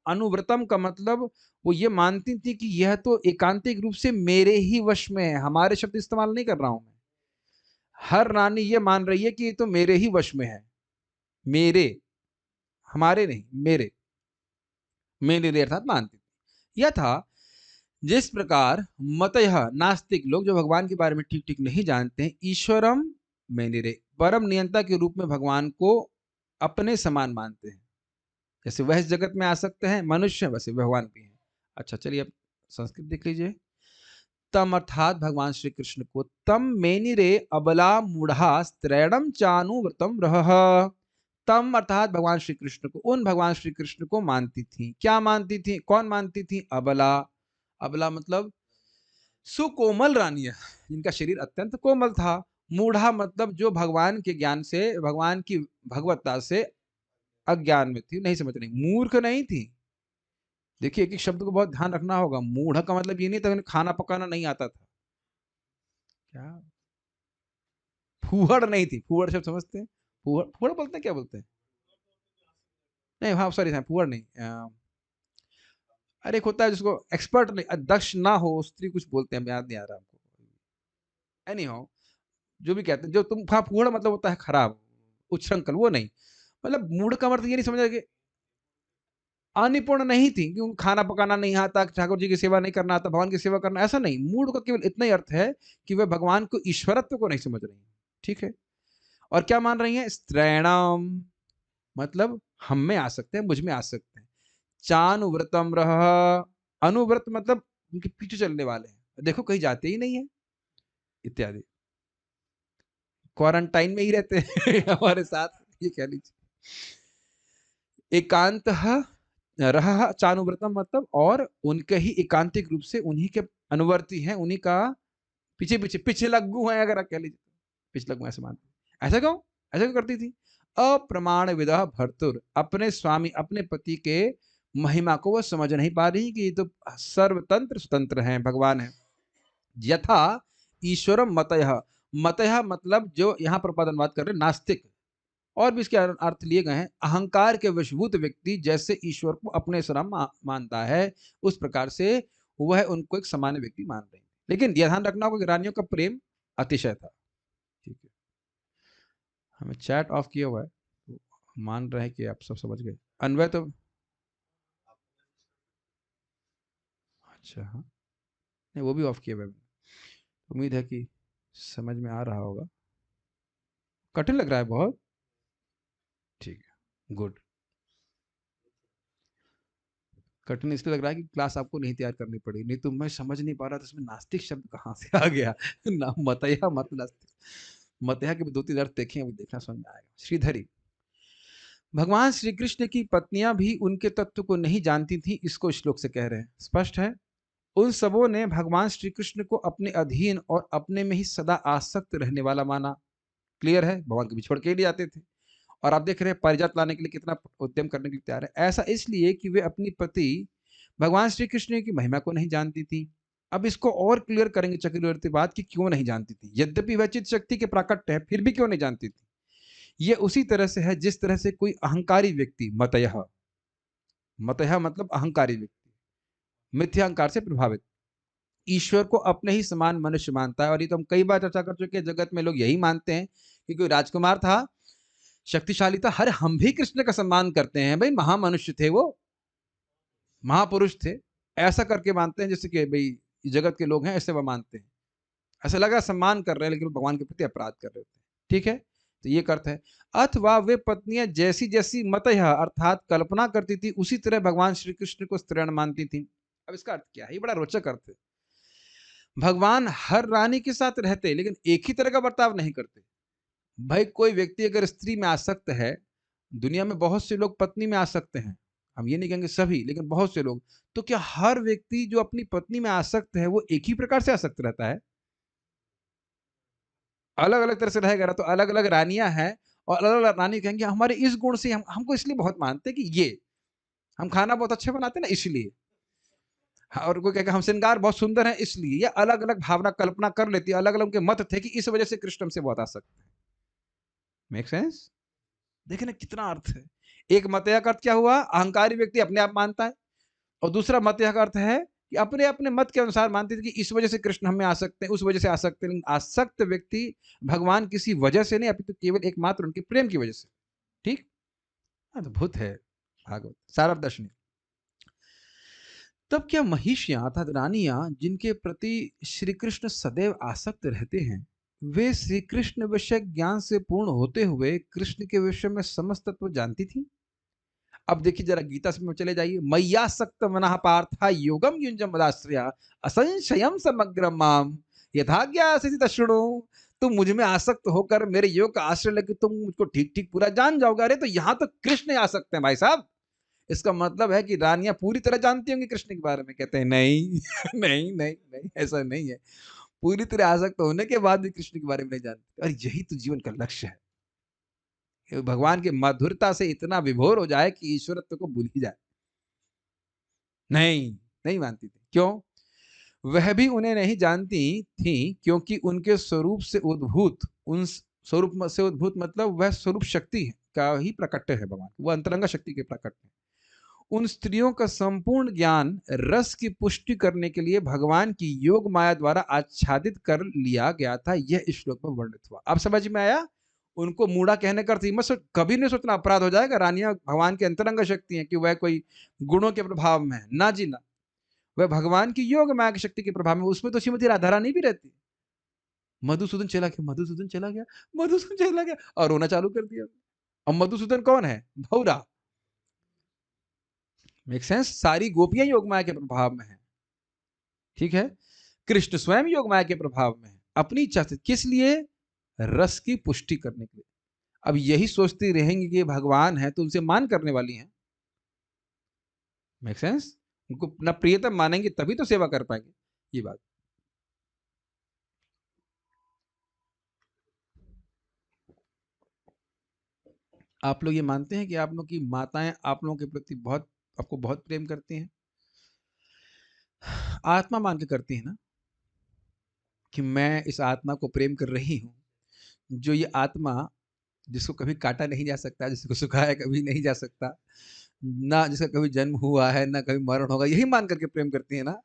अनुव्रतम का मतलब वो ये मानती थी कि यह तो एकांतिक रूप से मेरे ही वश में है। हमारे शब्द इस्तेमाल नहीं कर रहा हूं मैं। हर रानी ये मान रही है कि ये तो मेरे ही वश में है। मेरे, हमारे नहीं, मेरे, मेरे अर्थात मानती थी। यह था जिस प्रकार मतयः नास्तिक लोग जो भगवान के बारे में ठीक ठीक नहीं जानते हैं, ईश्वरम मेनिरे परम नियंता के रूप में भगवान को अपने समान मानते हैं। जैसे वह इस जगत में आ सकते हैं मनुष्य, वैसे भगवान भी हैं। अच्छा चलिए अब संस्कृत देख लीजिए। तम अर्थात भगवान श्री कृष्ण को, तम मेनिरे अबला मूढ़ा स्त्रैणम चानुव्रतम रह। तम अर्थात भगवान श्री कृष्ण को, उन भगवान श्री कृष्ण को मानती थी। क्या मानती थी? कौन मानती थी? अबला। अबला मतलब सुकोमल रानियां, जिनका शरीर अत्यंत कोमल था। मूढ़ा मतलब जो भगवान के ज्ञान से, भगवान की भगवत्ता से अज्ञान में थी, नहीं समझ रही। मूर्ख नहीं थी। देखिए एक एक शब्द को बहुत ध्यान रखना होगा। मूढ़ का मतलब ये नहीं था खाना पकाना नहीं आता था। क्या? फूहड़ नहीं थी। फूहड़ शब्द समझते हैं? फूहड़, फूहड़ बोलते हैं, क्या बोलते हैं? नहीं, हाँ सॉरी, फूहड़ नहीं। अरे एक होता है जिसको एक्सपर्ट नहीं, दक्ष ना हो, स्त्री कुछ बोलते हैं, याद नहीं आ रहा हमको। एनी हाउ, जो भी कहते हैं, जो तुम, हाँ फूहड़ मतलब होता है खराब, उच्छृंखल, वो नहीं। मतलब मूढ़ का मतलब ये नहीं समझा कि अनिपुण नहीं थी, क्योंकि खाना पकाना नहीं आता, ठाकुर जी की सेवा नहीं करना आता, भगवान की सेवा करना, ऐसा नहीं। मूढ़ का केवल इतना ही अर्थ है कि वह भगवान को ईश्वरत्व को नहीं समझ रही। ठीक है। और क्या मान रही हैं? स्त्रैणाम मतलब हम में आ सकते हैं, मुझ में आ सकते हैं। चानुव्रतम रह, अनुव्रत मतलब उनके पीछे चलने वाले हैं, देखो कहीं जाते ही नहीं है इत्यादि, क्वारंटाइन में ही रहते हैं हमारे साथ, ये कह लीजिए। एकांत रह चानुव्रतम मतलब, और उनके ही एकांतिक रूप से उन्हीं के अनुवर्ती हैं, उन्हीं का पीछे पीछे पीछे लग्गू है, अगर आप कह लीजिए, पीछे लग्गू ऐसे मानते। ऐसा क्यों? ऐसा क्यों करती थी? अप्रमाण विदा भर्तुर, अपने स्वामी अपने पति के महिमा को वो समझ नहीं पा रही कि ये तो सर्वतंत्र स्वतंत्र हैं, भगवान है। यथा ईश्वरम मतयः, मतयः मतलब जो यहाँ पर पद अनुवाद कर रहे नास्तिक, और भी इसके अर्थ लिए गए हैं। अहंकार के वशभूत व्यक्ति जैसे ईश्वर को अपने समान मानता है, उस प्रकार से वह उनको एक सामान्य व्यक्ति मान रहे हैं। लेकिन ध्यान रखना होगा कि रानियों का प्रेम अतिशय था। ठीक है, हमें चैट ऑफ किया हुआ है, तो मान रहे हैं कि आप सब समझ गए। अन्वय तो अच्छा, हाँ, नहीं वो भी ऑफ किया हुआ है। उम्मीद है कि समझ में आ रहा होगा। कठिन लग रहा है बहुत? ठीक है, गुड। कठिन इसलिए लग रहा है कि क्लास आपको नहीं तैयार करनी पड़ी, नहीं तो मैं समझ नहीं पा रहा था इसमें नास्तिक शब्द कहाँ से आ गया ना, मतया मत नास्तिक, मतया के दो तीन अर्थ देखें, अभी देखना समझ में आएगा। श्रीधरी, भगवान श्री कृष्ण की पत्नियां भी उनके तत्व को नहीं जानती थी, इसको श्लोक से कह रहे हैं। स्पष्ट है, उन सबों ने भगवान श्री कृष्ण को अपने अधीन और अपने में ही सदा आसक्त रहने वाला माना। क्लियर है, भगवान के बिछोड़ के लिए आते थे, और आप देख रहे हैं पारिजात लाने के लिए कितना उद्यम करने के लिए तैयार है। ऐसा इसलिए कि वे अपनी पति भगवान श्री कृष्ण की महिमा को नहीं जानती थी। अब इसको और क्लियर करेंगे चक्रवर्ती बात कि क्यों नहीं जानती थी। यद्यपि वह चित शक्ति के प्राकट्य है, फिर भी क्यों नहीं जानती थी। ये उसी तरह से है जिस तरह से कोई अहंकारी व्यक्ति, मतयः, मतयः मतलब अहंकारी व्यक्ति, मिथ्या अहंकार से प्रभावित, ईश्वर को अपने ही समान मनुष्य मानता है। और ये तो हम कई बार चर्चा कर चुके हैं, जगत में लोग यही मानते हैं कि कोई राजकुमार था, शक्तिशाली था, हर हम भी कृष्ण का सम्मान करते हैं, भाई महामनुष्य थे वो, महापुरुष थे, ऐसा करके मानते हैं जैसे कि भाई जगत के लोग हैं, ऐसे वह मानते हैं। ऐसा लगा सम्मान कर रहे हैं, लेकिन भगवान के प्रति अपराध कर रहे थे। ठीक है, तो ये अर्थ है। अथवा वे पत्नियां जैसी जैसी मतयः अर्थात कल्पना करती थी, उसी तरह भगवान श्री कृष्ण को स्त्रीण मानती थी। अब इसका अर्थ क्या है? ये बड़ा रोचक अर्थ है। भगवान हर रानी के साथ रहते, लेकिन एक ही तरह का बर्ताव नहीं करते। भाई कोई व्यक्ति अगर स्त्री में आसक्त है, दुनिया में बहुत से लोग पत्नी में आसक्त हैं, हम ये नहीं कहेंगे सभी, लेकिन बहुत से लोग, तो क्या हर व्यक्ति जो अपनी पत्नी में आसक्त है वो एक ही प्रकार से आसक्त रहता है? अलग अलग तरह से रहेगा ना। तो अलग अलग रानियां हैं, और अलग अलग रानी कहेंगे हमारे इस गुण से हमको इसलिए बहुत मानते हैं कि ये हम खाना बहुत अच्छे बनाते हैं ना इसलिए, और कोई कहेगा हम श्रृंगार बहुत सुंदर है इसलिए। ये अलग अलग भावना कल्पना कर लेती है, अलग अलग उनके मत थे कि इस वजह से कृष्ण से बहुत आसक्त है। Make sense? देखिए ना कितना अर्थ है। एक मतया का अर्थ क्या हुआ? अहंकारी व्यक्ति अपने आप मानता है, और दूसरा मतया का अर्थ है कि अपने अपने मत के अनुसार मानते थे कि इस वजह से कृष्ण हमें आ सकते हैं, उस वजह से आ सकते हैं। लेकिन आसक्त व्यक्ति भगवान किसी वजह से नहीं, अपितु केवल एकमात्र उनके प्रेम की वजह से। ठीक, अद्भुत है भागवत सारव दर्शनी। तब क्या महिषियां अर्थात रानियां जिनके प्रति श्री कृष्ण सदैव आसक्त रहते हैं, वे श्री कृष्ण विषय ज्ञान से पूर्ण होते हुए कृष्ण के विषय में समस्त तत्व जानती थी? अब देखिए जरा गीता में चले जाइए। मय्यासक्त मनः पार्था योगम युंजम मदाश्रया असंशयम समग्र माम यथा ज्ञासी तशृणु। तुम मुझ में आसक्त होकर मेरे योग का आश्रय लेकर तुम मुझको ठीक ठीक पूरा जान जाओगे। अरे तो यहाँ तो कृष्ण आसक्त हैं भाई साहब। इसका मतलब है कि रानियां पूरी तरह जानती होंगी कृष्ण के बारे में। कहते हैं नहीं नहीं नहीं नहीं, नहीं, ऐसा नहीं है। पूरी तरह आसक्त होने के बाद भी कृष्ण के बारे में नहीं जानते, और यही तो जीवन का लक्ष्य है कि भगवान की मधुरता से इतना विभोर हो जाए कि ईश्वरत्व को भूल ही जाए। नहीं, नहीं मानती थी। क्यों? वह भी उन्हें नहीं जानती थी, क्योंकि उनके स्वरूप से उद्भूत, उन स्वरूप से उद्भूत मतलब वह स्वरूप शक्ति का ही प्रकट है भगवान, वो अंतरंगा शक्ति के प्रकट है। उन स्त्रियों का संपूर्ण ज्ञान रस की पुष्टि करने के लिए भगवान की योग माया द्वारा आच्छादित कर लिया गया था, यह इस श्लोक में वर्णित हुआ। अब समझ में आया? उनको मूढ़ा कहने का अर्थ मत सोच, कभी नहीं सोचना अपराध हो जाएगा। रानियां भगवान की अंतरंग शक्ति है कि वह कोई गुणों के प्रभाव में है, ना जी ना। वह भगवान की योग माया की शक्ति के प्रभाव में, उसमें तो श्रीमती राधा रानी भी रहती। मधुसूदन चला गया, मधुसूदन चला गया, मधुसूदन चला गया, और रोना चालू कर दिया। अब मधुसूदन कौन है? भौरा। Make sense? सारी गोपियां योग माया के प्रभाव में है, ठीक है। कृष्ण स्वयं योग माया के प्रभाव में है, अपनी इच्छा से। किस लिए? रस की पुष्टि करने के लिए। अब यही सोचती रहेंगी कि भगवान है तो उनसे मान करने वाली हैं। Make sense? उनको अपना प्रियतम मानेंगे तभी तो सेवा कर पाएंगे, ये बात। आप लोग ये मानते हैं कि आप लोग की माताएं आप लोगों के प्रति बहुत, आपको बहुत प्रेम करती हैं? आत्मा मान के करती है ना, कि मैं इस आत्मा को प्रेम कर रही हूं। जो ये आत्मा, जिसको कभी काटा नहीं जा सकता, जिसको सुखाया कभी नहीं जा सकता, ना जिसका कभी जन्म हुआ है ना कभी मरण होगा, यही मान करके प्रेम करती है ना।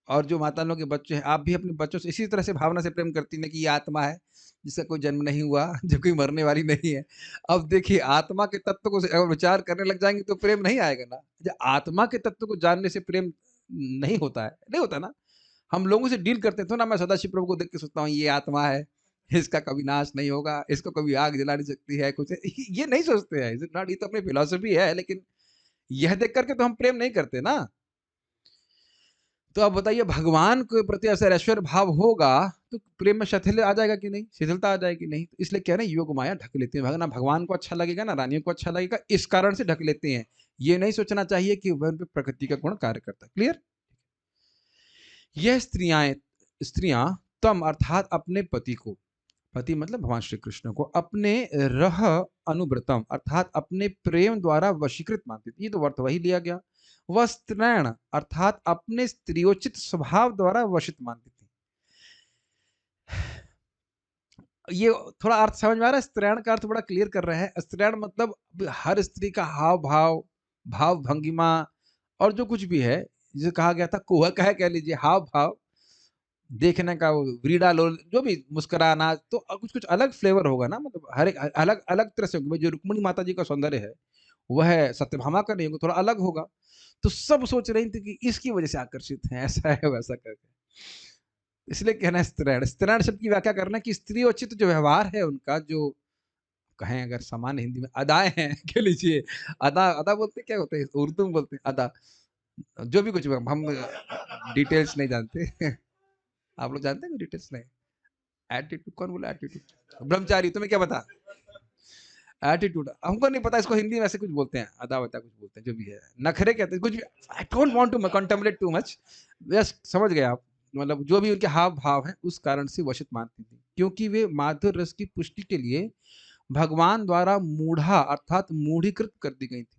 और जो माता लोग के बच्चे हैं, आप भी अपने बच्चों से इसी तरह से भावना से प्रेम करती हैं कि ये आत्मा है जिसका कोई जन्म नहीं हुआ, जो कोई मरने वाली नहीं है। अब देखिए, आत्मा के तत्व को अगर विचार करने लग जाएंगे तो प्रेम नहीं आएगा ना। जब आत्मा के तत्व को जानने से प्रेम नहीं होता है, नहीं होता ना। हम लोगों से डील करते हैं तो ना, मैं सदाशिव प्रभु को देख के सोचता हूँ ये आत्मा है, इसका कभी नाश नहीं होगा, इसको कभी आग जला नहीं सकती है, कुछ ये नहीं सोचते हैं। ये तो अपनी फिलॉसफी है, लेकिन यह देख करके तो हम प्रेम नहीं करते ना। तो आप बताइए, भगवान के प्रति ऐसा ऐश्वर्य भाव होगा तो प्रेम में शिथिल आ जाएगा कि नहीं, शिथिलता आ जाएगी नहीं। तो इसलिए कह रहे हैं योग माया ढक लेते हैं, ना भगवान को अच्छा लगेगा ना रानियों को अच्छा लगेगा, इस कारण से ढक लेते हैं। ये नहीं सोचना चाहिए कि वह उन पर प्रकृति का गुण कार्य करता है। क्लियर? यह स्त्रियां तम अर्थात अपने पति को, पति मतलब भगवान श्री कृष्ण को, अपने रह अनुव्रतम अर्थात अपने प्रेम द्वारा वशीकृत मानती थी। ये तो अर्थ वही लिया गया। वस्त्रैण अर्थात अपने स्त्रियोचित स्वभाव द्वारा वशित मानती थी। ये थोड़ा अर्थ समझ में आ रहा है? स्त्रैण का अर्थ बड़ा क्लियर कर रहे हैं। स्त्रैण मतलब हर स्त्री का हाव भाव, भाव भंगिमा, और जो कुछ भी है, जिसे कहा गया था कुहक है, कह लीजिए, हाव भाव, देखने का वो व्रीडा लोल, जो भी मुस्कुराना, तो कुछ कुछ अलग फ्लेवर होगा ना। मतलब हर एक अलग अलग तरह से होगा। जो रुक्मिणी माता जी का सौंदर्य है, वह सत्यभामा का नहीं होगा, थोड़ा अलग होगा। तो सब सोच रही थी कि इसकी वजह से आकर्षित हैं, ऐसा है वैसा करके। इसलिए कहना है स्त्रीण। स्त्रीण शब्द की व्याख्या करना कि स्त्रियोचित जो व्यवहार है उनका, जो कहें अगर सामान्य हिंदी में अदाएं हैं, कह लीजिए, अदा, अदा बोलते क्या होते हैं उर्दू में? बोलते हैं अदा, जो भी कुछ, हम डिटेल्स नहीं जानते। आप लोग जानते हैं डिटेल्स? नहीं। एटीट्यूड कौन बोला? एटीट्यूड ब्रह्मचारी, तुम्हें क्या पता? एटीट्यूड हमको नहीं पता, इसको हिंदी में ऐसे कुछ बोलते हैं, अदा वता कुछ बोलते हैं, जो भी है, नखरे कहते हैं कुछ भी। I don't want to contemplate too much, just समझ गए आप। मतलब जो भी उनके हाव भाव हैं, उस कारण से वशित मानती थी, क्योंकि वे माधुर रस की पुष्टि के लिए भगवान द्वारा मूढ़ा अर्थात मूढ़ीकृत कर दी गई थी।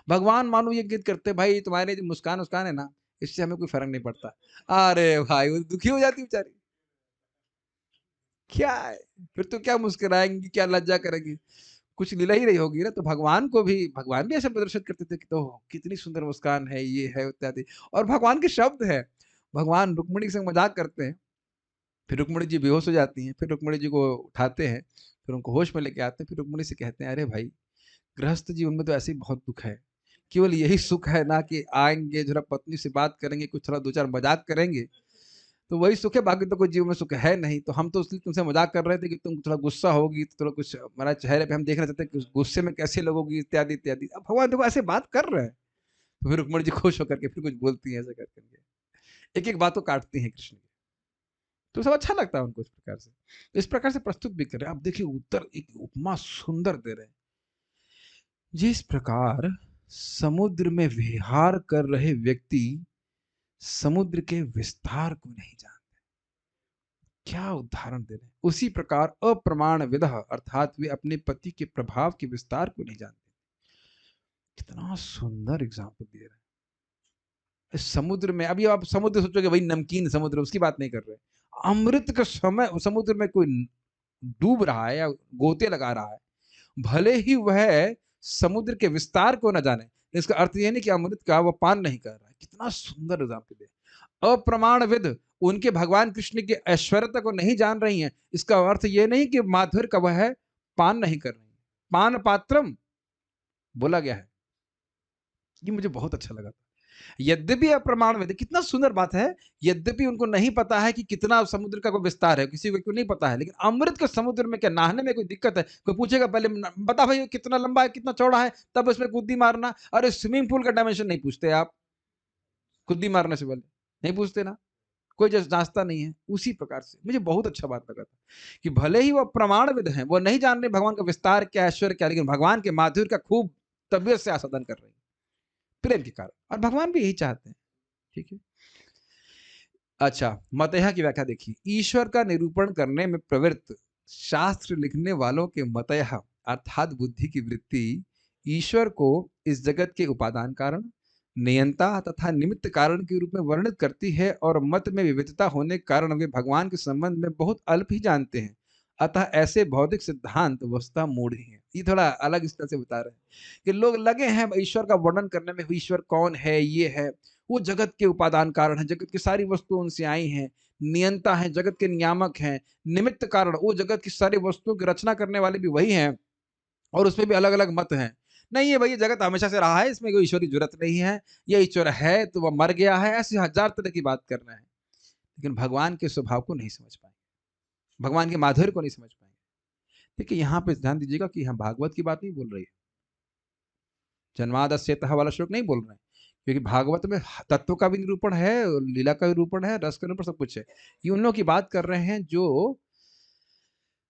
भगवान मानो ये गीत करते, भाई तुम्हारे जो मुस्कान उसकान है ना, इससे हमें कोई फर्क नहीं पड़ता। अरे भाई, वो दुखी हो जाती बेचारी। क्या है? फिर तो क्या मुस्कुराएंगी, क्या लज्जा करेंगी, कुछ लीला ही रही होगी ना। तो भगवान भी ऐसे प्रदर्शित करते थे कि तो कितनी सुंदर मुस्कान है, ये है इत्यादि। और भगवान के शब्द है, भगवान रुक्मिणी से मजाक करते हैं, फिर रुक्मिणी जी बेहोश हो जाती हैं, फिर रुक्मिणी जी को उठाते हैं, फिर उनको होश में लेके आते हैं, फिर रुक्मिणी से कहते हैं, अरे भाई, गृहस्थ जीवन में तो ऐसे ही बहुत दुख है, केवल यही सुख है ना कि आएंगे, जरा पत्नी से बात करेंगे, कुछ थोड़ा दो चार मजाक करेंगे, तो वही सुख है, बाकी तो कोई जीवन में सुख है नहीं। तो हम तो इसलिए तुमसे मजाक कर रहे थे कि तुम थोड़ा गुस्सा होगी तो थोड़ा कुछ हमारा चेहरे पे हम देखना चाहते हैं कि उस गुस्से में कैसे लगोगी, इत्यादि इत्यादि। अब भगवान देखो ऐसे बात कर रहे हैं, तो फिर रुक्मणी जी खुश होकर के फिर कुछ बोलती हैं, ऐसे करके एक एक बात को काटती हैं कृष्ण की। तो सब अच्छा लगता है उनको। इस प्रकार से प्रस्तुत भी कर रहे हैं। आप देखिए, उत्तर एक उपमा सुंदर दे रहे हैं। जिस प्रकार समुद्र में विहार कर रहे व्यक्ति समुद्र के विस्तार को नहीं जानते। क्या उदाहरण दे रहे हैं। उसी प्रकार अप्रमाण विदः अर्थात वे अपने पति के प्रभाव के विस्तार को नहीं जानते। कितना सुंदर एग्जाम्पल दे रहे हैं। इस समुद्र में, अभी आप समुद्र सोचोगे भाई नमकीन समुद्र, उसकी बात नहीं कर रहे। अमृत का समय समुद्र में कोई डूब रहा है या गोते लगा रहा है, भले ही वह समुद्र के विस्तार को न जाने, इसका अर्थ यह नहीं कि अमृत का वह पान नहीं कर रहा है। कितना सुंदर एग्जाम्पल है। अप्रमाण विद, उनके भगवान कृष्ण के ऐश्वर्यता को नहीं जान रही हैं, इसका अर्थ यह नहीं कि माधुर्य का वह पान नहीं कर रही है। पान पात्रम बोला गया है, ये मुझे बहुत अच्छा लगा था। यद्यपि अप्रमाण विद, कितना सुंदर बात है। यद्यपि उनको नहीं पता है कि कितना समुद्र का कोई विस्तार है, किसी को नहीं पता है, लेकिन अमृत के समुद्र में क्या नहाने में कोई दिक्कत है? कोई पूछेगा पहले बता भाई कितना लंबा है, कितना चौड़ा है, तब उसमें कूदी मारना। अरे स्विमिंग पूल का डायमेंशन नहीं पूछते आप कूदी मारने से पहले, नहीं पूछते ना, कोई जांचता नहीं है। उसी प्रकार से मुझे बहुत अच्छा बात लगा था कि भले ही वो प्रमाणविद हैं, वो नहीं जान रहे भगवान का विस्तार क्या, ऐश्वर्य क्या, लेकिन भगवान के माधुर्य का खूब तबियत से आस्वादन कर रहे हैं प्रेम के कारण, और भगवान भी यही चाहते हैं। ठीक है। अच्छा, मतयः की व्याख्या देखिए। ईश्वर का निरूपण करने में प्रवृत्त शास्त्र लिखने वालों के मतयः अर्थात बुद्धि की वृत्ति ईश्वर को इस जगत के उपादान कारण, नियंता तथा निमित्त कारण के रूप में वर्णित करती है, और मत में विविधता होने के कारण वे भगवान के संबंध में बहुत अल्प ही जानते हैं। अतः ऐसे भौतिक सिद्धांत वस्तुतः मूढ़ ही हैं। ये थोड़ा अलग इस तरह से बता रहे हैं कि लोग लगे हैं ईश्वर का वर्णन करने में, ईश्वर कौन है, ये है वो जगत के उपादान कारण है, जगत की सारी वस्तुएं उनसे आई हैं, नियंता है, जगत के नियामक हैं, निमित्त कारण वो जगत की सारी वस्तुओं की रचना करने वाले भी वही हैं, और उसमें भी अलग अलग मत हैं। नहीं, ये भाई जगत हमेशा से रहा है, इसमें कोई ईश्वर की जरूरत नहीं है, ये ईश्वर है तो वह मर गया है, ऐसे हजार तरह की बात करना है। लेकिन भगवान के स्वभाव को नहीं समझ पाएंगे, भगवान के माधुर्य को नहीं समझ पाएंगे। देखिए यहाँ पे ध्यान दीजिएगा कि हम भागवत की बात नहीं बोल रही है, जन्मादस्यतः वाला श्लोक नहीं बोल रहे हैं, क्योंकि भागवत में तत्व का भी निरूपण है, लीला का निरूपण है, रस का निरूपण, सब कुछ है। ये उन लोगों की बात कर रहे हैं जो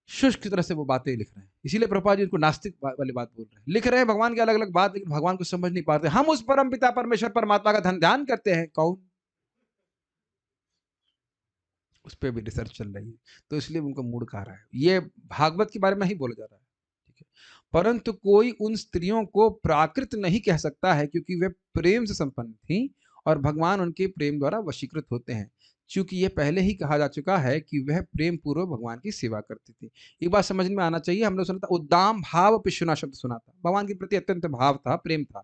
शुष्क तरह से वो बातें लिख रहे हैं। इसीलिए प्रभुपाद जी उनको नास्तिक वाली बात बोल रहे हैं। लिख रहे हैं भगवान की अलग अलग बात, लेकिन भगवान को समझ नहीं पाते। हम उस परम पिता परमेश्वर परमात्मा का ध्यान करते हैं, कौन, उस पर भी रिसर्च चल रही है, तो इसलिए उनको मूड खा रहा है। ये भागवत के बारे में ही बोला जा रहा है, ठीक है। परंतु कोई उन स्त्रियों को प्राकृत नहीं कह सकता है, क्योंकि वे प्रेम से संपन्न थी और भगवान उनके प्रेम द्वारा वशीकृत होते हैं। चूंकि यह पहले ही कहा जा चुका है कि वह प्रेम पूर्वक भगवान की सेवा करती थी। एक बात समझ में आना चाहिए, हम लोग सुना था उद्दाम भाव पिशुना शब्द सुना था, भगवान के प्रति अत्यंत भाव था, प्रेम था।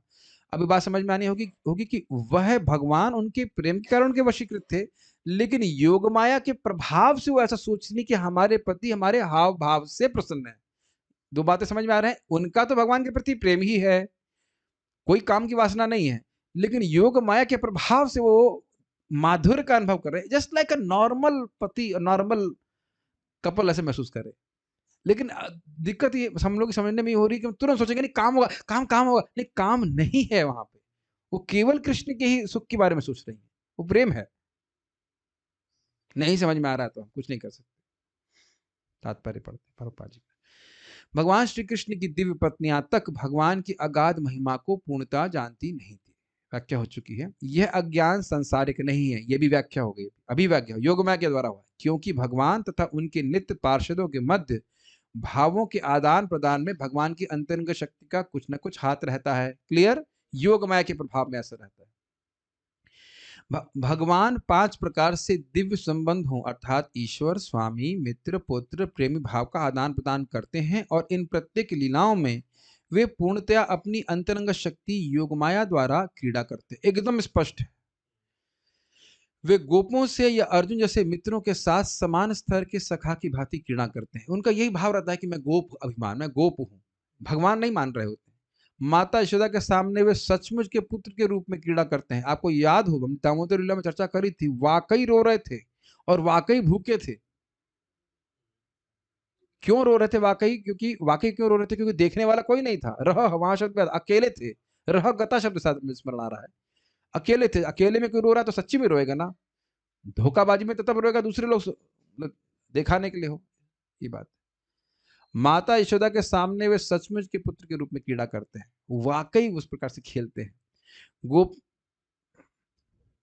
अभी बात समझ में आनी होगी कि वह भगवान उनके प्रेम के कारण उनके वशीकृत थे, लेकिन योग माया के प्रभाव से वो ऐसा सोचनी कि हमारे पति हमारे हाव भाव से प्रसन्न है। दो बातें समझ में आ रहे हैं। उनका तो भगवान के प्रति प्रेम ही है, कोई काम की वासना नहीं है, लेकिन योग माया के प्रभाव से वो माधुर्य का अनुभव कर रहे हैं, जस्ट लाइक अ नॉर्मल पति, नॉर्मल कपल ऐसे महसूस करे। लेकिन दिक्कत ये हम लोग समझने में हो रही कि तुरंत सोचेंगे नहीं काम होगा, काम होगा, नहीं काम नहीं है वहां पे। वो केवल कृष्ण के ही सुख के बारे में सोच रही है, वो प्रेम है। नहीं समझ में आ रहा है तो हम कुछ नहीं कर सकते, तात्पर्य पढ़ते प्रभुपाद जी। भगवान श्री कृष्ण की दिव्य पत्नियां तक भगवान की अगाध महिमा को पूर्णता जानती नहीं थी। व्याख्या हो चुकी है। यह अज्ञान संसारिक नहीं है, यह भी व्याख्या हो गई, अभी व्याख्या योगमाया के द्वारा हुआ, क्योंकि भगवान तथा उनके नित्य पार्षदों के मध्य भावों के आदान प्रदान में भगवान की अंतरंग शक्ति का कुछ न कुछ हाथ रहता है। क्लियर, योगमाया के प्रभाव में ऐसा रहता है। भगवान 5 प्रकार से दिव्य संबंध हो, अर्थात ईश्वर, स्वामी, मित्र, पुत्र, प्रेमी भाव का आदान प्रदान करते हैं, और इन प्रत्येक लीलाओं में वे पूर्णतया अपनी अंतरंग शक्ति योगमाया द्वारा क्रीड़ा करते हैं। एकदम स्पष्ट है। वे गोपों से या अर्जुन जैसे मित्रों के साथ समान स्तर के सखा की भांति क्रीड़ा करते हैं। उनका यही भाव रहता है कि मैं गोप अभिमान, मैं गोप हूं। भगवान नहीं मान रहे होते। माता यशोदा के सामने वे सचमुच के पुत्र के रूप में क्रीड़ा करते हैं। आपको याद हो, हमने दामोदर लीला में चर्चा करी थी, वाकई रो रहे थे और वाकई भूखे थे। क्यों रो रहे थे वाकई? क्योंकि वाकई क्यों रो रहे थे? क्योंकि देखने वाला कोई नहीं था। रह वहां शब्द, अकेले थे। रह गता शब्द स्मरण आ रहा है। अकेले थे। अकेले में कोई रो रहा है तो सच्ची में रोएगा ना, धोखाबाजी में तो तब रोएगा दूसरे लोग दिखाने के लिए हो। ये बात, माता यशोदा के सामने वे सचमुच के पुत्र के रूप में क्रीड़ा करते हैं, वाकई उस प्रकार से खेलते हैं। गोप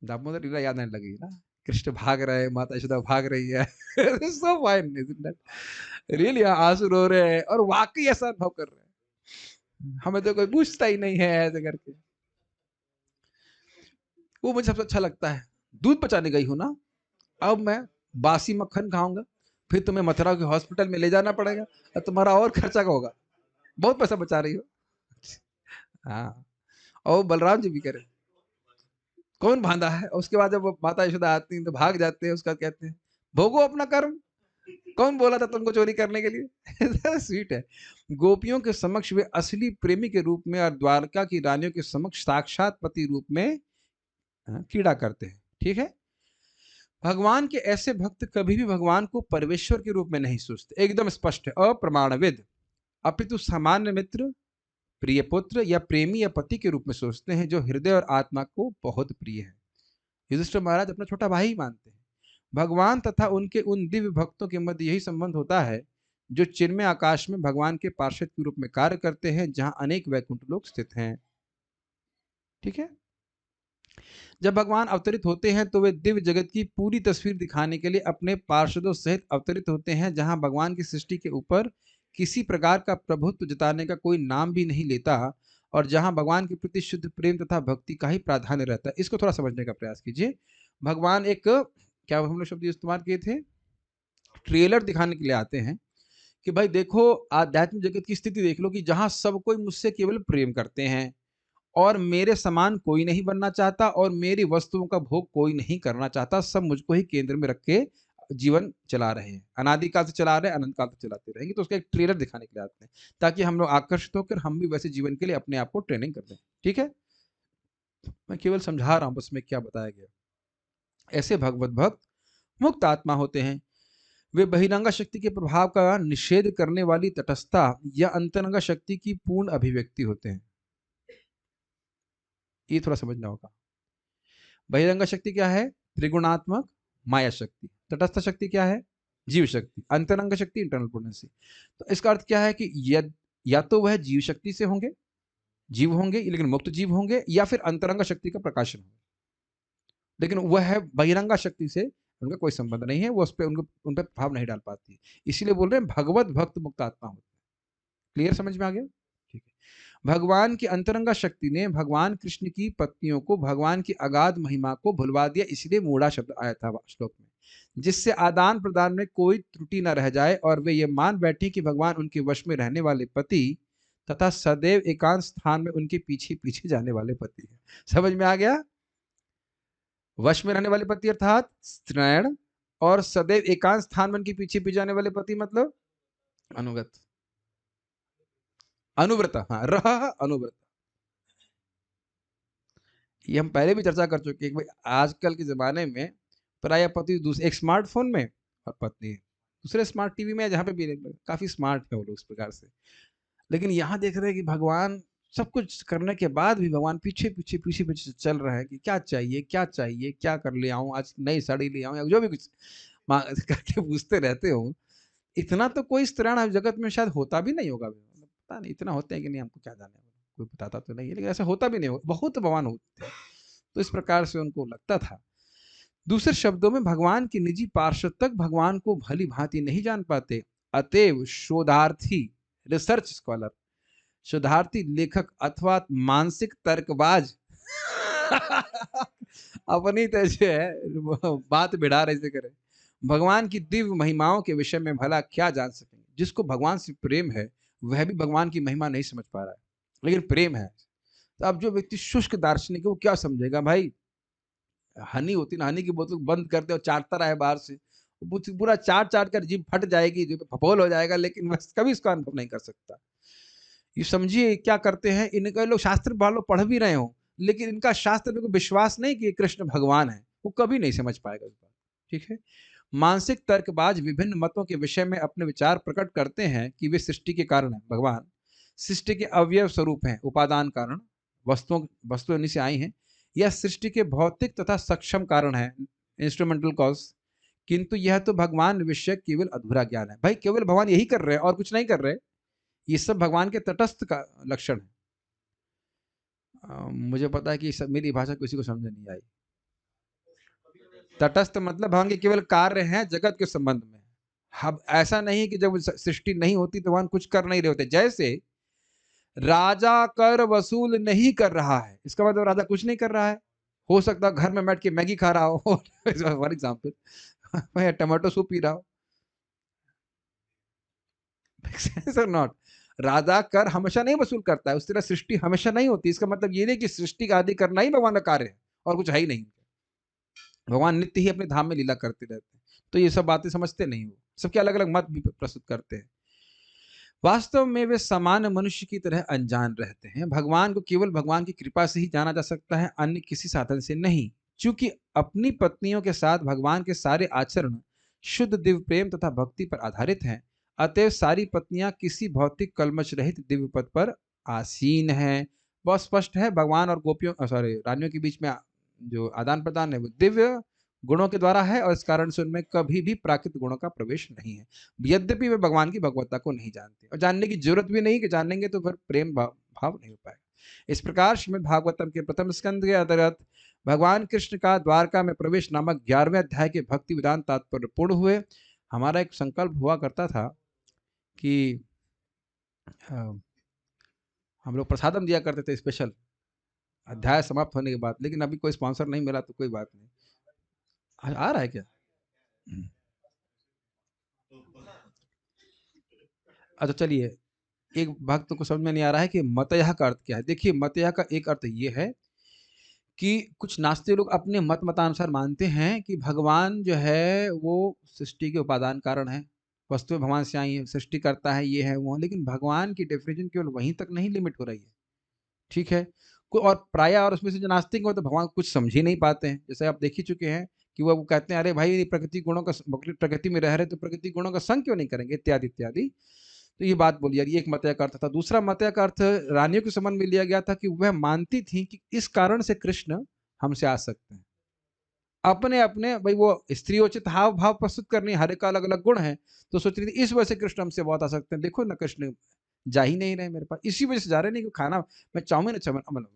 दामोदर लीला याद आने लगी ना, कृष्ण भाग रहे हैं, माता यशोदा भाग रही है। So fine, isn't that really? आंसू रो रहे हैं और वाकई ऐसा अनुभव कर रहे हैं, हमें तो कोई पूछता ही नहीं है ऐसे करके। वो मुझे सबसे अच्छा लगता है। दूध बचाने गई हूं ना, अब मैं बासी मक्खन खाऊंगा, फिर तुम्हें मथुरा के हॉस्पिटल में ले जाना पड़ेगा और तुम्हारा और खर्चा का होगा, बहुत पैसा बचा रही हो। हाँ, और बलराम जी भी करे, कौन बांधा है? उसके बाद जब वो माता यशोदा आती हैं तो भाग जाते हैं, उसका कहते हैं भोगो अपना कर्म, कौन बोला था तुमको चोरी करने के लिए? स्वीट है। गोपियों के समक्ष वे असली प्रेमी के रूप में और द्वारका की रानियों के समक्ष साक्षात पति रूप में कीड़ा करते हैं। ठीक है, भगवान के ऐसे भक्त कभी भी भगवान को परमेश्वर के रूप में नहीं सोचते, एकदम स्पष्ट है, अप्रमाणविद, अपितु सामान्य मित्र, प्रिय पुत्र या प्रेमी या पति के रूप में सोचते हैं, जो हृदय और आत्मा को बहुत प्रिय है। युधिष्ठिर महाराज अपना छोटा भाई ही मानते हैं। भगवान तथा उनके उन दिव्य भक्तों के मध्य यही संबंध होता है, जो चिन्मय आकाश में भगवान के पार्षद के रूप में कार्य करते हैं, जहां अनेक वैकुंठ लोग स्थित हैं। ठीक है, जब भगवान अवतरित होते हैं तो वे दिव्य जगत की पूरी तस्वीर दिखाने के लिए अपने पार्षदों सहित अवतरित होते हैं, जहां भगवान की सृष्टि के ऊपर किसी प्रकार का प्रभुत्व जताने का कोई नाम भी नहीं लेता, और जहां भगवान के प्रति शुद्ध प्रेम तथा भक्ति का ही प्राधान्य रहता है। इसको थोड़ा समझने का प्रयास कीजिए। भगवान एक, क्या हम लोग शब्द इस्तेमाल किए थे, ट्रेलर दिखाने के लिए आते हैं कि भाई देखो, आध्यात्मिक जगत की स्थिति देख लो कि जहां सब कोई मुझसे केवल प्रेम करते हैं और मेरे समान कोई नहीं बनना चाहता और मेरी वस्तुओं का भोग कोई नहीं करना चाहता, सब मुझको ही केंद्र में रख के जीवन चला रहे हैं, अनादिकाल से चला रहे हैं, अनंत काल तक चलाते रहेंगे। तो उसका एक ट्रेलर दिखाने के लिए आते हैं, ताकि हम लोग आकर्षित होकर हम भी वैसे जीवन के लिए अपने आप को ट्रेनिंग कर दें। ठीक है, मैं केवल समझा रहा हूं बस में क्या बताया गया। ऐसे भगवत भक्त मुक्त आत्मा होते हैं। वे बहिरंगा शक्ति के प्रभाव का निषेध करने वाली तटस्थता या अंतरंगा शक्ति की पूर्ण अभिव्यक्ति होते हैं। ये थोड़ा समझना होगा। बहिरंगा शक्ति क्या है? त्रिगुणात्मक माया शक्ति। तटस्थ शक्ति क्या है? जीव शक्ति। अंतरंग शक्ति इंटरनल पोटेंसी। तो इसका अर्थ क्या है कि या तो वह जीव शक्ति से होंगे, जीव होंगे लेकिन मुक्त जीव होंगे, या फिर अंतरंग शक्ति का प्रकाशन होगा, लेकिन वह है बहिरंगा शक्ति से उनका कोई संबंध नहीं है, वो उस पर उन पर प्रभाव नहीं डाल पाती। इसीलिए बोल रहे हैं भगवत भक्त मुक्त आत्मा होते हैं। क्लियर, समझ में आ गया? ठीक है। भगवान की अंतरंगा शक्ति ने भगवान कृष्ण की पत्नियों को भगवान की अगाध महिमा को भुलवा दिया, इसलिए मूढ़ा शब्द आया था श्लोक में, जिससे आदान प्रदान में कोई त्रुटि न रह जाए और वे ये मान बैठी कि भगवान उनके वश में रहने वाले पति तथा सदैव एकांत स्थान में उनके पीछे पीछे जाने वाले पति हैं। समझ में आ गया? वश में रहने वाले पति अर्थात स्त्रैण, और सदैव एकांत स्थान में उनके पीछे पीछे जाने वाले पति मतलब अनुगत, अनुव्रत। हाँ, रह अनुव्रत। ये हम पहले भी चर्चा कर चुके हैं कि भाई आजकल के जमाने में प्राय पति दूसरे एक स्मार्टफोन में और पत्नी दूसरे स्मार्ट टीवी में, जहाँ पे भी काफी स्मार्ट है वो लोग उस प्रकार से। लेकिन यहाँ देख रहे हैं कि भगवान सब कुछ करने के बाद भी भगवान पीछे पीछे पीछे पीछे चल रहे हैं कि क्या चाहिए क्या चाहिए, क्या कर ले आऊं, आज नई साड़ी ले आऊं, या जो भी कुछ करके पूछते रहते हो। इतना तो कोई स्त्रीण जगत में शायद होता भी नहीं होगा, पता नहीं इतना होते हैं कि नहीं, हमको क्या जाने, कोई बताता तो नहीं है, लेकिन ऐसा होता भी नहीं होगा, बहुत भगवान होते हैं। तो इस प्रकार से उनको लगता था। दूसरे शब्दों में भगवान के निजी पार्षद तक भगवान को भली भांति नहीं जान पाते, अतएव शोधार्थी, रिसर्च स्कॉलर, शोधार्थी लेखक अथवा मानसिक तर्कबाज अपनी तरह से है बात बिड़ा रहे से करे, भगवान की दिव्य महिमाओं के विषय में भला क्या जान सकेंगे। जिसको भगवान से प्रेम है वह भी भगवान की महिमा नहीं समझ पा रहा है, लेकिन प्रेम है। तो अब जो व्यक्ति शुष्क दार्शनिक है वो क्या समझेगा भाई? हनी होती ना, हनी की बोतल बंद कर दे और चाटता रहे बाहर से, पूरा चाट चाट कर जीभ फट जाएगी, जीभ फपोल हो जाएगा, लेकिन वह कभी इसका अनुभव नहीं कर सकता। ये समझिए क्या करते हैं, इनके लोग शास्त्र वालों पढ़ भी रहे हो, लेकिन इनका शास्त्र में कोई विश्वास नहीं कि कृष्ण भगवान है, वो कभी नहीं समझ पाएगा इस बात। ठीक है। मानसिक तर्कबाज विभिन्न मतों के विषय में अपने विचार प्रकट करते हैं कि वे सृष्टि के कारण है, भगवान सृष्टि के अवयव स्वरूप हैं, उपादान कारण, वस्तुएं इन्हीं से आई हैं, यह सृष्टि के भौतिक तथा सक्षम कारण है, इंस्ट्रूमेंटल कॉज। किंतु यह तो भगवान विषय केवल अधूरा ज्ञान है। भाई केवल भगवान यही कर रहे हैं और कुछ नहीं कर रहे, ये सब भगवान के तटस्थ का लक्षण है। मुझे पता है कि सब मेरी भाषा किसी को समझ नहीं आई, तटस्थ मतलब भगवान के केवल कार्य हैं जगत के संबंध में। अब ऐसा नहीं कि जब सृष्टि नहीं होती तो भगवान कुछ कर नहीं रहे होते। जैसे राजा कर वसूल नहीं कर रहा है, इसका मतलब राजा कुछ नहीं कर रहा है। हो सकता है घर में बैठ के मैगी खा रहा हो फॉर एग्जाम्पल, या टमाटो सूप पी रहा हो। नॉट, राजा कर हमेशा नहीं वसूल करता है, उस तरह सृष्टि हमेशा नहीं होती। इसका मतलब ये नहीं कि सृष्टि का आदि करना ही भगवान का कार्य है और कुछ है ही नहीं। भगवान नित्य ही अपने धाम में लीला करते रहते हैं। तो ये सब बातें समझते नहीं हो, सबके अलग अलग मत भी प्रस्तुत करते हैं। वास्तव में वे सामान्य मनुष्य की तरह अनजान रहते हैं। भगवान को केवल भगवान की कृपा से ही जाना जा सकता है, अन्य किसी साधन से नहीं। चूंकि अपनी पत्नियों के साथ भगवान के सारे आचरण शुद्ध दिव्य प्रेम तथा भक्ति पर आधारित हैं, अतएव सारी पत्नियां किसी भौतिक कलमश रहित दिव्य पद पर आसीन हैं। बहुत स्पष्ट है, भगवान और गोपियों सॉरी रानियों के बीच में जो आदान प्रदान है वो दिव्य गुणों के द्वारा है, और इस कारण से उनमें कभी भी प्राकृतिक गुणों का प्रवेश नहीं है। यद्यपि वे भगवान की भगवत्ता को नहीं जानते, और जानने की जरूरत भी नहीं, कि जानेंगे तो फिर प्रेम भाव नहीं हो पाएगा। इस प्रकार श्रीमद् भागवतम के प्रथम स्कंद के अंतर्गत भगवान कृष्ण का द्वारका में प्रवेश नामक 11वें अध्याय के भक्ति विधान तात्पर्य पूर्ण हुए। हमारा एक संकल्प हुआ करता था कि हम लोग प्रसादम दिया करते थे स्पेशल अध्याय समाप्त होने के बाद, लेकिन अभी कोई स्पॉन्सर नहीं मिला तो कोई बात नहीं। आ रहा है क्या? अच्छा चलिए, एक भक्त को समझ में नहीं आ रहा है कि मतयः का अर्थ क्या है। देखिए, मतयः का एक अर्थ ये है कि कुछ नास्तिक लोग अपने मतानुसार मानते हैं कि भगवान जो है वो सृष्टि के उपादान कारण है, वस्तुएं भगवान से आई है, सृष्टि करता है, ये है वो है। लेकिन भगवान की डेफिनेशन केवल वहीं तक नहीं लिमिट हो रही है, ठीक है। और प्राय और उसमें से जो नास्तिक हो तो भगवान कुछ समझ ही नहीं पाते हैं। जैसे आप देख ही चुके हैं कि वो कहते हैं अरे भाई प्रकृति गुणों का, प्रकृति में रह रहे तो प्रकृति गुणों का संग क्यों नहीं करेंगे, इत्यादि इत्यादि। तो ये बात बोली यार, ये एक मतया का अर्थ था। दूसरा मतया का अर्थ रानियों के संबंध में लिया गया था कि वह मानती थी कि इस कारण से कृष्ण हमसे आ सकते हैं। अपने अपने भाई वो स्त्रियोचित हाव भाव प्रस्तुत करनी, हर एक का अलग अलग गुण है, तो सोच रही थी इस वजह से कृष्ण हमसे बहुत आ सकते हैं। देखो ना, कृष्ण जा ही नहीं रहे मेरे पास, इसी वजह से जा रहे नहीं कि खाना, मैं चाउमीन अच्छा बना,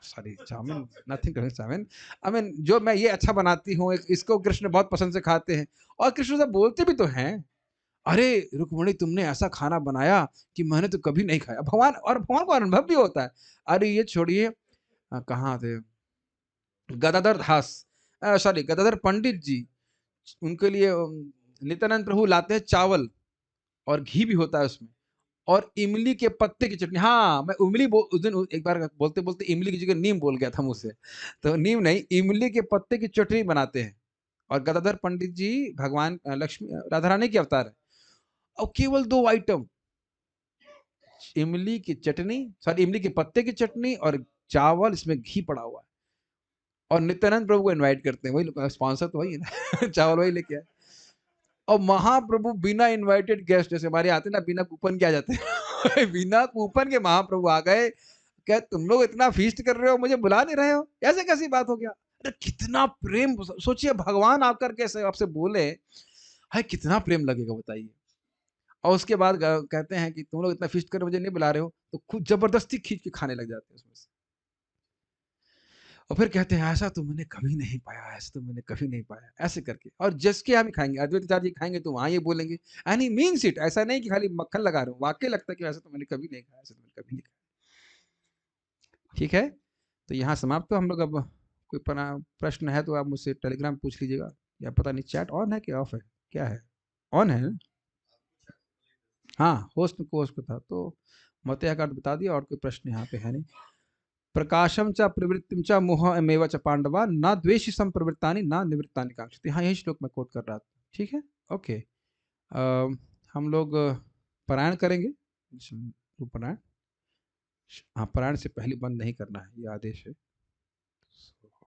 sorry chowmein, nothing to chowmein, I mean जो मैं ये अच्छा बनाती हूँ, इसको कृष्ण बहुत पसंद से खाते हैं। और कृष्ण से बोलते भी तो हैं, अरे रुक्मणी तुमने ऐसा खाना बनाया कि मैंने तो कभी नहीं खाया। भगवान, और भगवान को अनुभव भी होता है। अरे ये छोड़िए, कहाँ थे गदाधर दास, सॉरी गदाधर पंडित जी, उनके लिए नित्यानंद प्रभु लाते हैं चावल, और घी भी होता है उसमें, और इमली के पत्ते की चटनी। हाँ, मैं इमली उस दिन एक बार बोलते बोलते इमली की जगह नीम बोल गया था मुंह से, तो नीम नहीं, इमली के पत्ते की चटनी बनाते हैं। और गदाधर पंडित जी भगवान लक्ष्मी राधा रानी के अवतार है। और केवल 2 आइटम, इमली की चटनी, सॉरी इमली के पत्ते की चटनी, और चावल, इसमें घी पड़ा हुआ है। और नित्यानंद प्रभु को इनवाइट करते हैं, वही स्पॉन्सर तो वही है ना चावल वही लेके आए। और महाप्रभु बिना इनवाइटेड गेस्ट, जैसे हमारे आते ना बिना कूपन के आ जाते हैं बिना कूपन के महाप्रभु आ गए। क्या तुम लोग इतना फीस्ट कर रहे हो, मुझे बुला नहीं रहे हो, ऐसे कैसी बात हो गया। अरे कितना प्रेम, सोचिए भगवान आकर कैसे आपसे बोले, है कितना प्रेम लगेगा बताइए। और उसके बाद कहते हैं कि तुम लोग इतना फीस्ट कर मुझे नहीं बुला रहे हो, तो खुद जबरदस्ती खींच के खाने लग जाते हैं उसमें से। और फिर कहते हैं ऐसा तो मैंने कभी नहीं पाया, ऐसा तो मैंने कभी नहीं पाया, ऐसे करके। और जिसके हम खाएंगे, अद्वैत आचार्य जी खाएंगे तो वहां ये बोलेंगे, एंड ही मीन्स इट, ऐसा नहीं कि खाली मक्खन लगा रहे हो, वाकई लगता है कि ऐसा तो मैंने कभी नहीं खाया, ऐसा तो मैंने कभी नहीं खाया। ठीक है, तो यहाँ समाप्त। तो हम लोग अब कोई प्रश्न है तो आप मुझसे टेलीग्राम पूछ लीजिएगा, या पता नहीं चैट ऑन है कि ऑफ है, क्या है, ऑन है ना? हाँ, होस्ट को होस्ट था, तो मत कार्ड बता दिया, और कोई प्रश्न यहाँ पे है नहीं। प्रकाशम च प्रवृत्तिम च मोहमेव च पांडवा न द्वेषि संप्रवृत्तानि न निवृत्तानि कांक्षति। हाँ, यही श्लोक मैं कोट कर रहा था। ठीक है, ओके। हम लोग पारायण करेंगे, पारायण, हाँ पारायण से पहले बंद नहीं करना है, ये आदेश है।